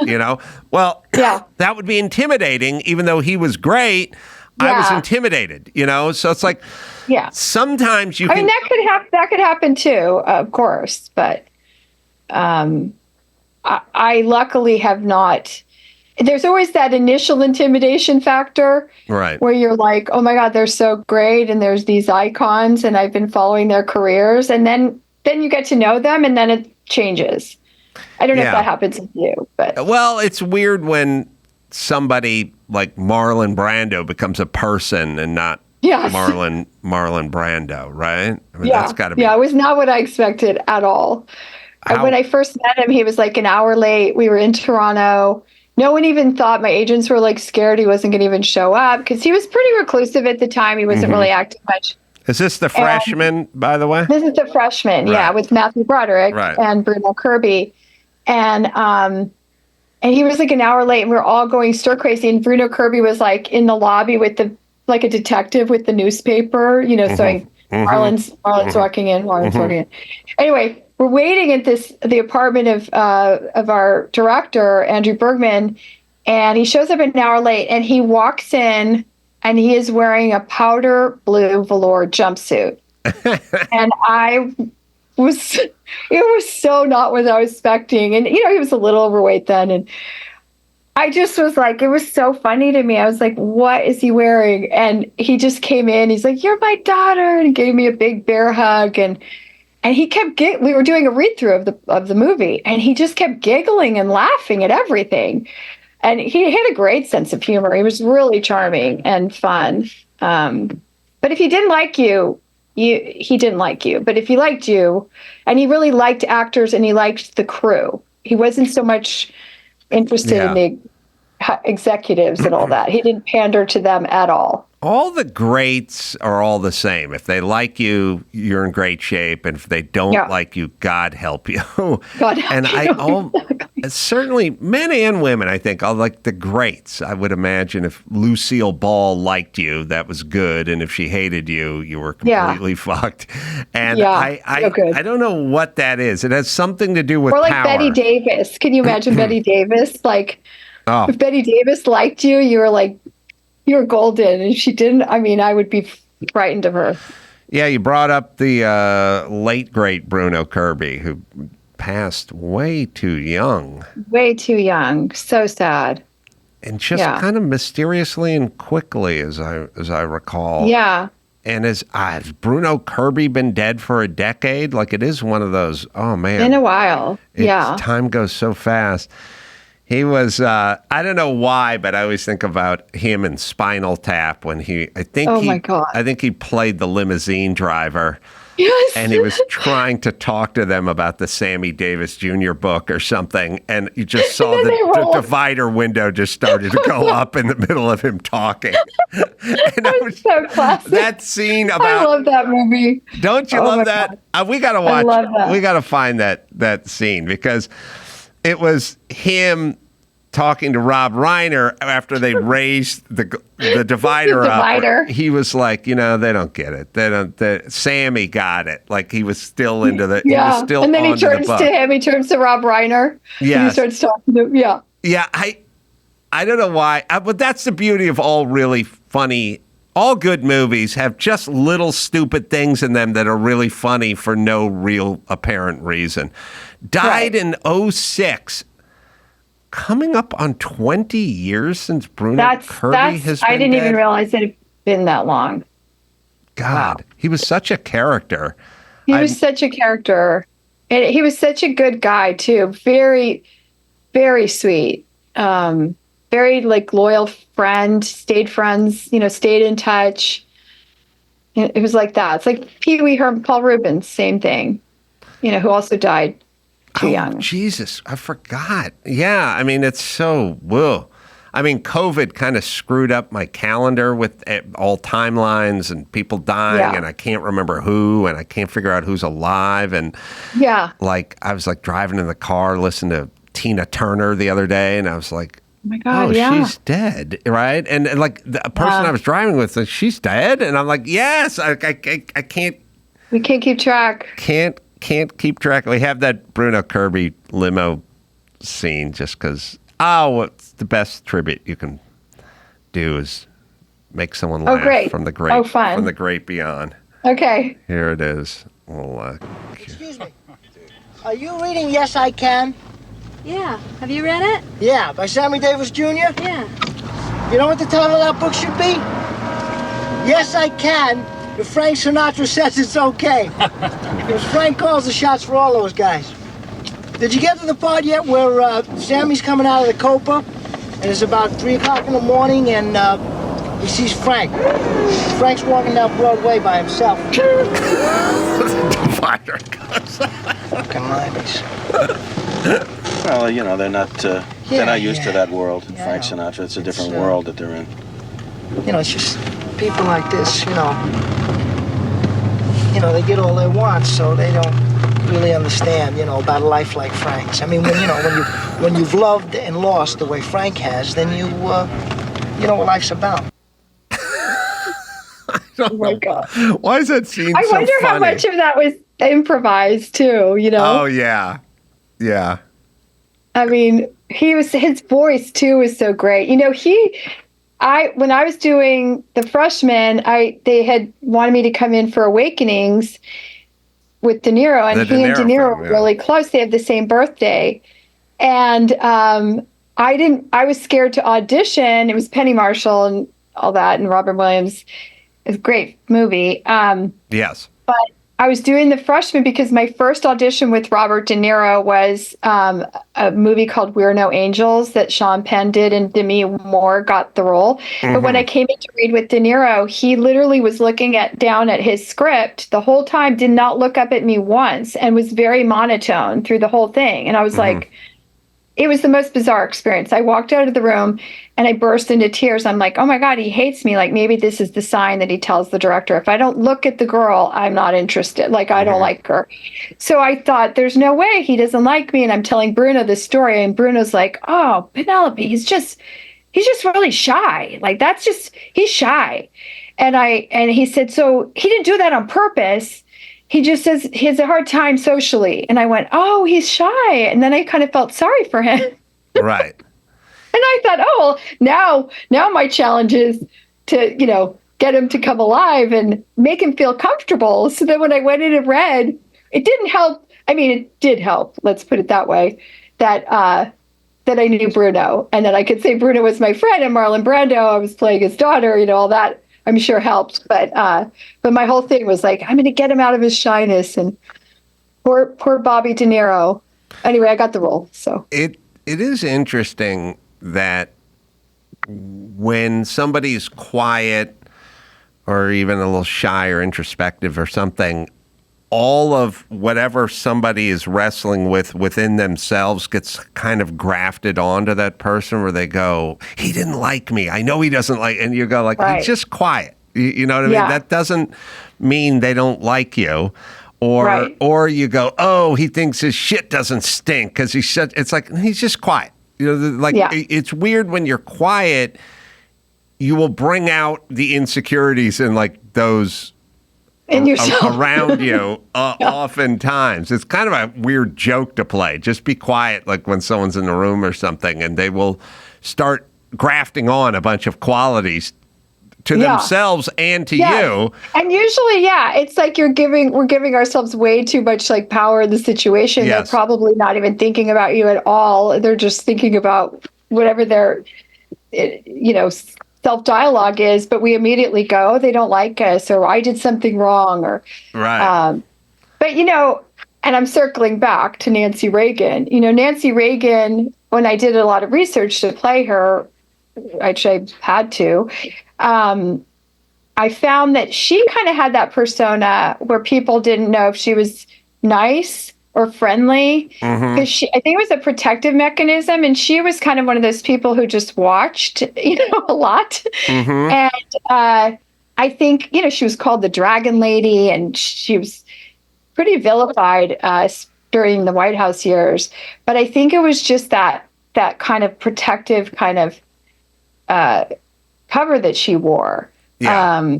Well, that would be intimidating, even though he was great. I was intimidated, So it's like, sometimes you can... I mean, that could happen too, of course, but I luckily have not. There's always that initial intimidation factor, right? Where you're like, oh my God, they're so great, and there's these icons, and I've been following their careers, and then you get to know them, and then it changes. I don't know if that happens with you, but well, it's weird when somebody like Marlon Brando becomes a person and not Marlon Brando, right? I mean, that's got to be. Yeah, it was not what I expected at all. When I first met him, he was like an hour late. We were in Toronto. No one even thought, my agents were like scared he wasn't going to even show up because he was pretty reclusive at the time. He wasn't really acting much. Is this the freshman, by the way? This is the freshman, with Matthew Broderick and Bruno Kirby. And he was like an hour late, and we were all going stir crazy. And Bruno Kirby was like in the lobby with a detective with the newspaper, saying Marlon's walking in, Marlon's walking in. Anyway, we're waiting at the apartment of our director, Andrew Bergman, and he shows up an hour late, and he walks in, and he is wearing a powder blue velour jumpsuit. And it was so not what I was expecting. And, he was a little overweight then. And I just was like, it was so funny to me. I was like, what is he wearing? And he just came in. He's like, you're my daughter. And gave me a big bear hug. And he kept we were doing a read through of the movie, and he just kept giggling and laughing at everything. And he had a great sense of humor. He was really charming and fun. But if he didn't like you, he didn't like you. But if he liked you, and he really liked actors and he liked the crew, he wasn't so much interested in the executives and all that. He didn't pander to them at all. All the greats are all the same. If they like you, you're in great shape. And if they don't like you, God help you. God help you. Certainly men and women, I think, are like the greats. I would imagine if Lucille Ball liked you, that was good. And if she hated you, you were completely fucked. And I don't know what that is. It has something to do with power. Or like power. Betty Davis. Can you imagine Betty Davis? Like, if Betty Davis liked you, you were like, you're golden. And if she didn't, I would be frightened of her. Yeah, you brought up the late, great Bruno Kirby, who passed way too young. Way too young. So sad. And just kind of mysteriously and quickly, as I recall. Yeah. And has Bruno Kirby been dead for a decade? Like, it is one of those, oh, man. In a while. Time goes so fast. He was, I don't know why, but I always think about him in Spinal Tap when I think he played the limousine driver. Yes. And he was trying to talk to them about the Sammy Davis Jr. book or something. And you just saw the divider window just started to go up in the middle of him talking. And that was so classic. That scene about... I love that movie. Don't you love that? We got to watch. I love that. We got to find that scene because... It was him talking to Rob Reiner after they raised the divider up. He was like, they don't get it. Sammy got it. Like he was still into the. Yeah. He was still and then he turns to him. He turns to Rob Reiner. Yeah. He starts talking to him. Yeah. Yeah. I don't know why, but that's the beauty of all really funny. All good movies have just little stupid things in them that are really funny for no real apparent reason. Died in 2006. Coming up on 20 years since Bruno Kirby has been I didn't dead. even realize it had been that long. God, He was such a character. He was such a character. And he was such a good guy, too. Very, very sweet. Very loyal friend, stayed friends, stayed in touch. It was like that. It's like Pee Wee Herman, Paul Rubens, same thing, who also died too young. Jesus, I forgot. Yeah, it's so, whoa. I mean, COVID kind of screwed up my calendar with all timelines and people dying, and I can't remember who, and I can't figure out who's alive. And like, I was like driving in the car, listening to Tina Turner the other day, and I was like, oh my God, she's dead, right? And like the person I was driving with said, she's dead, and I'm like, yes, I can't. We can't keep track. Can't keep track. We have that Bruno Kirby limo scene just because. What's the best tribute you can do is make someone laugh from the great from the great beyond. Okay. Here it is. Well, excuse me. Are you reading Yes I Can? Yeah. Have you read it? Yeah, by Sammy Davis Jr.? Yeah. You know what the title of that book should be? Yes I Can, if Frank Sinatra says it's okay. Because Frank calls the shots for all those guys. Did you get to the part yet where Sammy's coming out of the Copa, and it's about 3 o'clock in the morning, and he sees Frank. Frank's walking down Broadway by himself. Divider goes. Fucking limeys. Well, you know, they're not used to that world. Frank Sinatra, it's a different world that they're in. You know, it's just people like this, you know, they get all they want, so they don't really understand, you know, about a life like Frank's. I mean, when you've loved and lost the way Frank has, then you know what life's about. Oh my God! Why is that scene I so wonder funny? how much of that was improvised too. You know? Oh yeah. I mean, his voice too was so great. You know, when I was doing The Freshman, they had wanted me to come in for Awakenings with De Niro, and he and De Niro were really close. They have the same birthday. And I was scared to audition. It was Penny Marshall and all that, and Robin Williams. It's a great movie. Yes. But I was doing The Freshman because my first audition with Robert De Niro was a movie called We're No Angels that Sean Penn did, and Demi Moore got the role. Mm-hmm. But when I came in to read with De Niro, he literally was looking down at his script the whole time, did not look up at me once, and was very monotone through the whole thing. And I was like, it was the most bizarre experience. I walked out of the room and I burst into tears. I'm like, oh my God, he hates me. Like, maybe this is the sign that he tells the director, if I don't look at the girl, I'm not interested. Like, I don't like her. So I thought, there's no way he doesn't like me. And I'm telling Bruno this story. And Bruno's like, oh, Penelope, he's just really shy. Like, he's shy. And he said, so he didn't do that on purpose. He just says he has a hard time socially. And I went, oh, he's shy. And then I kind of felt sorry for him. Right. And I thought, oh, well, now my challenge is to, get him to come alive and make him feel comfortable. So then when I went in and read, it didn't help. I mean, it did help. Let's put it that way. That I knew Bruno and that I could say Bruno was my friend, and Marlon Brando, I was playing his daughter, all that. I'm sure helped, but my whole thing was like, I'm going to get him out of his shyness, and poor Bobby De Niro. Anyway, I got the role. So it is interesting that when somebody's quiet or even a little shy or introspective or something, all of whatever somebody is wrestling with within themselves gets kind of grafted onto that person, where they go, he didn't like me. I know he doesn't like, and you go like, he's just quiet. You know what I mean? That doesn't mean they don't like you. Or you go, oh, he thinks his shit doesn't stink because it's like, he's just quiet. It's weird when you're quiet, you will bring out the insecurities and like those around you oftentimes. It's kind of a weird joke to play. Just be quiet, like when someone's in the room or something, and they will start grafting on a bunch of qualities to themselves and to you. And usually, it's like we're giving ourselves way too much like power in the situation. They're probably not even thinking about you at all. They're just thinking about whatever their self-dialogue is, but we immediately go, they don't like us, or I did something wrong, or but and I'm circling back to Nancy Reagan. Nancy Reagan, when I did a lot of research to play her, actually I had to, I found that she kind of had that persona where people didn't know if she was nice or friendly, Mm-hmm. because I think it was a protective mechanism, and she was kind of one of those people who just watched, a lot. Mm-hmm. And I think, she was called the Dragon Lady, and she was pretty vilified during the White House years. But I think it was just that kind of protective kind of cover that she wore. Yeah.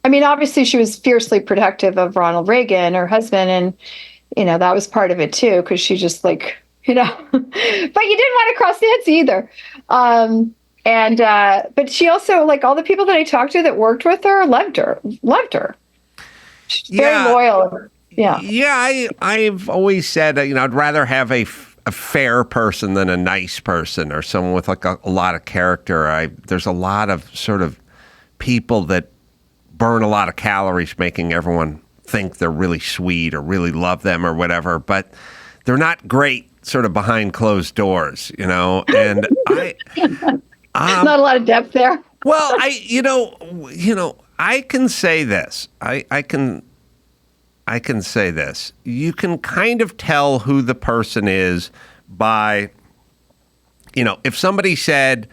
I mean, obviously she was fiercely protective of Ronald Reagan, her husband, and that was part of it too, because she just but you didn't want to cross Nancy either. But she also, like, all the people that I talked to that worked with her loved her. She's very loyal. Yeah. Yeah, I've always said, I'd rather have a fair person than a nice person, or someone with like a lot of character. There's a lot of sort of people that burn a lot of calories making everyone think they're really sweet or really love them or whatever, but they're not great sort of behind closed doors, and not a lot of depth there. Well, I can say this. I can say this. You can kind of tell who the person is by, if somebody said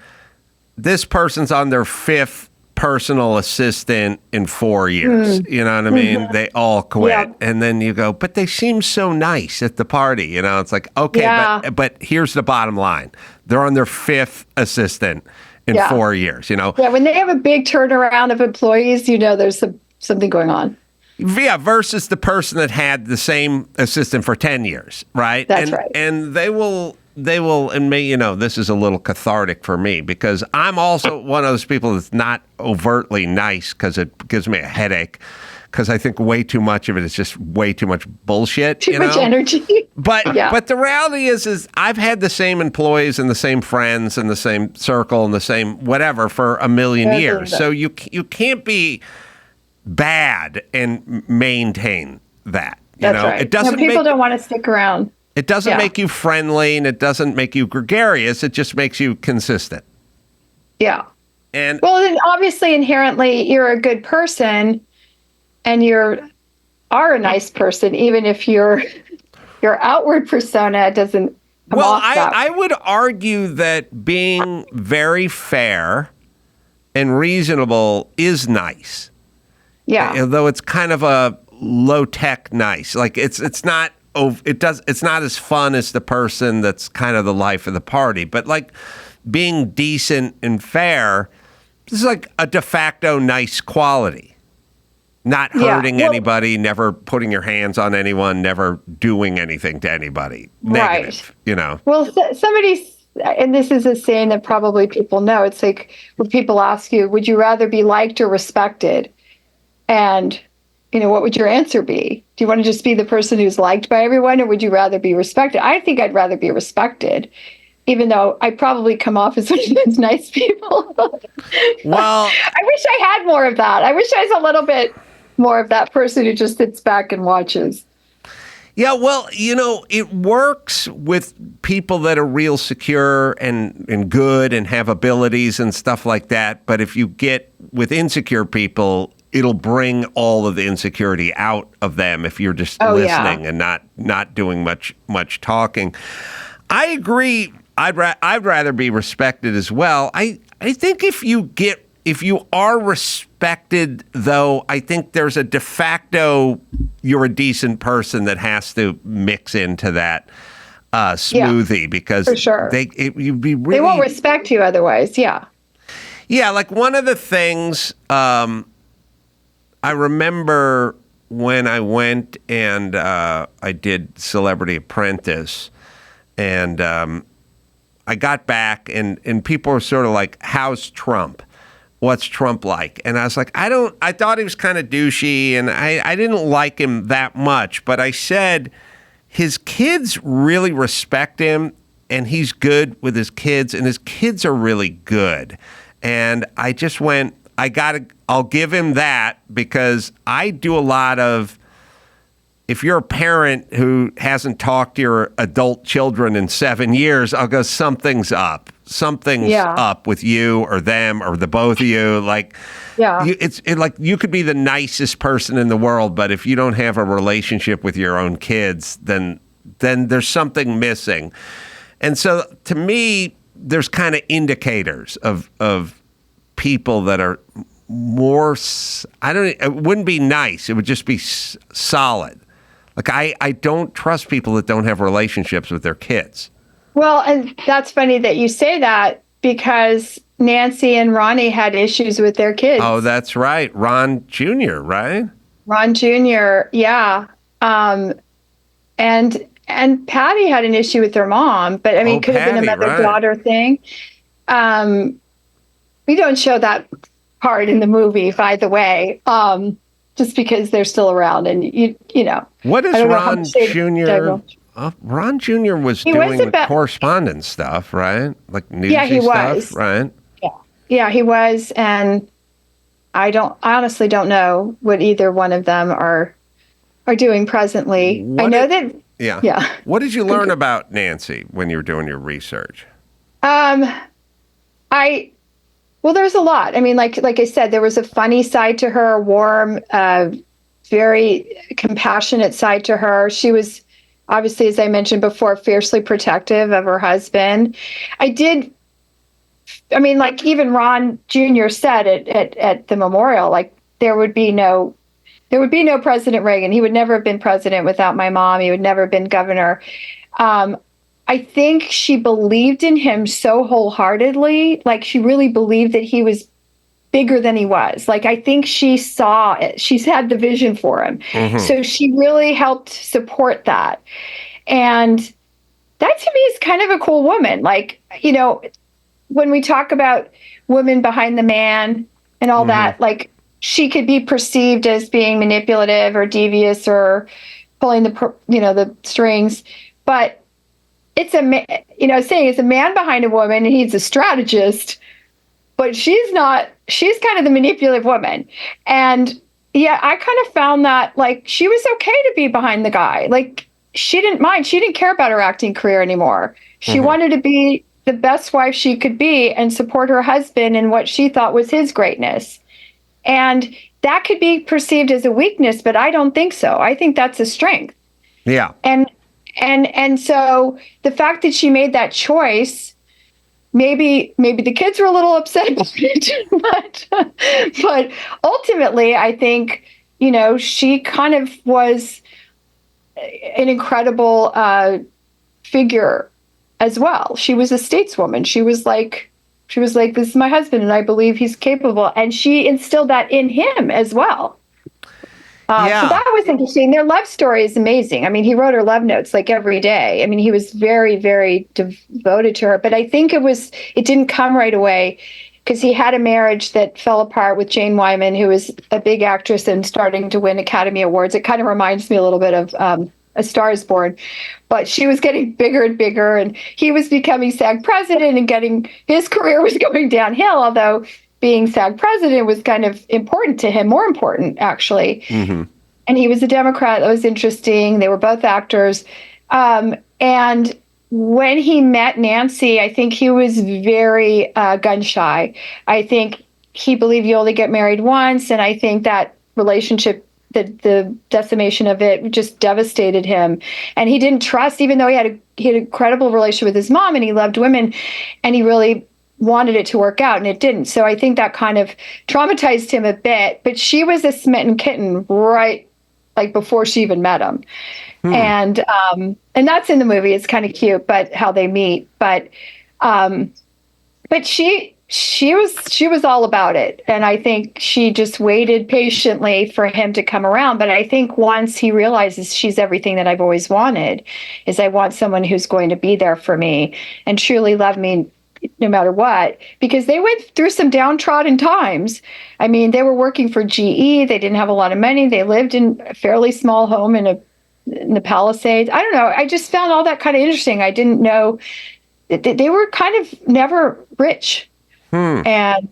this person's on their 5th personal assistant in 4 years, you know what I mean? Mm-hmm. They all quit. Yeah. And then you go, but they seem so nice at the party. It's like, okay, Yeah. but here's the bottom line. They're on their 5th assistant in 4 years, Yeah, when they have a big turnaround of employees, there's something going on. Yeah, versus the person that had the same assistant for 10 years, right? That's right. And they will, and me, this is a little cathartic for me, because I'm also one of those people that's not overtly nice, because it gives me a headache, because I think way too much of it is just way too much bullshit. Too much energy. But the reality is I've had the same employees and the same friends and the same circle and the same whatever for a million years. So you can't be bad and maintain that. That's right. It doesn't. People don't want to stick around. It doesn't make you friendly, and it doesn't make you gregarious. It just makes you consistent. Yeah. And then obviously inherently you're a good person, and are a nice person, even if your outward persona doesn't come off that. I would argue that being very fair and reasonable is nice. Yeah. Although it's kind of a low tech nice. Like it's not as fun as the person that's kind of the life of the party. But like being decent and fair, this is like a de facto nice quality. Not hurting anybody, never putting your hands on anyone, never doing anything to anybody. Negative, Well, somebody's, and this is a saying that probably people know, it's like when people ask you, would you rather be liked or respected? And, what would your answer be? Do you want to just be the person who's liked by everyone, or would you rather be respected? I think I'd rather be respected, even though I probably come off as one of those nice people. Well, I wish I had more of that. I wish I was a little bit more of that person who just sits back and watches. Yeah, well, it works with people that are real secure and good and have abilities and stuff like that. But if you get with insecure people, it'll bring all of the insecurity out of them if you're just listening and not doing much talking. I agree. I'd rather be respected as well. I think if you are respected, though, I think there's a de facto you're a decent person that has to mix into that smoothie, because for sure. you'd be really, they won't respect you otherwise. Yeah. Yeah, like one of the things I remember when I went and I did Celebrity Apprentice, and I got back and people were sort of like, how's Trump? What's Trump like? And I was like, I thought he was kind of douchey, and I didn't like him that much, but I said his kids really respect him, and he's good with his kids, and his kids are really good. And I just went, I'll give him that, because I do a lot of, if you're a parent who hasn't talked to your adult children in 7 years, I'll go, something's up. something's up with you or them or the both of you. Like, like you could be the nicest person in the world, but if you don't have a relationship with your own kids, then there's something missing. And so, to me, there's kind of indicators of people that are more. It wouldn't be nice. It would just be solid. Like I don't trust people that don't have relationships with their kids. Well, and that's funny that you say that because Nancy and Ronnie had issues with their kids. Oh, that's right. Ron Jr., right? Ron Jr., yeah. And Patty had an issue with her mom, but I mean, it could have been a mother-daughter thing. We don't show that part in the movie, by the way, just because they're still around. And, you know. What is Ron Jr.? Ron Jr. was doing correspondence stuff, right? Like newsy stuff, right? Yeah, he was. And I honestly don't know what either one of them are doing presently. I know that. Yeah. What did you learn about Nancy when you were doing your research? Well, there's a lot. I mean, like I said, there was a funny side to her, a warm, very compassionate side to her. She was obviously, as I mentioned before, fiercely protective of her husband. Like even Ron Jr. said at the memorial, like there would be no President Reagan. He would never have been president without my mom. He would never have been governor. I think she believed in him so wholeheartedly. Like she really believed that he was bigger than he was. Like I think she saw it. She's had the vision for him. Mm-hmm. So she really helped support that. And that to me is kind of a cool woman. Like, you know, when we talk about women behind the man and all that, like she could be perceived as being manipulative or devious or pulling the strings, but it's a man behind a woman and he's a strategist, but she's not. She's kind of the manipulative woman. And yeah, I kind of found that like she was okay to be behind the guy. Like she didn't mind. She didn't care about her acting career anymore. She wanted to be the best wife she could be and support her husband in what she thought was his greatness. And that could be perceived as a weakness, but I don't think so. I think that's a strength. Yeah. And so the fact that she made that choice, maybe the kids were a little upset about it, but ultimately, I think, you know, she kind of was an incredible figure as well. She was a stateswoman. She was like, this is my husband, and I believe he's capable. And she instilled that in him as well. So that was interesting. Their love story is amazing. I mean, he wrote her love notes like every day. I mean, he was very, very devoted to her. But I think it didn't come right away because he had a marriage that fell apart with Jane Wyman, who was a big actress and starting to win Academy Awards. It kind of reminds me a little bit of A Star is Born. But she was getting bigger and bigger, and he was becoming SAG president and his career was going downhill, although being SAG president was kind of important to him, more important, actually. Mm-hmm. And he was a Democrat. That was interesting. They were both actors. And when he met Nancy, I think he was very gun shy. I think he believed you only get married once. And I think that relationship, the decimation of it just devastated him. And he didn't trust, even though he had an incredible relationship with his mom and he loved women, and he really wanted it to work out, and it didn't. So I think that kind of traumatized him a bit. But she was a smitten kitten right like before she even met him. And that's in the movie. It's kind of cute, but how they meet. But she was all about it. And I think she just waited patiently for him to come around. But I think once he realizes she's everything that I've always wanted, is I want someone who's going to be there for me and truly love me no matter what, because they went through some downtrodden times. I mean, they were working for GE. They didn't have a lot of money. They lived in a fairly small home in the Palisades. I don't know. I just found all that kind of interesting. I didn't know that they were kind of never rich. And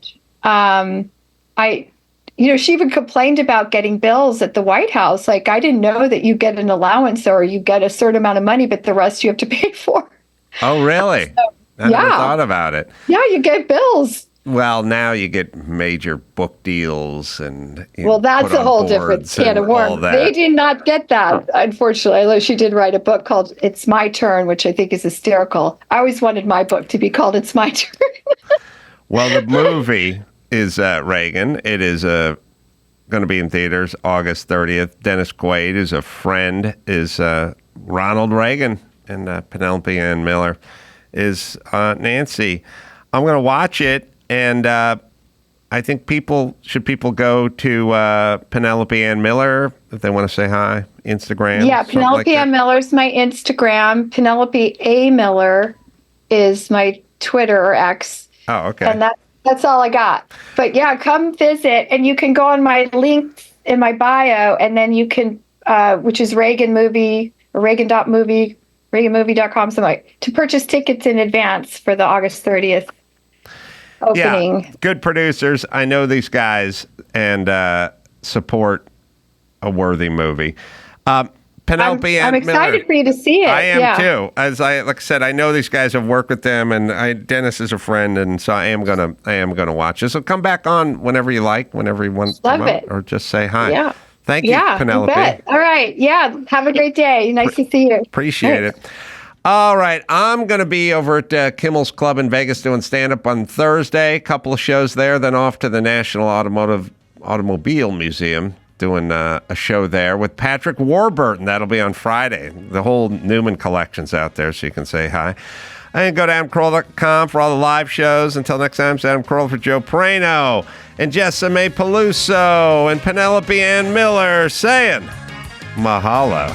she even complained about getting bills at the White House. Like, I didn't know that you get an allowance or you get a certain amount of money, but the rest you have to pay for. Oh, really? I never thought about it. Yeah, you get bills. Well, now you get major book deals and that's a whole different can of worms. They did not get that, unfortunately. Although she did write a book called "It's My Turn," which I think is hysterical. I always wanted my book to be called "It's My Turn." Well, the movie is Reagan. It is going to be in theaters August 30th. Dennis Quaid is a friend. Is Ronald Reagan, and Penelope Ann Miller is Nancy. I'm going to watch it. And I think people go to Penelope Ann Miller if they want to say hi, Instagram. Yeah, Penelope Ann Miller's my Instagram. Penelope A. Miller is my Twitter or X. Oh, okay. And that's all I got. But yeah, come visit. And you can go on my links in my bio, and then you can, which is Reagan movie or Reagan.movie, reaganmovie.com, something like, to purchase tickets in advance for the August 30th. Opening. Yeah, good producers. I know these guys and support a worthy movie. Penelope Ann I'm excited Miller, for you to see it. I am too. Like I said, I know these guys. Have worked with them, and Dennis is a friend, and so I am gonna watch it. So come back on whenever you like, whenever you want. Love it. Or just say hi. Yeah. Thank you, Penelope. You bet. All right. Yeah. Have a great day. Nice to see you. Appreciate it. All right, I'm going to be over at Kimmel's Club in Vegas doing stand-up on Thursday. A couple of shows there, then off to the National Automobile Museum doing a show there with Patrick Warburton. That'll be on Friday. The whole Newman collection's out there, so you can say hi. And go to AdamCarolla.com for all the live shows. Until next time, it's Adam Carolla for Joe Praino and Jessimae Peluso and Penelope Ann Miller saying mahalo.